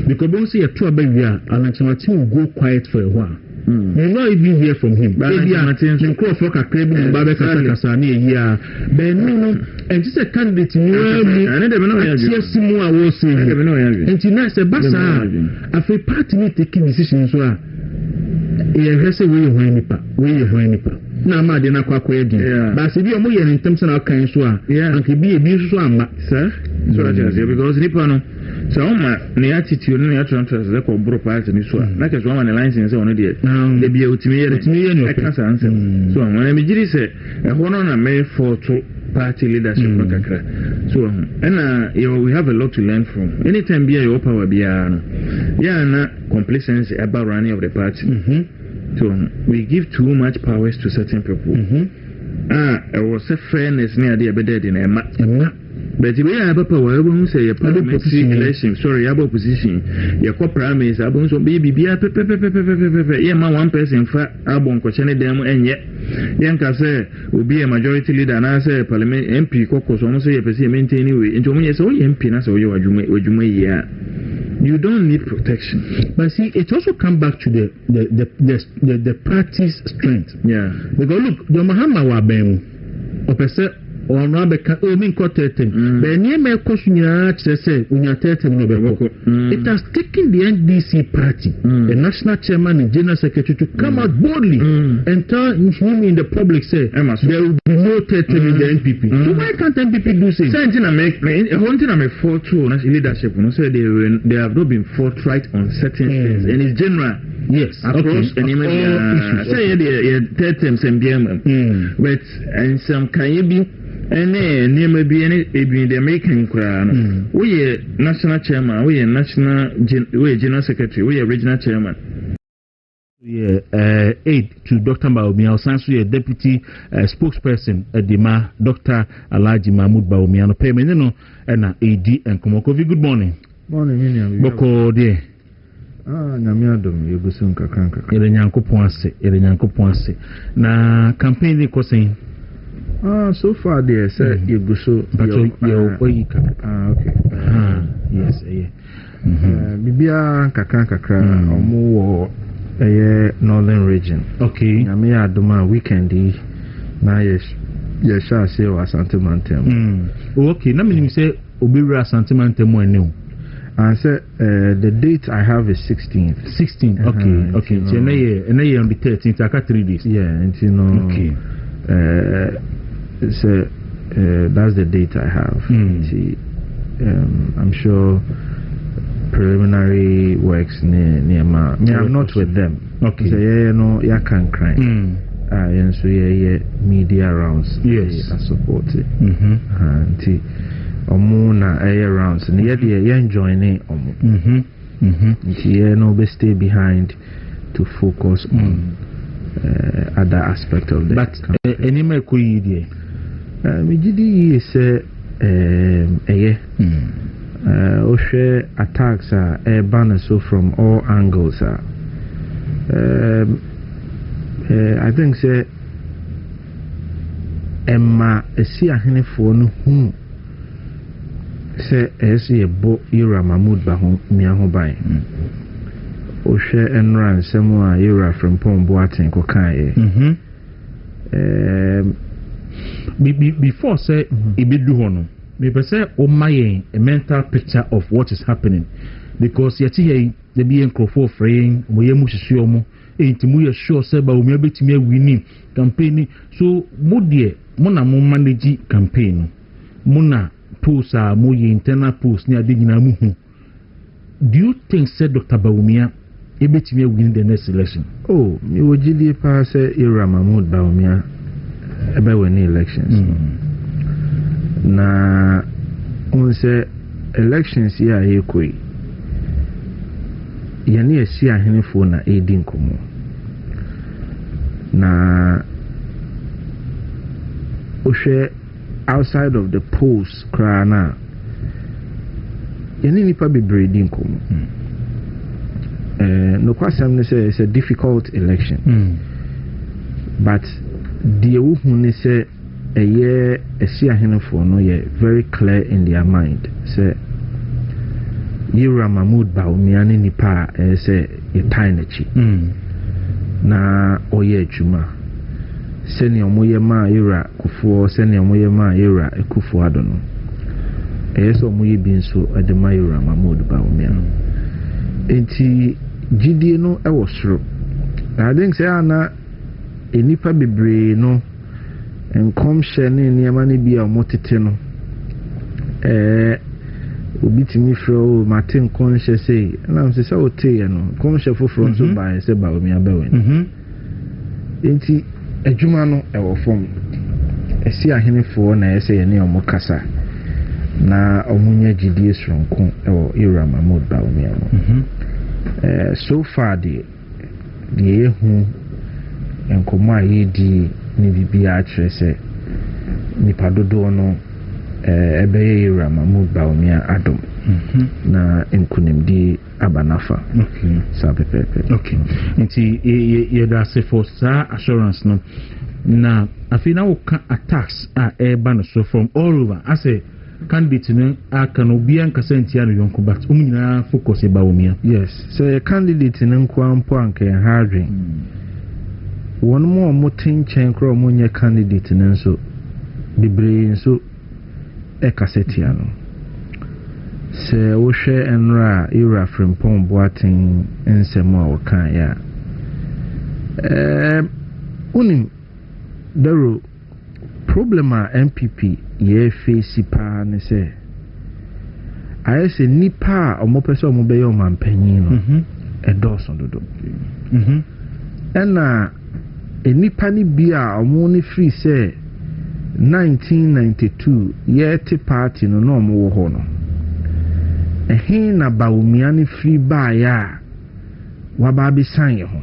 because once you to aba wie Alanche Martin will go quiet for a while. You not even hear from him. Maybe I'm call for a crab and Babakasani here. But no, and this a candidate. I never know. Yes, more was saying. And tonight, a bassa. After party taking decisions, he has a way of winning. Na ma de na Kwaku again. But if you are in terms of our kind, and could be a beautiful sir. So because Nippon. So my attitude and transfers the bro party ni so like as one license on the they be ultimate I can't answer so when I me say e hono na me for to party leadership kakra so and we have a lot to learn from anytime be your power be na complacency about running of the party so we give too much powers to certain people it was a fairness near the bedded in a but we have a power who say a parliamentary election, sorry, about opposition. Your co-primaries, I won't be one person for Abon Cochene them, and yet Yanka say will be a majority leader, and I say Parliament MP Cocos almost say a person maintain anyway. Into me, so MP, so you are you don't need protection. But see, it also comes back to the party's strength. Yeah. Because look, the Mahama Wabem, or or no beka o min ko tetem be nie me ko sunya say unya tetem no be it has taken the NDC party the national chairman and general secretary to come out boldly and tell him in the public say there will be no tetem in the NPP so why can't NPP do same something I make one thing I make for true leadership no say they have not been forthright on certain things and it's general. Yes, across any issues. Say tetem sem but and some can you be near maybe any the American crown. We national chairman, we national general secretary, we regional chairman. Aid to Dr. Bawumia, Sansu, deputy spokesperson at Dima, Dr. Alaji Mahmoud Bawumia, Payment, and AD and Komokovi. Good morning. Morning, Boko, dear. Nyamiadom, you go soon, Kakanka. Erenyanko Ponce. Na campaign the question. So far, dear, sir, you go so. Okay. Yes, Bibia Kakanka, Omo, northern region. Okay. Nyamiadoma weekend, na yes, shall say, or Santimantem. Okay, let me say, Obira Santimantem when new. I said the date I have is 16th. 16th. Okay. So and on the 13th. I got 3 days. Yeah, and you know. Okay. So that's the date I have. See, I'm sure preliminary works near my. I'm not with them. Okay. So no, can't cry. And so media rounds. Yes, I support it. And Omuna air rounds and yet joining no be stay behind to focus on other aspect of the any me ko yidie me is attacks are ban so from all angles I think say Emma esi ahene fo no hu say esi ebo Ira Mahmoud Miaho bai Oshe enran semo a Ira from Pomboaten ko kan before say ebedu ho no me say my a mental picture of what is happening because yet here the being crofo fraying we mushishomo ain't mu sure say ba umi betimi winning campaign so modie mona mo manage campaign mona post mo internal post ni ade nyina mu hu. Do you think said Dr. Bawumia ebetimi win the next election? Oh, me wojidi pa say Ira Mahmoud Bawumia ebe win elections. Na on say elections ya ekoi yani esi ahenefo na edi nkomo na ohwe outside of the polls kra na yani nipa bebre edi nkomo no kwasam ne say it's a difficult election but the who ne say eye esi ahenefo no ye very clear in their mind say Ira Mahmoud Bawumia ni nipa say a tiny chi na oye adwuma seni omoye ma Ira Kufuor seni omoye ma Ira Ekufuor ado no so omoye bi nso adema Ira Mahmoud Bawumia enti gidie no e wo soro I think say ana enipa bebre no enkom hye ne niam ne bia omotete no obi timi fro Martin conscious say na am say o te no conscious foforo so ba say Bawumia bewen enti adwuma no e wo fom esi ahenefo na ese ye ne omokasa na omunya gidie sronko e wo Ira Mahmoud Bawumia no so far the ehu enkomo ayedi ni bibia atrese nipa dodo no ebeye Ira Mahmoud Bawumia adom na enkunimdi abanafa sabepepe nti ye da se for sa assurance no na afina wo ka attacks eba no so from all over as a candidate no aka no bia nkasa ntia no yonko but nyina focus e Bawumia. Yes, so a candidate no kwa mpo anka ya hardware won mo motin chen kro mo nya candidate no so bebre so e kasetia no se wo hwe enra Ira Frimpong Boatin ensemo a wo kan ya unim Dawuro problema MPP ye face pa ne se ayese nipa omopese omobeye omampanyin no edoso dodo ena enipa ni bia omo ni free se 1992 ye te party no no omo wo ho no ehin na Bawumia ni free ba ya waba bi san ye ho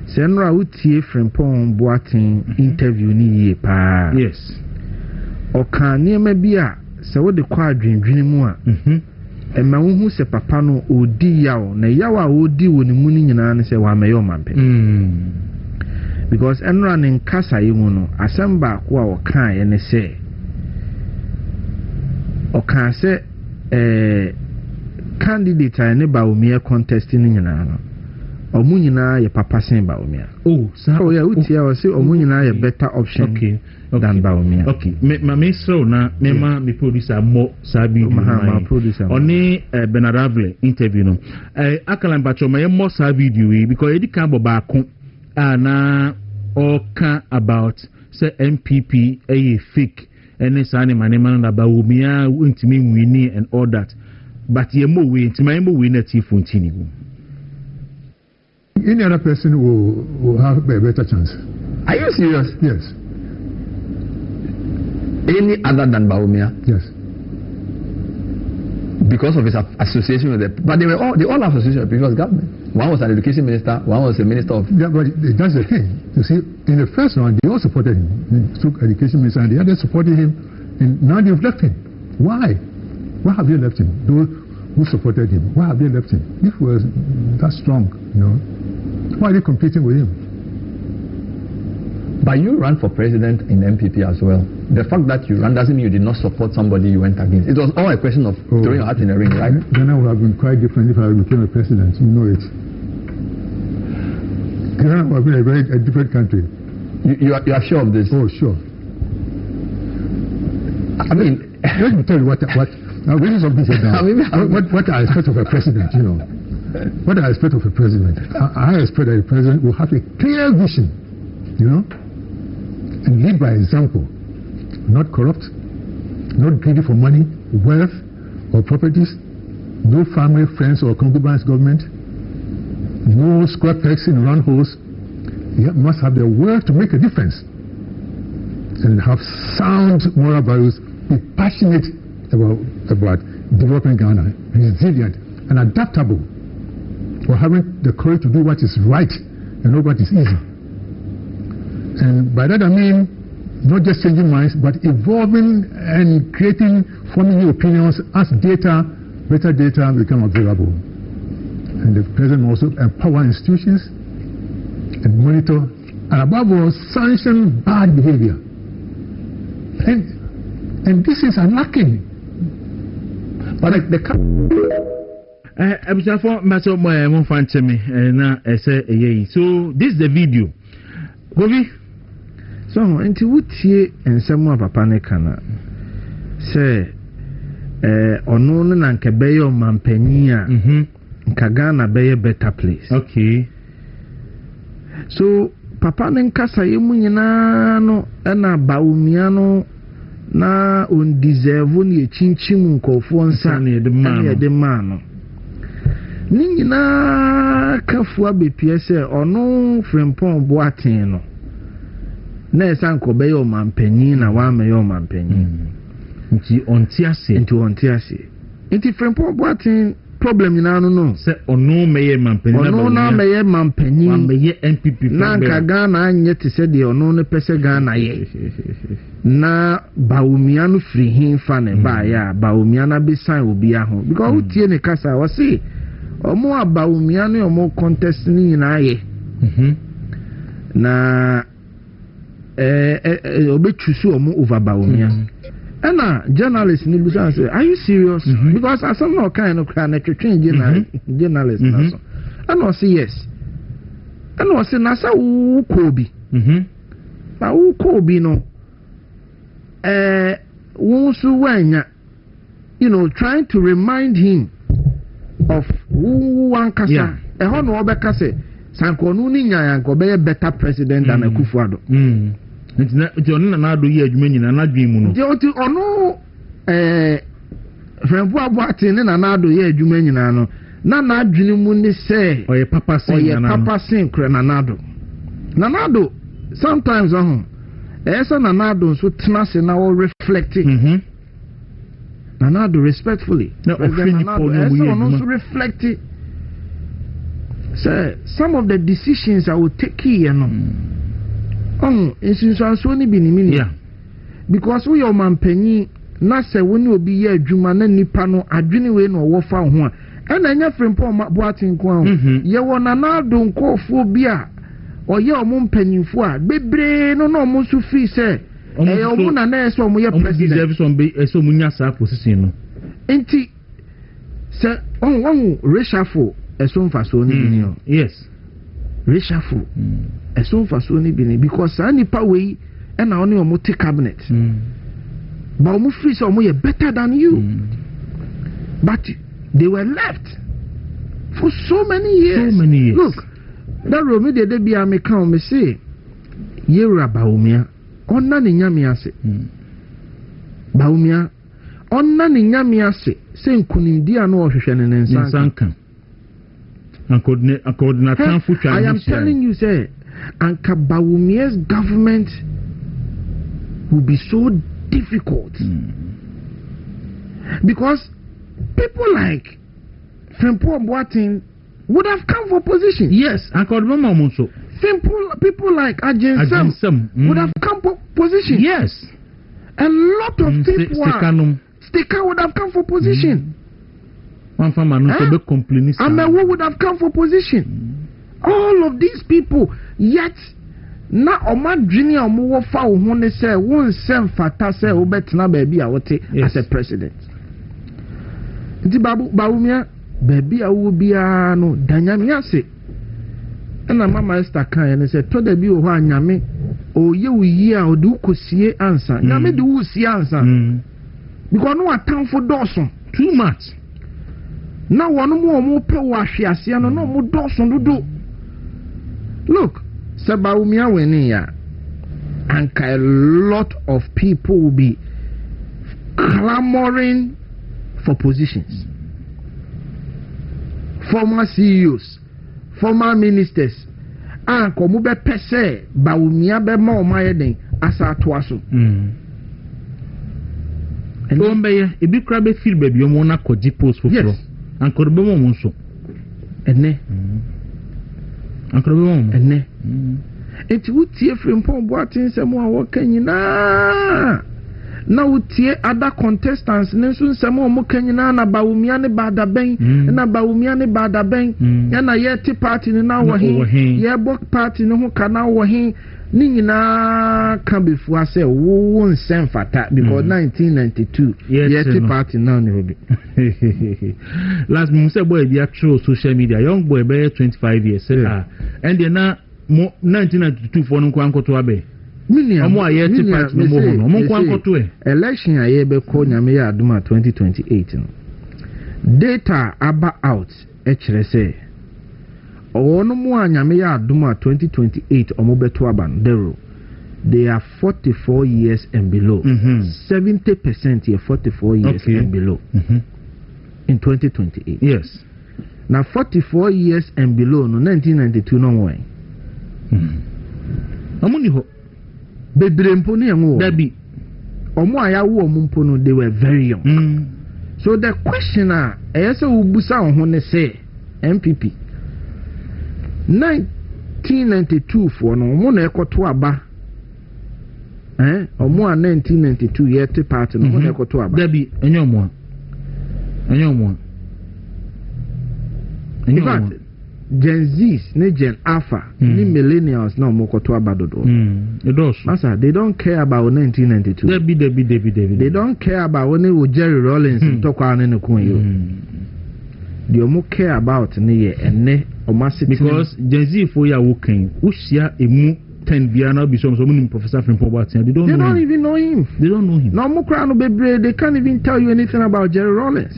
se nra utie Frimpong Boatin interview ni ye pa yes oka niema bia se wo de kwa adwendwene mu a ema wo hu se papa no odi yawo na yawo a odi woni mu ni nyina ne se wa meyo mampe because enra ne nkasa yi mu no asamba ko a oka ye ne se oka se candidate ne Bawumia contest ni nyina no omu nyina ye papa sen Bawumia so ya utia o se omu nyina ye better option than Bawumia. Okay, me so na me producer mo sabi ma producer oni Benarable interview no akala mbacho me mo sabi video because edi kan bo ba ko na oka about say MPP fake any sane manema na Bawumia ntimi wini and all that but ye mo we ntimi mo we na tifontini go. Any other person will have a better chance. Are you serious? Yes. Any other than Bawumia? Yes. Because of his association with them. But they all have association with the previous government. One was an education minister, one was a minister of... Yeah, but that's the thing. You see, in the first round, they all supported him. He took education minister and the others supported him. And now they've left him. Why? Why have they left him? Those who supported him, why have they left him? If he was that strong, you know, why are they competing with him? But you ran for president in MPP as well. The fact that you ran doesn't mean you did not support somebody you went against. It was all a question of throwing your hat in the ring, right? Then I would have been quite different if I became a president. You know it. Ghana would have been a different country. You are sure of this? Oh, sure. I mean, let me tell you what this is something said now. What I expect of a president, you know. What I expect of a president, I expect that a president will have a clear vision, you know, and lead by example, not corrupt, not greedy for money, wealth, or properties, no family, friends, or concubines government, no square pegs in round holes. You must have the will to make a difference and have sound moral values, be passionate about developing Ghana, resilient and adaptable, for having the courage to do what is right and not what is easy. And by that I mean not just changing minds, but evolving and forming new opinions as better data become available. And the president also empower institutions and monitor, and above all, sanction bad behavior. And this is lacking. But the so this is the video. Gobi. So until we see and some of Papa Nekana say ono na nke beye o mampani a nka Ghana beye better place. Okay. So Papa Nenkasa yemu nyina no na baumia no na on deserve ni echinchim nkofo nsa na de man no ni nyina kafu abepie se ono Frimpong Boaten no na esanko beye o mampani na wa me yo mampani nti ontiase nti Frimpong Boaten problem nyina no se ono meye mampani ono na meye mampani wa meye NPP na nka Ghana anye te se de ono ne pese Ghana ye na baumia no free hin fa ne ba ya baumia na be sign obi aho because utie ne kasa wa see omo abaumia no omo contest ni nyina ye na obechusu omo over baumia and journalists ni busa say are you serious because as some no kind of can twetwen journalist na so and I say yes and I say na sa wo kobi ba wo kobi no wonsu wanya you know trying to remind him of who one kasa ho no obeka say sankonu ni nyan ko be better president than Akufo-Addo nti ono na ado ye adwuma nyina na adwen mu no nti ono Frimpong Boaten na ado ye adwuma nyina no na adwene mu ni say oye papa sin kra na ado sometimes esa na ado so tena se na wo reflecting na ado respectfully no reflecting say some of the decisions I will take here no so ni bi ni mini because we your mampani na se woni obi ye adwuma na nipa no adwene we no wo fa ho a na nya Frimpong Boaten ko ye wo na ado nkofo bi a oye omo mpanyinfo a bebre no omo so fi se omo na na eso omo ye president deserve some be eso munya sa position no enti se on reshuffle eso mfaso ni bi ni yes reshuffle eso mfaso ni bi ni because anipa we na oni omo take cabinet but omo free say omo ye better than you but they were left for so many years look that Romi de be me kan me say yera baumia onna ne nyame ase baumia onna ne nyame ase se nkunimdi ano ohwehwe ne nsankan according to I am telling you say anka Bawumia's government will be so difficult because people like Frimpong Boaten would have come for position. Yes, so simple people like Ajinsem would have come for position. Yes, a lot of people Stika would have come for position. Amewo would have come for position. All of these people, yet na omadwini omo fa wo ho ne say won sem fata say obetena ba bia wote as a president. Nti Bawumia baby awu bia no danyame ase na mama Esther kan ne say to da bi wo anyame o ye wo yi a o de ukosie ansa nyame de wo sie ansa because no atamfo dɔɔso too much na wɔn mo pɛ wo ahwease no mo dɔɔso dodo look Sabawumia weniya anka a lot of people will be clamoring for positions. Former CEOs, former ministers, and komube pese Bawumia be ma omayeden asa atoaso. And ombe ebi kra be feel baby omo na koji post for pro. Ankoro be mo nso. Ene. Ankoro be mo. Ene. Enti wutie frimpon boatin se mo awoka nyina. Na wutie other contestants ne nso nsɛm a ɔmo ka nyinaa na Bawumia ne baada bɛn na Bawumia ne baada bɛn na yɛte party ne na wɔ he yɛbɔ party ne ho ka na wɔ he ne nyinaa ka before sɛ wo nsɛm fata because 1992 yɛte party na ne hobi last month say boy bi actual social media young boy be 25 years say and then na 1992 for no kwankoto abe omo ayeti part no mo no omo kwankoto election aye be ko nyame ya aduma 2028 no data aba out e kire say owo no mo anyame ya aduma 2028 omo beto aba Dawuro they are 44 years and below 70% here 44 years and below in 2028 yes now 44 years and below no 1992 no way amuni ho bebre mpo ne enwo dabi omo ayawo omo mpo no they were very young so the question eyese ubusa ho ne say MPP 1992 for no omo na ekoto aba omo 1992 yete party no na ekoto aba dabi enyomo in fact Gen Z's ne Gen Alpha ni millennials na omo koto abadodo masa they don't care about 1992 debi they don't care about when Jerry Rawlings tokwa ne kun yo they omo care about ne ye ene omo city because Gen Z for ya working usia emu 10 bia na bi so Professor Frimpong Boateng they don't even know him no omo kra no bebre they can't even tell you anything about Jerry Rawlings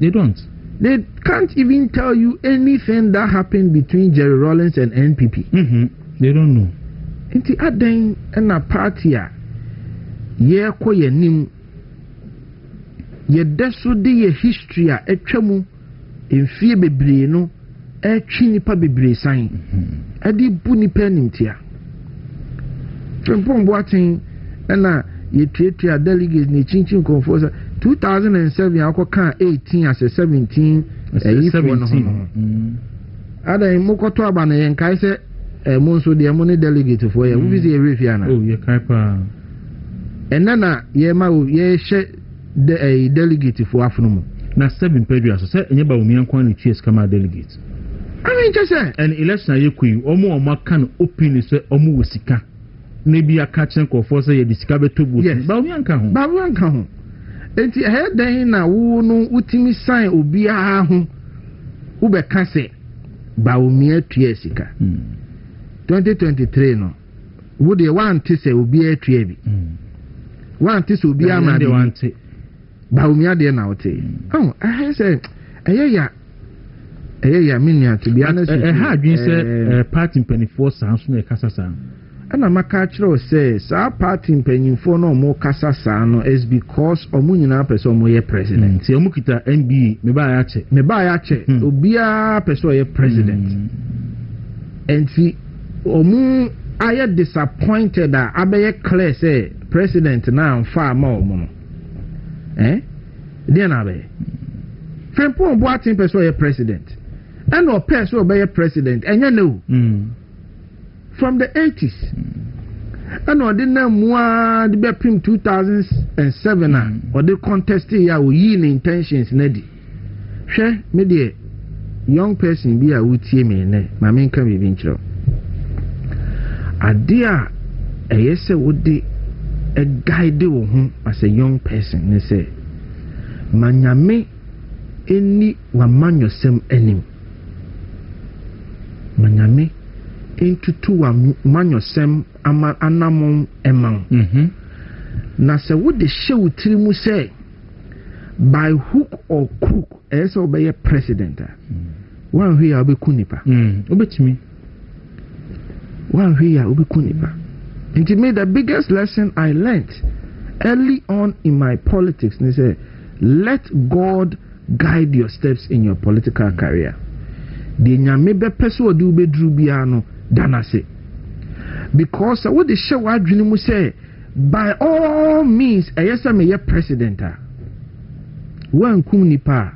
they don't. They can't even tell you anything that happened between Jerry Rawlings and NPP. They don't know. Inti aden na party a ye ko ye nim ye deso de ye history a etwamu emfie bebre no etwi nipa bebre san ade bu nipa nimtia Frimpong Boateng na ye treatia delegates ni chinchin conforce 2007 akoka 18 as a 17 ada mokoto aba na yenkai se mo nso de mo ne delegate for ye we say refia na ye kai pa enana ye ma ye hye de delegate for afuno na 7 pedua so se enye ba omi ankwan ne chies kama delegate just say and election ye kui omo kan open se omo wosika na bi aka chen ko for say ye disika beto bu ba omi anka ho enti then na wo no utimi sign obia ho wo be ka se Bawumia atua sika 2023 no wo de wan te se obia atua bi wan te se obia ma de wan te Bawumia de na wote I say eya minia to be honest ha adwin se party mpanifo san so na kasa san ana maka kire say sa party mpanyimfo no mo kasa saa no is because omu nyina pese omo ye president ti omu kita MBA me ba ya che obia pese ye president and fi omu aye disappointed that abaye clear say president na fa ma omo no dia na be Frimpong Boateng pese ye president and o pese obeye president enya no from the 80s and or the name the beprim 2007 or the contest ya wo yi in intentions na di hwe me de young person bi a wutie me ne ma me nka bi nchiro ade a eyese wo de a guide wo ho as a young person ne say manyame eni wa manyosem enim manyame into two manusem anamon emang. Na se wo de show tirimu say by hook or crook as obey president. One here obe kunipa. Obetimi. One here obe kunipa. And it made the biggest lesson I learned early on in my politics. They say, let God guide your steps in your political career. The nyamebe peso do be drubiano danase. Because what the show adwinimu say, by all means, ayesa me ye president. One kum nipa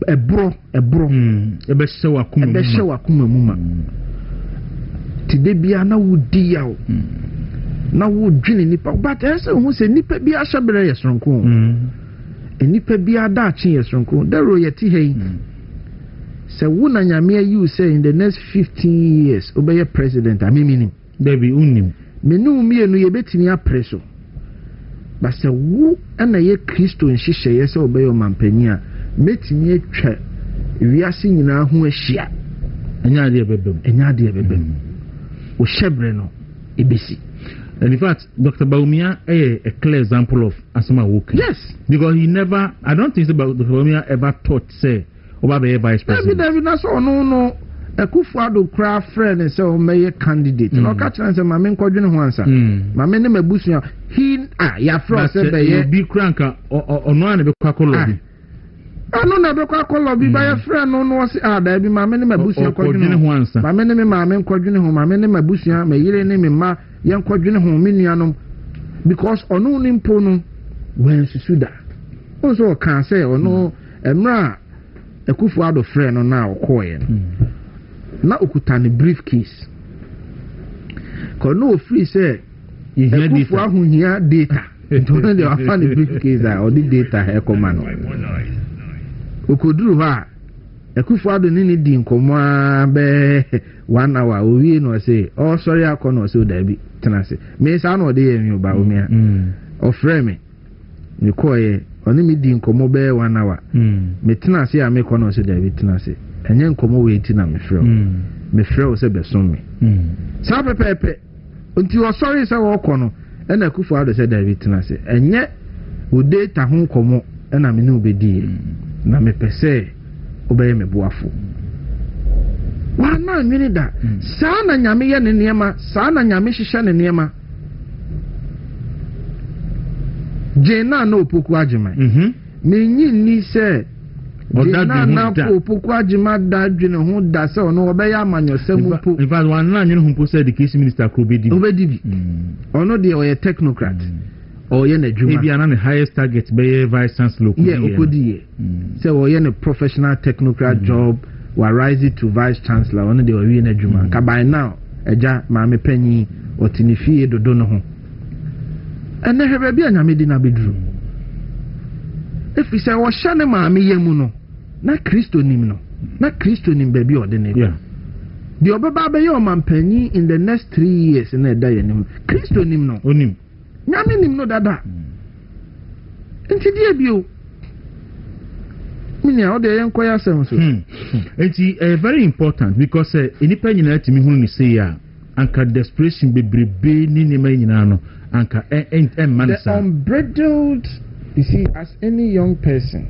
ebro ebe show akuma muma. Today bia na wudi yaw. Na wo dwene nipa but ese hu se nipa bia hyabere yesronko. Nipa bia da achi yesronko. Dawuro yeti hei. Se wo na nyame you say in the next 15 years obeye president amemini. Baby unim. Menu mienu ye betimi apreso. Ba se wo na ye Kristo nhihye ye se obeye mampani a metimi atwa wiase nyina ho ahia. Enya ade bebem. O shebre no ebesi. And in fact, Dr. Baumia is a clear example of Asama Woke. Yes. Because I don't think Dr. Baumia ever thought, say, about the vice president. David, that's all, no. A Kufuado craft friend and so may a candidate. No catch answer, my main quadrant answer. My main name is Busia. Ya frost, be cranker or no one of the Kwaku lobby. I don't know the Kwaku lobby by a friend, no one say, there be my name is Busia quadrant. My main name, my main quadrant, my main name is Busia, may you name him. Young quadrant home minianum because on no impono when Suda. Also can say or no emra a Kufuado friend or now coin. Na ukutani briefcase. Cause no free say Kufuado here data. Don't they are funny briefcase or the data here command. Ukudru ha Kufuado nini di nkomwa be 1 hour owie no say oh sorry akono so dabi tenase me sa no de yemi ba o me ofre me ni koye oni mi di nkomo be 1 hour me tenase ya me kono so dabi tenase enye nkomo we ti na me frɛ o se be so me sa pepepe nti o sorry say wo kono e na Kufuado se dabi tenase enye o data ho nkomo e na me ne obedi na me pese obeye me boafo wana nwini da saa na nyame ye ne niema saa na nyame hihye ne niema jena na opoku agema menyi ni se jena na opoku agema da dwene ho da se ono obeye amanyosem po in fact wana nwini ho po se education minister obedi ono de oye technocrat oye na dwuma maybe ana the highest target be vice chancellor okodi se oye na professional technocrat job we rise to vice chancellor one dey we na dwuma ka by now eja maame panyi otinifie dodo no ho ene hebe bia nyame di na bedru efi se wo hye ne maame yemu no na Kristo nim no na Kristo nim ba bi ode ne di obeba be ye o mampanyi in the next 3 years na eda ye nim Kristo nim no onim nyame nim no dada enti die bio minia ode yen koya sem so enti very important because enipa nyina timi hunu ni say ya anka desperation bebrebe ni nema nyina no anka mansa unbridled. You see, as any young person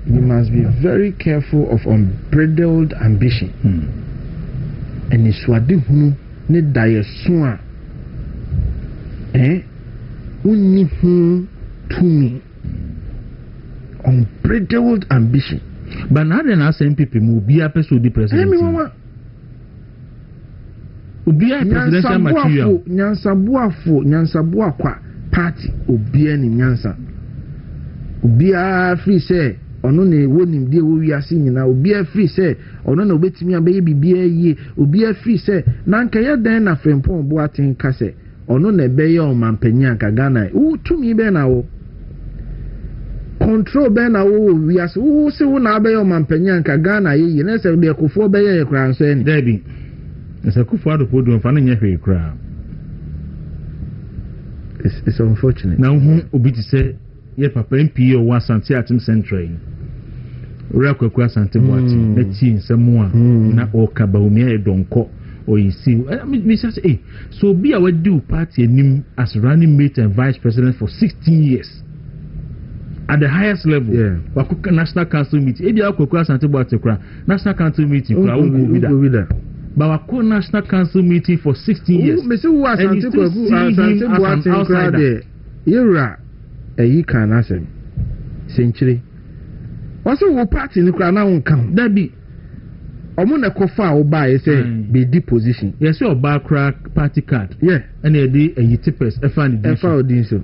you must be very careful of unbridled ambition and iswade hunu ne dayeso a unni hu tumi unbridled ambition. But now then as MPP mu bia person di president. Obia presidential material. Nyansa boafo party obia ni nyansa. Obia free say ono ne wonim die wo wiase nyina obia free say ono na obetimi abeye bibia yie obia free say na nka ye den na frempon bo aten ka say ono na beye o mampanya nka Ghana utumi be na wo control be na wo wiase wo se wo na beye o mampanya nka Ghana ye na say de kofo beye ye kra nso eni David esa kofo adopodo mfa na nya hwe kra. It's unfortunate. Now obi ti say ye papa MP o Asante Atim Central ora Kwaku Asante Boati na ti nsemu a na o ka Baumia e donko or you see me say hey so be our do party nim as running mate and vice president for 16 years at the highest level. Kwaku national council meeting ebi akoko asante bo atekura national council meeting kura wonko bi da but Kwaku national council meeting for 16 years me say who asante Kwaku asante bo atekura de yera eyi kan asem century also wo party ni kura na won kan that be omo na kofa wo ba ye say be di position yes your back crack party card and e dey eyi tipes e fa odin so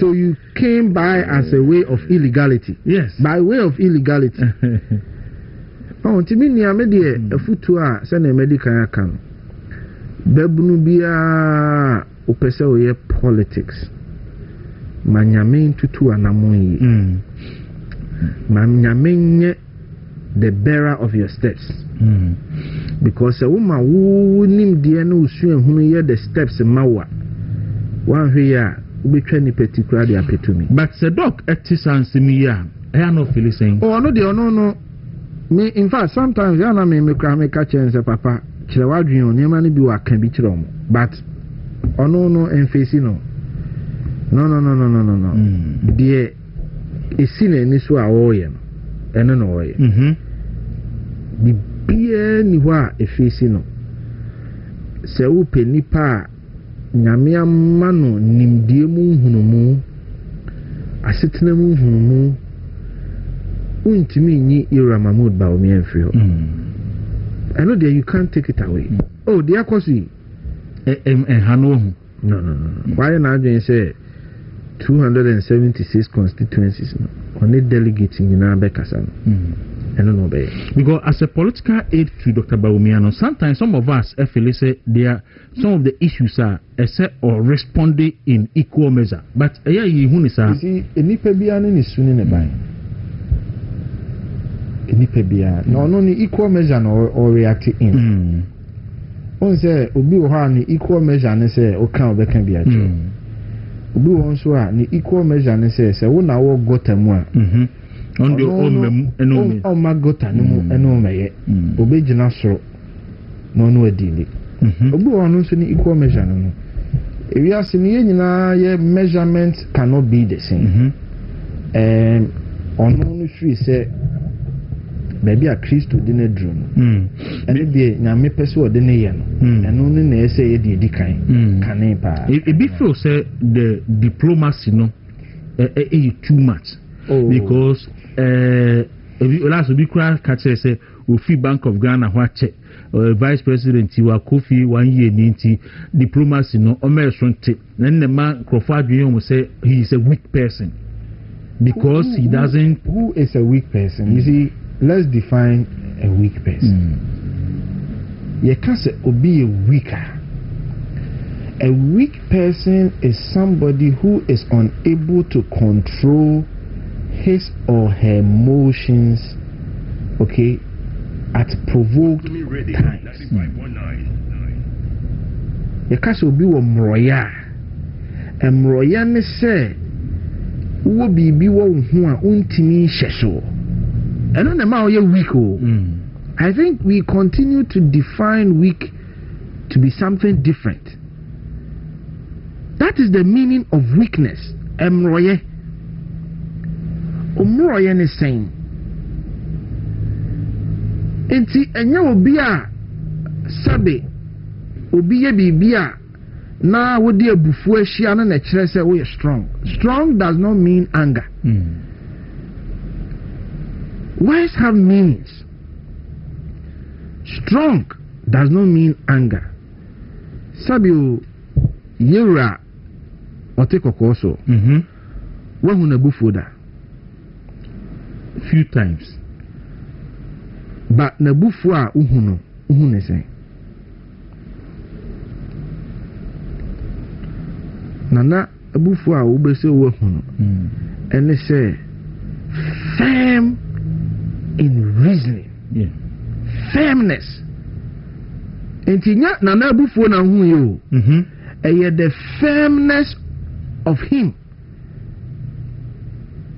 so you came by as a way of illegality. Yes. By way of illegality. Oh, timi ni amede afutu a se na medical aka no. Babunu bia opese oye politics. Manyame tutu anamonyi. Manyame the bearer of your steps. Because a woman who nim de na usu ehunu ye the steps mawa. One here we train particular the apetumi. But the doc etisan simiya. I am not feeling saying. Oh no. Me in fact sometimes I na me catch and say papa chilewa dwen onema ni bi wa kan bi chiro mo. But no emphasize no. No. Die esine ni so a wo ye no. Eno no wo ye. Bibia ni ho a efesi no. Se wo pe nipa nyame amano nimdie mu hunumu asetena mu hunumu untimi nyi Ira Mahmood ba o mi enfri ho I know that you can't take it away. Oh the akosi hano no why na adwen say 276 constituencies no only delegates nyina be kasa no I don't know because as a political aide to Dr. Bawumiano, sometimes some of us feel say there some of the issues are or responding in equal measure. But you see, enipa bia ni suni ne ban. Enipa bia no ni equal measure no or react in. On say obi wo ha ni equal measure ne say o kan obeka bia cho. Obi wo so a ni equal measure ne say wo na wo gotamu a. On the own magota no meye obejina soro no adili obu onu so ni equal measure no we are seeing nyina ye measurement cannot be the same onu no free say baby a Christo de na drum ene de nyame pese o de ne ye no eno ne na ese ye de edikan kanen pa e be feel say the diplomacy no too much because last week catch say Ofi Bank of Ghana wache Vice President wa Kofi 1 year ninti diplomacy no omersonte na man Crawford you say he is a weak person because he doesn't. Who is a weak person? You see, let's define a weak person. You can't say be a weaker. A weak person is somebody who is unable to control his or her emotions, okay, at provoked times. You can't say be a mroya. A mroya ne say wo bibi wo hu a untimi hyeso. Eno na ma o weak o. I think we continue to define weak to be something different. That is the meaning of weakness. Emroye. Omroye ne saying. Enti enya obi a sabe obi ye bibia na wodi abufu ahia na na kire say we are strong. Strong does not mean anger. Words have meanings. Strong does not mean anger. Sabi yera otekoko so. Wahu na bufu da few times. But na bufu a uhu ne say. Nana abufu a ubese wahu no. And say firm in reasoning. Firmness. Entinya nana abufu na hu yo. The firmness of him.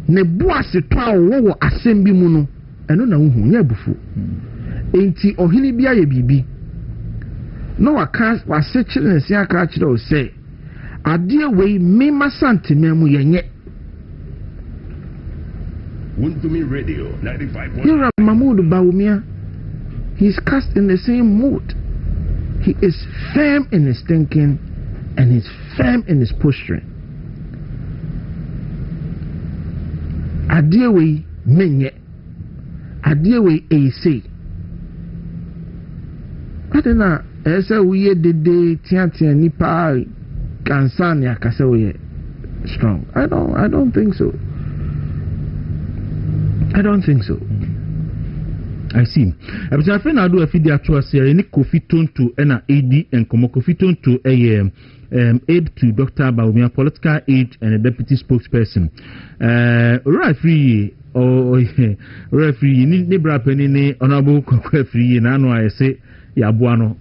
Ne boase twa wo asem bi mu no eno na hu nya bufu enti ohini bia ye bibi no wa se children se aka chiro say ade we me masanteme mu yenye Wuntumi Radio 95.1. Yura Mahmoud Bawumia, he's cast in the same mood. He is firm in his thinking and he's firm in his posturing. Adewe menye, adewe say. Adena esa uye dede tiantia nipa kansan ya kase uye strong. I don't think so. I don't think so. I see. But I think I do a video to us here. Any Kofi Tonto and AD and Kofi Tonto aid to Dr. Bawumia, political aid and a deputy spokesperson. Referee ni bra penini honorable referee na no I say yabuano.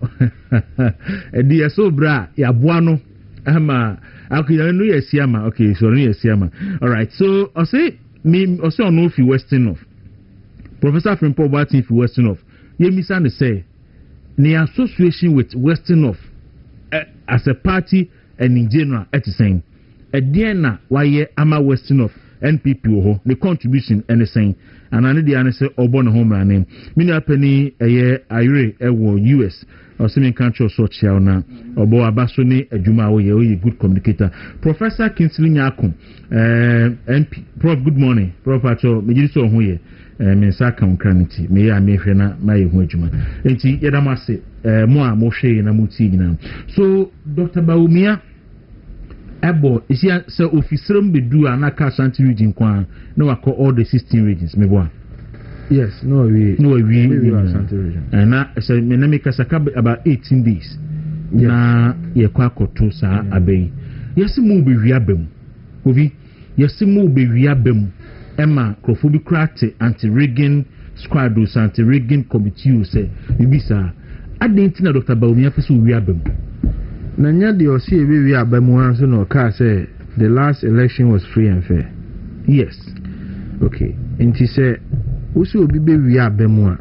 Edi so bra yabuano ama akuyano no yesiama. Okay, so no yesiama. All right. So I say me also know if you Western of Professor Frimpong Boateng if you Western of you misunderstand say the association with Western of as a party and in general at the same Diana why ama Western of NPP ho the contribution and the same and I need the answer obono home name me penny a year ire US or some country or so chiao na obo abasoni adwuma wo ye good communicator Professor Kingsley Nyako MP Prof good morning Prof acho me jiri so ho ye me saka nkraniti me ya me hwe na mai ho adwuma enti yedamase mo a mo hwe na mo ti gina so Dr. Bawumia ebo isia se officerum bedu anaka Ashanti region kwa na wako all the 16 regions me boa. Yes, no we Ashanti region. And na so me na make saka about 18 days. Yes. Na ye kwa koto sa abei. Yesi mu be wiabem. Ovi yesi mu be wiabem. Emma Krofobi krate anti-rigging squads anti-rigging committee say bibisa adenti na Dr. Bawumia fesu wiabem. Na nya de o see we abemu anso no ka say the last election was free and fair. Yes. Okay. Enti say osi obi be wi abemu a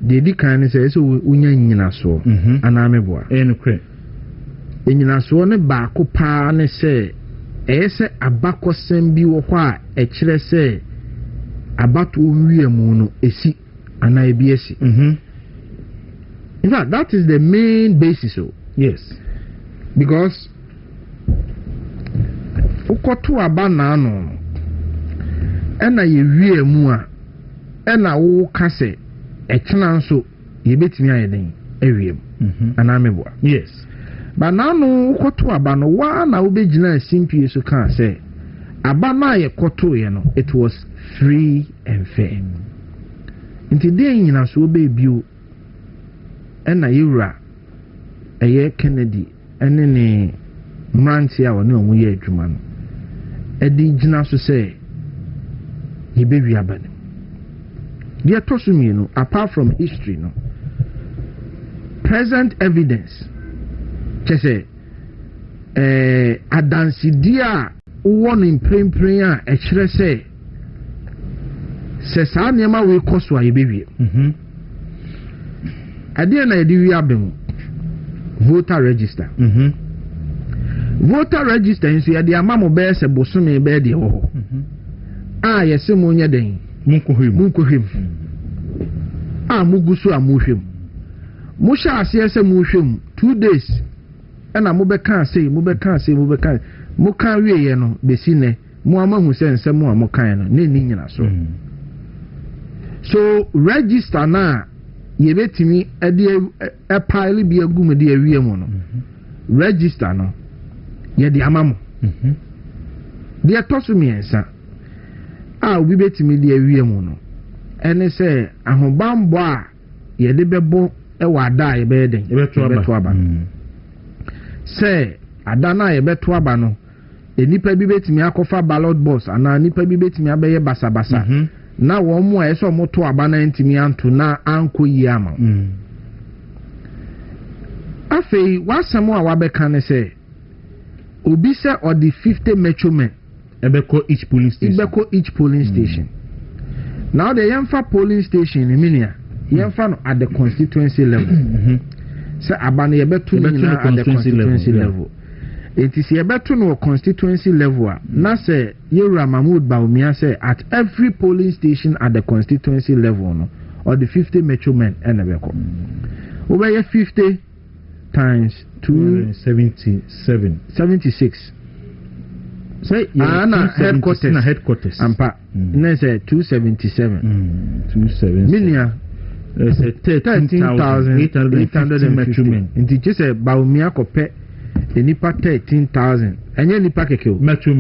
de di kan say so unya nyina so ana meboa. Enukre. Enyina so ne ba ko pa ne say ese abakosem bi wo ho a e kire say abato wiemu no esi ana ebi esi. In fact, that is the main basis. Yes. Because ukotu abana no ena ye wiemu a ena wo kase e kena nso ye betimi ayeden ewiem ana meboa. Yes. But now no ukotu abana wa na obegina simpie so kan say abana ye kotu ye no it was free and fair. Nti de nyina so obebiu ena yewura eye Kennedy ene ne mranti a woni omu ye adwuma no edi gina so say he be wi abane dia tosumi no apart from history no present evidence chese adansidia won in prempren a e kire say se sa niam we koso a ye be wi ade na edi wi abem voter register. Voter register nso ya de amamo be se bosome be de ho. Yese mo nya den. Munkohwem. Mugusu amuhwem. Mo sha ase ese mo hwem 2 days. Na mo be kan sei, mo kan wie ye no besi ne. Mo amahu se nsem a mo kan no na ni nyina so. So register na ye betimi ade e pile bi agum de awie mu no register no ye de amamo de toso miensa obi betimi de awie mu no ene se ahobambo a ye de bebo e wada ye be den ye beto aba se ada na ye beto aba no enipa bi betimi akofa ballot box ana nipa bi betimi abeye basabasa na wo mu a eso moto aba na ntimi anto na anko yi ama afei wasamo a wabeka ne se obi se or the 50 metro men ebeko each polling station now the yemfa polling station in minia yemfa no at the constituency level sɛ aba no yɛbɛto no nyinaa at the constituency level enti sɛ yɛbɛto no wɔ constituency level a na sɛ yɛwura Mahmood Bawumia sɛ at every polling station at the constituency level no or the 50 metro men ɛna bɛkɔ wobɛyɛ 50 times 276 say headquarters ampa na say 277 minia say 13,850 metro men nti je say Bawumia kopɛ enipa 13,000 enye nipa keke metro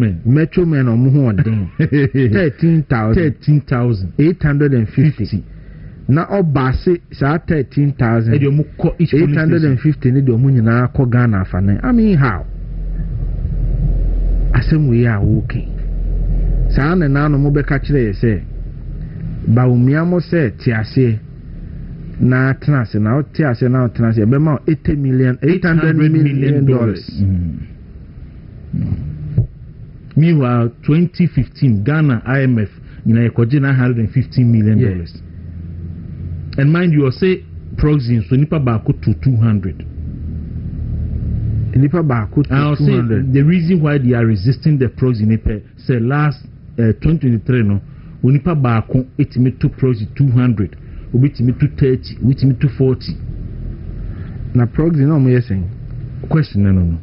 men omo ho odin 13,850 na obase sa 13,850 ni de omo nyina akɔ Ghana afane I mean how asem we are working saa na no mo bɛka kyerɛ sɛ Bawumia mo sɛ tiase na tenase na tiase na tenase be ma $800 million meanwhile 2015 Ghana IMF na ekoje $150 million and mind you say proxy so nipa ba ko to 200 nipa ba ko to 200 the reason why they are resisting the proxy nipa say last 2023 no nipa ba ko etimi to proxy 200 obitimi to 30 obitimi to 40 na proxy no mo yesen question no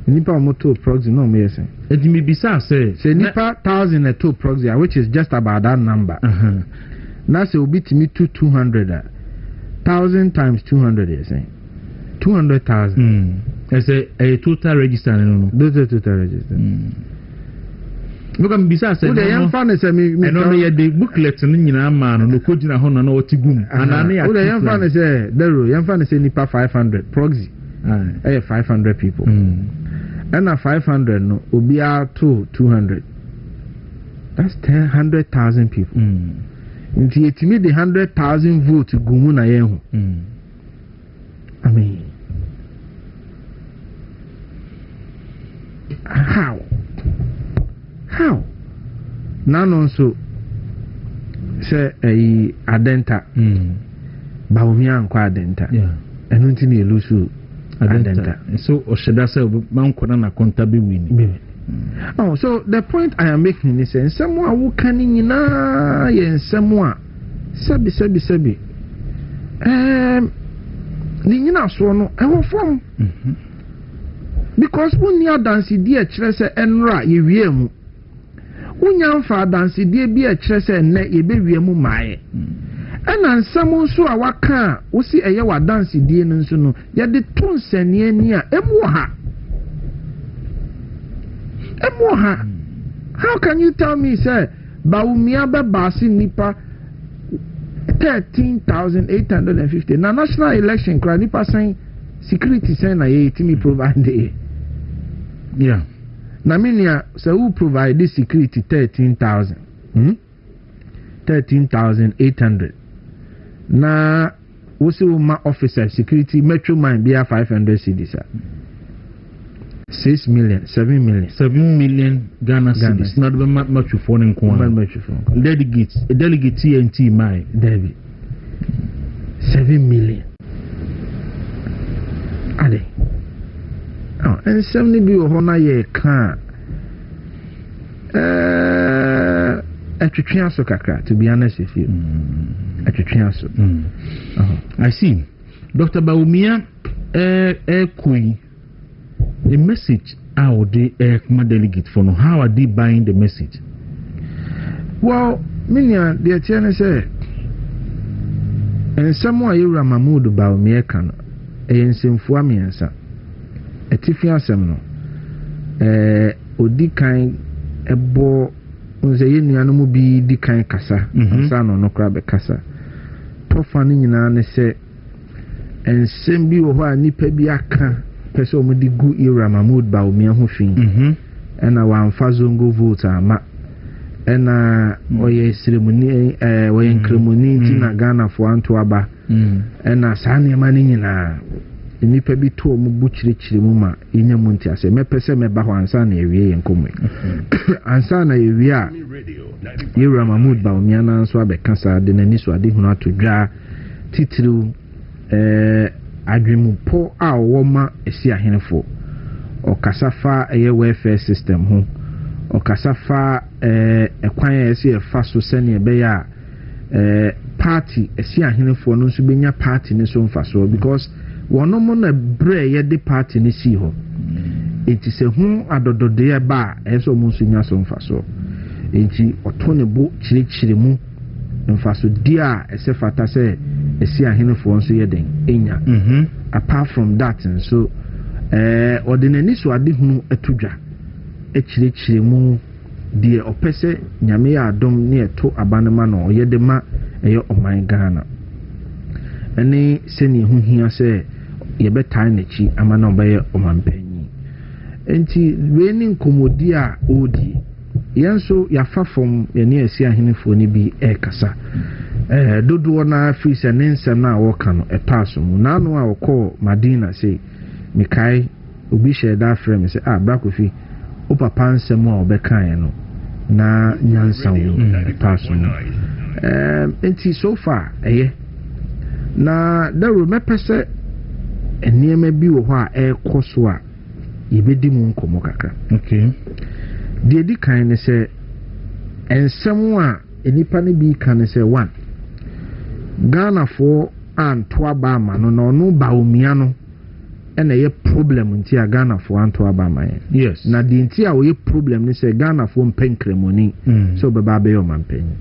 nipa mo to proxy no mo yesen edimi bisa say nipa 1000 to proxy which is just about that number na say obitimi to 200 1000 times 200 yesen 200,000 as a total register no total register look am bisa say no yan fa ne say me no ye the booklet no nyina ma no ko gina ho no na otigum anane ya o yan fa ne say Dawuro yan fa ne say nipa 500 proxy 500 people and 500 no obi are to 200 that's 100,000 people nti etimi the 100,000 vote gumu na yen ho I mean how nano so say adenta Bawumia nkwa adenta enu nti na elusu adenta so osheda say man kona na konta be win oh so the point I am making is say someone who can nyina yen someone sabi ni nyina so no e wo form because when you dance die kire say enra ye wie mu unya mfa dance die bi kire say ne ye be wie mu maaye ena nsam nso a waka wo si eye wa dance die no nso no ye de to nsanie ni a emu ha how can you tell me say Bawumia be basi nipa 13,850 na national election kra nipa saying security say na ye timi provide na minia say who provide this security 13,000 13,800 na wo se wo ma officer security metro mine bia 500 cedis 7 million Ghana cedis not much for delegate TNT mine David 7 million ade and 70 bi ho na ye ka atwetwe so kakra to be honest with you atwetwe so I see Dr. Bawumia koi the message how they my delegate for no how are they buying the message well minia the tiene say and someone you Mahmood Bawumia kan ensemfo amiensa etifi asem no odi kan ebo nze yenuanu mu bi di kan kasa asa no kra be kasa tofa ni nyina ne se ensem bi wo ho a nipa bi aka pese o mu di gu era Mahmood Bawumia ho fin ena wa amfa zongo vote ama ena oye ceremony oye nkremoni ti na Ghana fo anto aba ena sane ma ni nyina nipa bi to mu bu chirechire mu ma enya mu nti ase mepese meba ho ansa na ewie yenkomwe ansa na ewie a yewura Mahmood Bawumia na nso abeka sa de nani so ade hunu atodwa titiriw adwempo a woma esi ahenefo okasafa eye welfare system ho okasafa ekwan esi efa so sene ebe ya party esi ahenefo no nso benya party ne so mfa so because wono mo na bre ye de party ne si ho enti se hu adodode e ba eso mo nso nya so mfa so enti otone bo chirichiri mu mfa so dia ese fata se esi ahenefo nso ye den enya apart from that nso ordinary so ade hunu atudwa echirichiri mu die opese nyame ya adom ne eto abanema no ye de ma eye oman Ghana ene seni hu hia se ye betai na chi amana obaye oman panyi enti weni nkomodi a odi yenso ya fa fom ye ne esi ahenefo ni bi kasa dodo na free se nensem na woka no pass mu na no a okọ Madina se mikai obi sheda frame se brakofi o papa nsem a obeka no na nyansa wo pass mu enti so far na Dawuro mepese eniema bi wo ho a ekoso a yebedi mu nkomo kakra okay de di kan ne se ensem a enipa ne bi kan ne se one Ghana for anto aba ma no no ba omia no ena ye problem nti a Ghana for anto aba ma yes na de nti a wo ye problem ne se Ghana for mpenkremoni so beba be yo mampenyi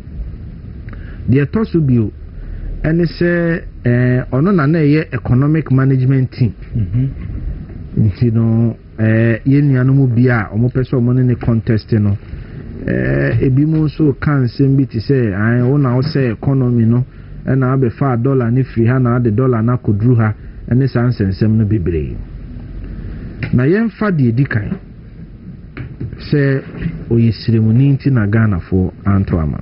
de to so bio ene se ono na ye economic management team nti no ye nuanu mu bia omo pese omo ne contest no ebi mu so kan sembi ti se wo na wo se economy no na abe fa dollar ni free ha na de dollar na kodru ha ene sansensem no bebre na yen fa de dikan se oyesiremuni nti na Ghana for anto ama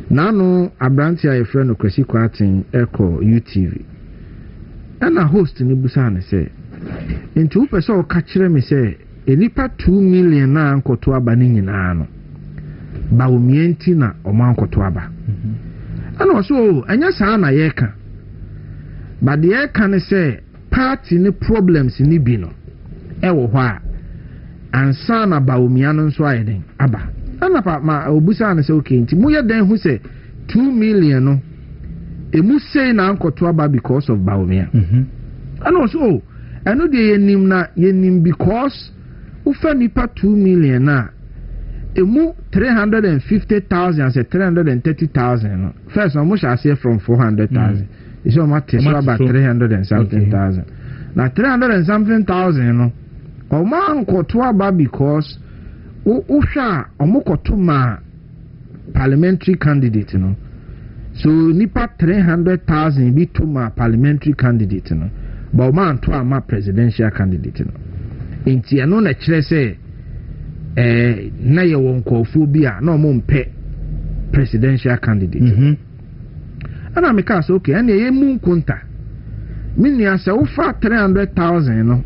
nano abranti a yefre no kwasi kwatin eko UTV ana host ni busa ne se nti wo pese o ka kire me se enipa 2 million na ankoto aba ni nyina no ba omienti na o ma ankoto aba ana so anya saa na yeka ba de yeka ne se party ni problems ni bi no wo ho a ansa na ba omia no nso ayeden aba ana pa ma obusa ne se okay nti mu ye den hu se 2 million no emu sei na ankoto aba because of ba omia ana so eno de yenim because ufa nipa 2 million na emu 350,000 say 330,000 no first almost shall say from 400,000 is so much about 300 and something thousand na 300 and something thousand no o man koto aba because usha omokoto ma parliamentary candidate no so nipa 300,000 be to ma parliamentary candidate no but man to ama presidential candidate no enti eno na kire se na ye won kofu bi a na mo mpe presidential candidate ana me ka so okay ana ye mu nkonta mini asa wo fa 300,000 no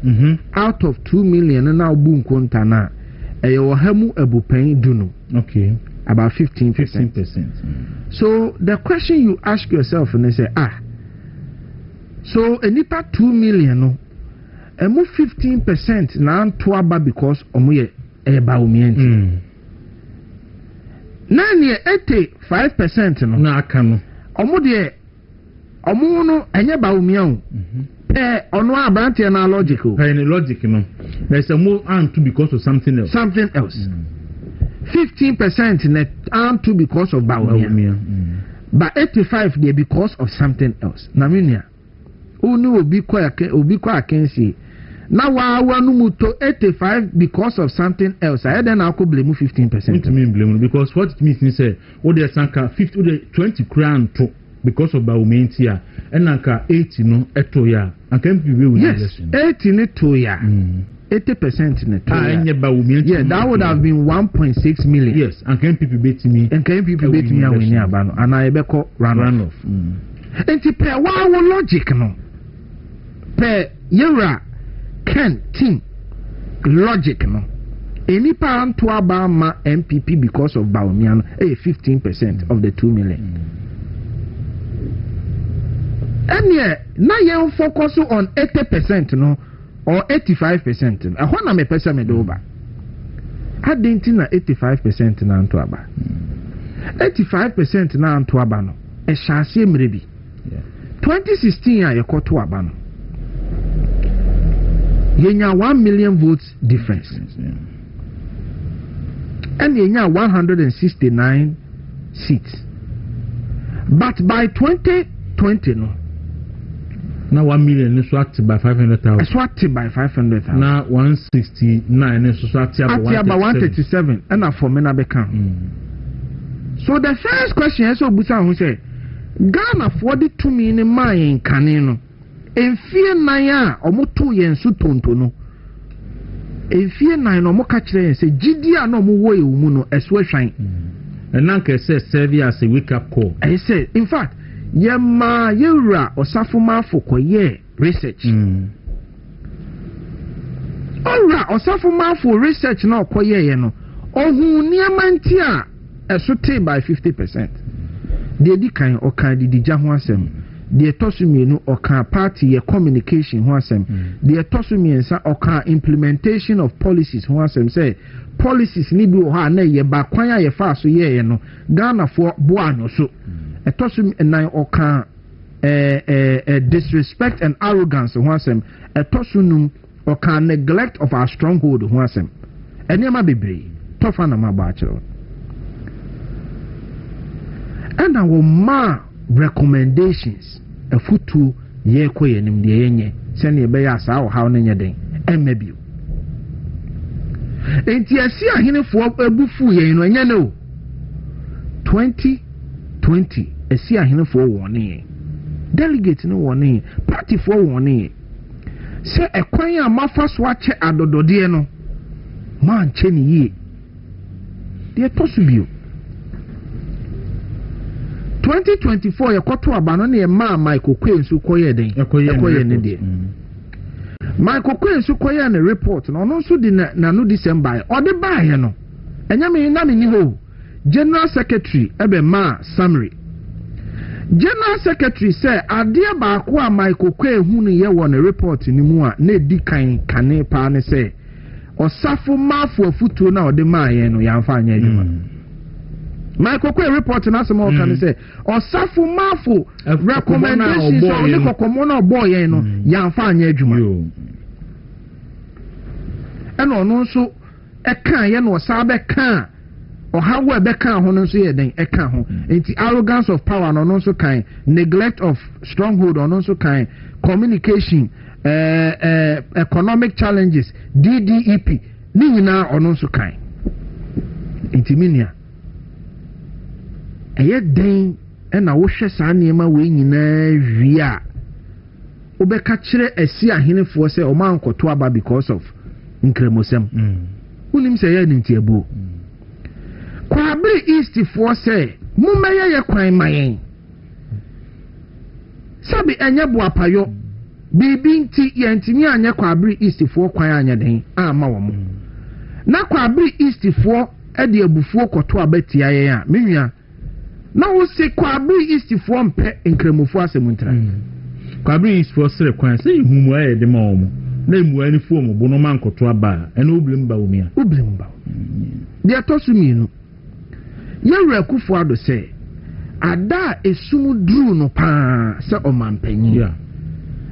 out of 2 million na obu nkonta na ye wo hamu abupan dunu okay about 15%. So the question you ask yourself and say so enipa 2 million no emu 15% na anto aba because omo ye eba omienti na ne 85% no na aka no omo de omo no enye ba omia o ono abrantie na logical logic no there's a more anto because of something else 15% net anto because of ba omia but 85 they because of something else na minia unu obi kwa akensi na wa no muto 85 because of something else I then I could blame 15%. It mean blame because what it means is o de sanka 50 o de 20 crown to because of baumenti ya and anka 80 no eto ya anka mpi we win election. 80 ne to ya 80% ne to ya enye baumenti yeah that would have been 1.6 million. Yes anka mpi beti me ya win ya ba no ana ebeko run off enti pe wa logic no pe yera Ken team logic no enipa anto aba ma MPP because of Baumia 15% of the 2 million ɛnneɛ na yɛn focus on 80% no or 85% no ɛhɔ na mepɛ sɛ mede wo ba adɛn nti na 85% na nto aba 85% na nto aba no ɛhyɛ aseɛ mmerɛ bi 2016 a yɛkɔto aba no yɛnya 1 million votes difference ɛne yɛnya 169 seats but by 2020 no na 1 million so at by 500,000 so at by 500,000 na 169 so at about 137 and for me na beka so the first question is obusa ho say Ghana for the 2 million man kane no enfie nan a omoto yen su tonto no enfie nan no mo ka kire say gidi a no mo wo e mu no eso ahwan and nan ka say serve as a wake up call I say in fact yema yewura osafoma fokoye research ora osafoma for research na okoye ye no ohun niama nti a eso te by 50% de di kan okan di gya ho asem de tosumienu okan party ye communication ho asem de tosumiensa okan implementation of policies ho asem say policies ni bi ho na ye ba kwan a ye fa so ye no Ghana for bo anyo so etosum nan okan disrespect and arrogance ho asem etosunum okan neglect of our stronghold ho asem enema bebre tofa na maba akiro and our ma recommendations a futu ye koyenim de yenye se ne be ya sa wo hawo ne nyeden emabio enti asi ahenefo abufu yen no enya no 2020 asi ahenefo wone delegate no wone party for wone se ekwan a mafa so ache adodode no man che ni yi de tosubio 2024 yakoto abano ne ma Michael Kwensu koye den ekoye ne de Michael Kwensu koye ne report no no so di na no December o de ba ye no enya me na me ni ho general secretary ebe ma summary general secretary say ade ba ko a Michael Kwenhu ne ye wo ne report ni mu a na di kan kane pa ne say osafo mafo afutuo na o de ma ye no ya mfa anya adwuma Michael Kwe report na some can say osafo mafo recommendations on the kokomo boy no ya fa anya adwuma eno no nso e kan ye no osabe kan ohawo e be kan ho no nso ye den e kan ho enti arrogance of power no nso kan neglect of stronghold no nso kan communication economic challenges DDEP ni nyina ono nso kan enti minia eye den na wo hwe saa niema we nyina wia obeka kire asi ahenefo se o man koto aba because of nkremosem unim se ye ntiabu Kwabri East for say mumeye ye kwan mayen sabi enye bo apayo bibi nti ye ntimi anye Kwabri East for kwan anya den ama wo mo na Kwabri East for e de abufuo koto aba tia ye a menua na wo se Kwabri East for mpe nkremofo asemuntra Kwabri East for sere kwan se humu aye de ma wo na emu ani fo mo bo no man koto aba ena oblim ba wo mia de atosuminu yewura kufu ado se ada esumu dru no pa se omampanyi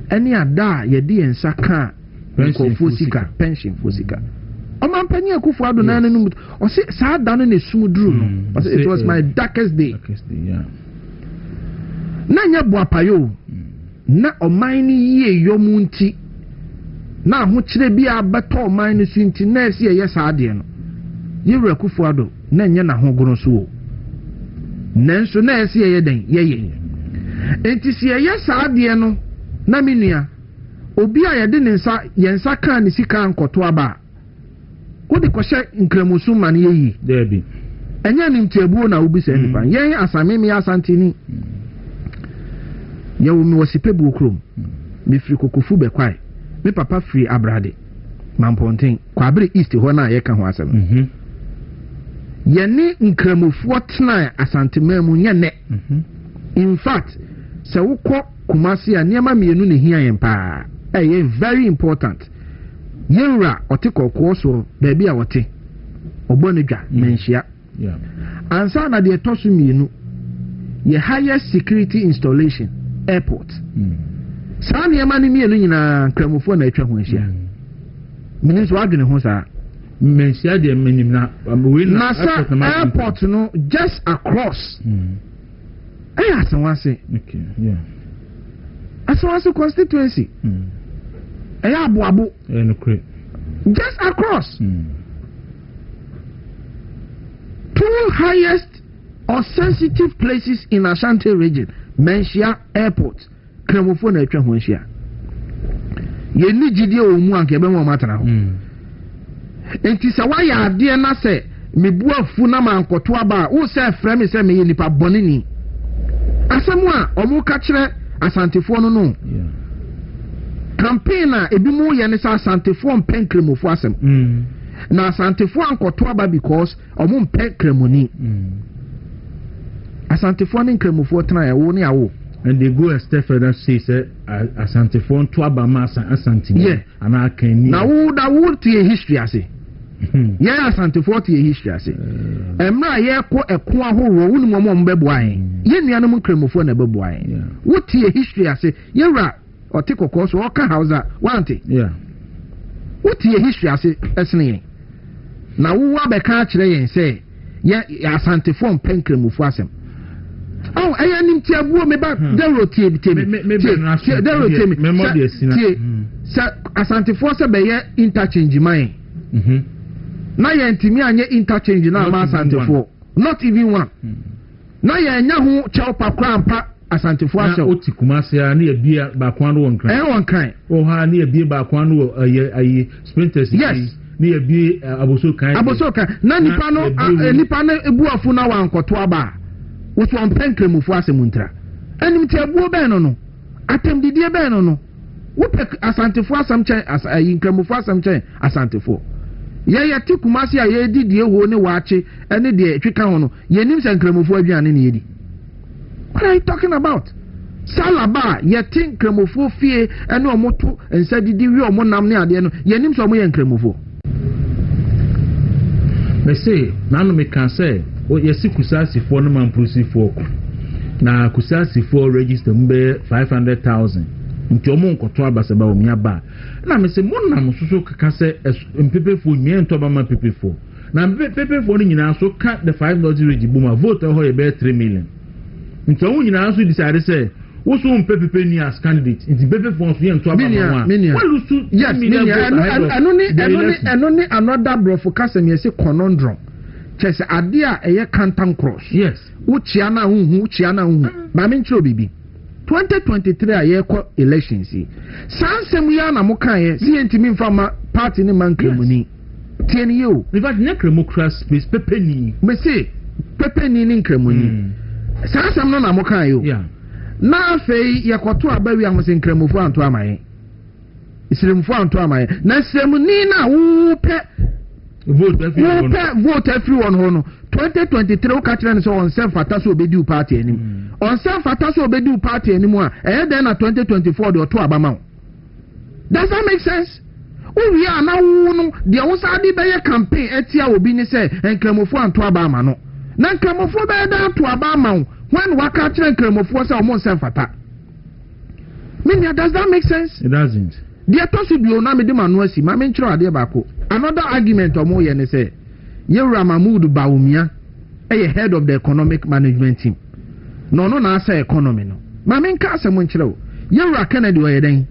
eni ada ye de ensa ka pension sika omampanyi akufu ado na nanu o se sa ada no na esumu dru no because it was my darkest day na nya bo apayo na oman ni ye yomu nti na ho kire bi abeto oman ni su nti na ese ye sa ade no yewura kufu ado na nya na ho goro so o nanso na ese ye den ye enti se ye sa ade no na menua obi a ye de nsa ye nsa kan ni sika ankoto aba wo de kwhye nkramusu man ye yi debi enya ni ntiabuo na obi se nipa ye asamemi asantini ye wo mi wosipebu okrom mi firi kokofu bekwai mi papa firi abrade mamponten Kwabri East ho na ye ka ho asem yene nkramofuo tena asantemamu nye ne in fact se wukọ Kumasi a nneɛma mmienu ne hia yɛn paa ɛyɛ very important yɛwura ɔte kɔkɔɔ so baabi a wɔte ɔbɔ ne dwa manhyia ansa na deɛ ɛtɔ so mmienu yɛ highest security installation airport saa nneɛma no mmienu nyinaa nkramofoɔ na atwa ho ahyia mene nso adwene ho saa manhyia deɛ manim na sa airport no just across ɛyɛ asɛwase asɛwase constituency ɛyɛ aboabo just across two highest or sensitive places in Ashanti region Menshia airport kramofo na atwa ho ahyia yɛni gidie wɔ mu anka ɛbɛn wɔn matena ho enti sɛ wayɛ adeɛ na sɛ mebu afu na mankɔto aba wo sɛ frɛ me sɛ meyɛ nipa bɔne ni asɛm a ɔmo ka kyerɛ asantefoɔ no campaign a ebi mu yɛ ne sɛ asantefoɔ mpɛ nkramofo asɛm na asantefoɔ ankɔto aba because ɔmo mpɛ kramoni asantefoɔ ne nkramofoɔ tena ɛwo ne awo and they go a step further say asantefoɔ nto aba ma asantini ana akani na wo da wo tie history ase yɛ asantefoɔ tie history ase emra yɛ kɔ ɛko ahorow wo ne mo mo bɛboa yɛ nuanom nkramofoɔ na bɛboa yɛ wo tie history ase yɛwura ɔte kɔkɔɔ so ɔka hausa wante wo tie history ase ɛsene na wo abɛka akyerɛ yɛn sɛ yɛ asantefoɔ mpɛ nkramofoɔ asɛm oh ɛyɛ nim tie abuo me ba Dawuro tie Dawuro tie sɛ asantefoɔ sɛ bɛyɛ interchange man na yɛ ntimi anyɛ interchange na ama asantefoɔ not even one na yɛ nya ho kyɛw pakora ampa asantefoɔ ahyɛw oti Kumasi a ne yɛbie baako ano wɔ nkran ɛwɔ nkran ha ne yɛbie baako ano wɔ ayi sprinters yes ne yɛbie abosokan na nipa no ebuafo na wankɔto aba woso ɔmpɛ nkramofo asɛm ntra anim te abuo bɛn no atamdidie bɛn no wopɛ asantefo asɛm kyɛn ayi nkramofo asɛm kyɛn asantefo yɛyɛ te Kumasi a yɛdi die ho ne waakye ɛne deɛ tweka ho no yɛnim sɛ nkramofo aduane ne yɛdi what are you talking about salaba yɛte nkramofo fie ɛne ɔmoto nsa didi wi ɔmo nam ne adeɛ no yɛnim sɛ ɔmo yɛ nkramofo mese nanu me kan sɛ yɛsi kusasifoɔ no mamprosifoɔ ko na kusasifoɔ register mu bɛyɛ 500,000 nti ɔmo nkɔto abasaba wɔ miaba na mese mo nam soso kaka sɛ mpepefoɔ nyɛ ntɔba ma pepefoɔ na pepefoɔ no nyinaa so ka the 5,000 regi boma vote hɔ yɛ bɛyɛ 3 million nti ɔmo nyinaa so decide sɛ woso mpepepe ni as candidate nti pepefoɔ so yɛ ntɔba ma walu so ɛno ne another brofo kasɛm yɛsi conundrum kyɛsɛ ade a ɛyɛ canton cross yes wokyia na huhu ba me nkyerɛ bibi 2023 a yɛkɔ elections yi saa nsɛm yi na mo kan yɛ si yɛntimi mfa ma party ne man kramuni tie ne yɛ in fact ne kramokrasi space pepeni me say pepeni ne nkramuni saa nsɛm no na mo kan yɛ na afei yɛkɔto abawi ahosɛ nkramofo anto amaye isiremfo anto amaye na sɛmuni na wopɛ vote every one ho no 2023 wo ka kyerɛ ne sɛ ɔnsɛm fata so obedi party anim ɔnsɛm fata so obedi party anim a ɛyɛ dɛn na 2024 de ɔto abama wo does that make sense wo a na wo no deɛ wo sa de bɛyɛ campaign atia obi ne sɛ nkramofo anto abama no na nkramofo bɛyɛ da ato abama wo when waka kyerɛ nkramofo sɛ ɔmo nsɛm fata meaning does that make sense it doesn't deɛ tɔ so bio na mede ma no asi ma menkyerɛ adeɛ baako another argument ɔmo yɛ ne sɛ yɛwura Mahmood Bawumia ɛyɛ head of the economic management team na ɔno na asa economy no ma menka asɛm nkyerɛ wo yɛwura Kennedy ɔyɛ dɛn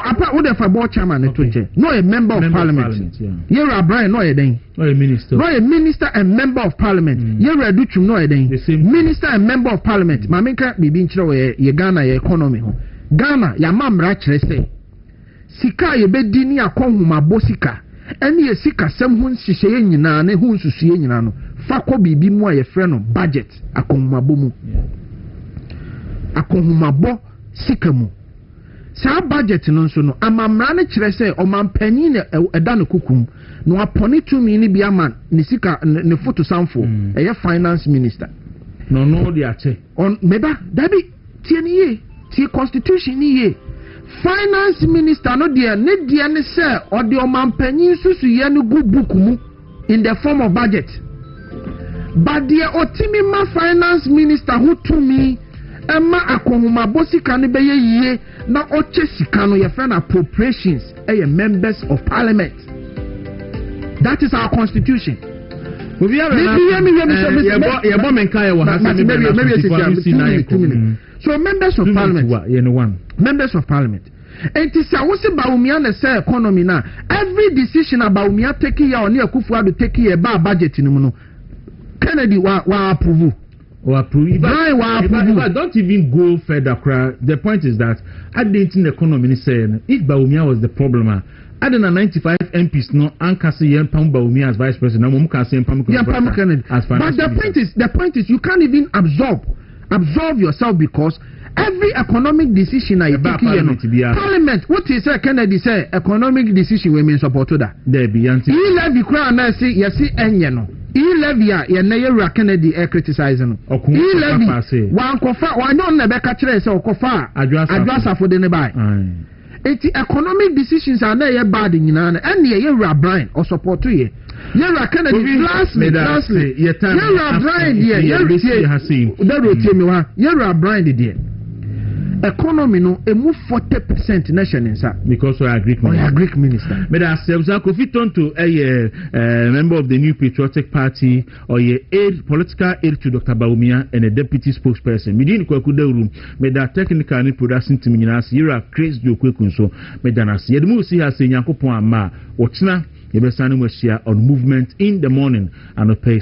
apa wo defa board chairman ne to nkyɛn no a member of parliament yɛwura Brian no ɔyɛ dɛn minister and member of parliament yɛwura Duchum no ɔyɛ dɛn minister and member of parliament ma menka biribi nkyerɛ wo yɛ Ghana yɛ economy ho Ghana yama mmara kyerɛ sɛ sika yɛbɛdi ni akɔnhomabɔ sika ɛne yɛ sika sɛm ho nhyehyɛeɛ nyinaa ne ho nsusueɛ nyinaa no fa kɔ biribi mu a yɛfrɛ no budget akɔnhomabɔ mu akɔnhomabɔ sika mu saa budget no nso no amammara no kyerɛ sɛ ɔmampanyin na ɛda no kukum na wapɔne tumi no bi ama ne sika ne foto samfo ɛyɛ finance minister no de akyɛ meba dabi tie constitution ni ye finance minister no de ne de ne say or the omampanyin susu ye no go book mu in the form of budget but the otimi ma finance minister who to me Emma akonhoma bosika ne beye yie na oche sika no ye friend appropriations members of parliament. That is our constitution. So members of parliament, members of parliament. And it is a Baumia na say economy na every decision about Baumia taking ya or near Kufuor take ya budget in Kennedy wa approve. But don't even go further. The point is that I didn't economy saying if Baumia was the problem, I didn't 95 MPs no Ankasi Yempam Baumia as vice president. No Mukasi Yempam Kennedy. But the point is you can't even absorb yourself because every economic decision I take Parliament. What is Kennedy say? Economic decision we mean support to that. There be anti. He levy crown na say yesi enyeno. He levy ya na yera Kennedy criticizing. He levy one kofa one on na be ka kire say okofa adwasa for the nearby. Eti economic decisions are na bad nyina na and yera Brian or support to ye. Yera Kennedy lastly yera Brian here yera Brian there. Economy no emu 40% nation inside because we are Greek minister. But as Kofi turn to a member of the New Patriotic Party or a political aid to Dr. Baumia and a deputy spokesperson. We didn't Kwaku Dawuro. But that technical need production to me as you are crazy to Kwaku so. But then as you move see as Yankopon ma watchna. You be standing with on movement in the morning and a pace.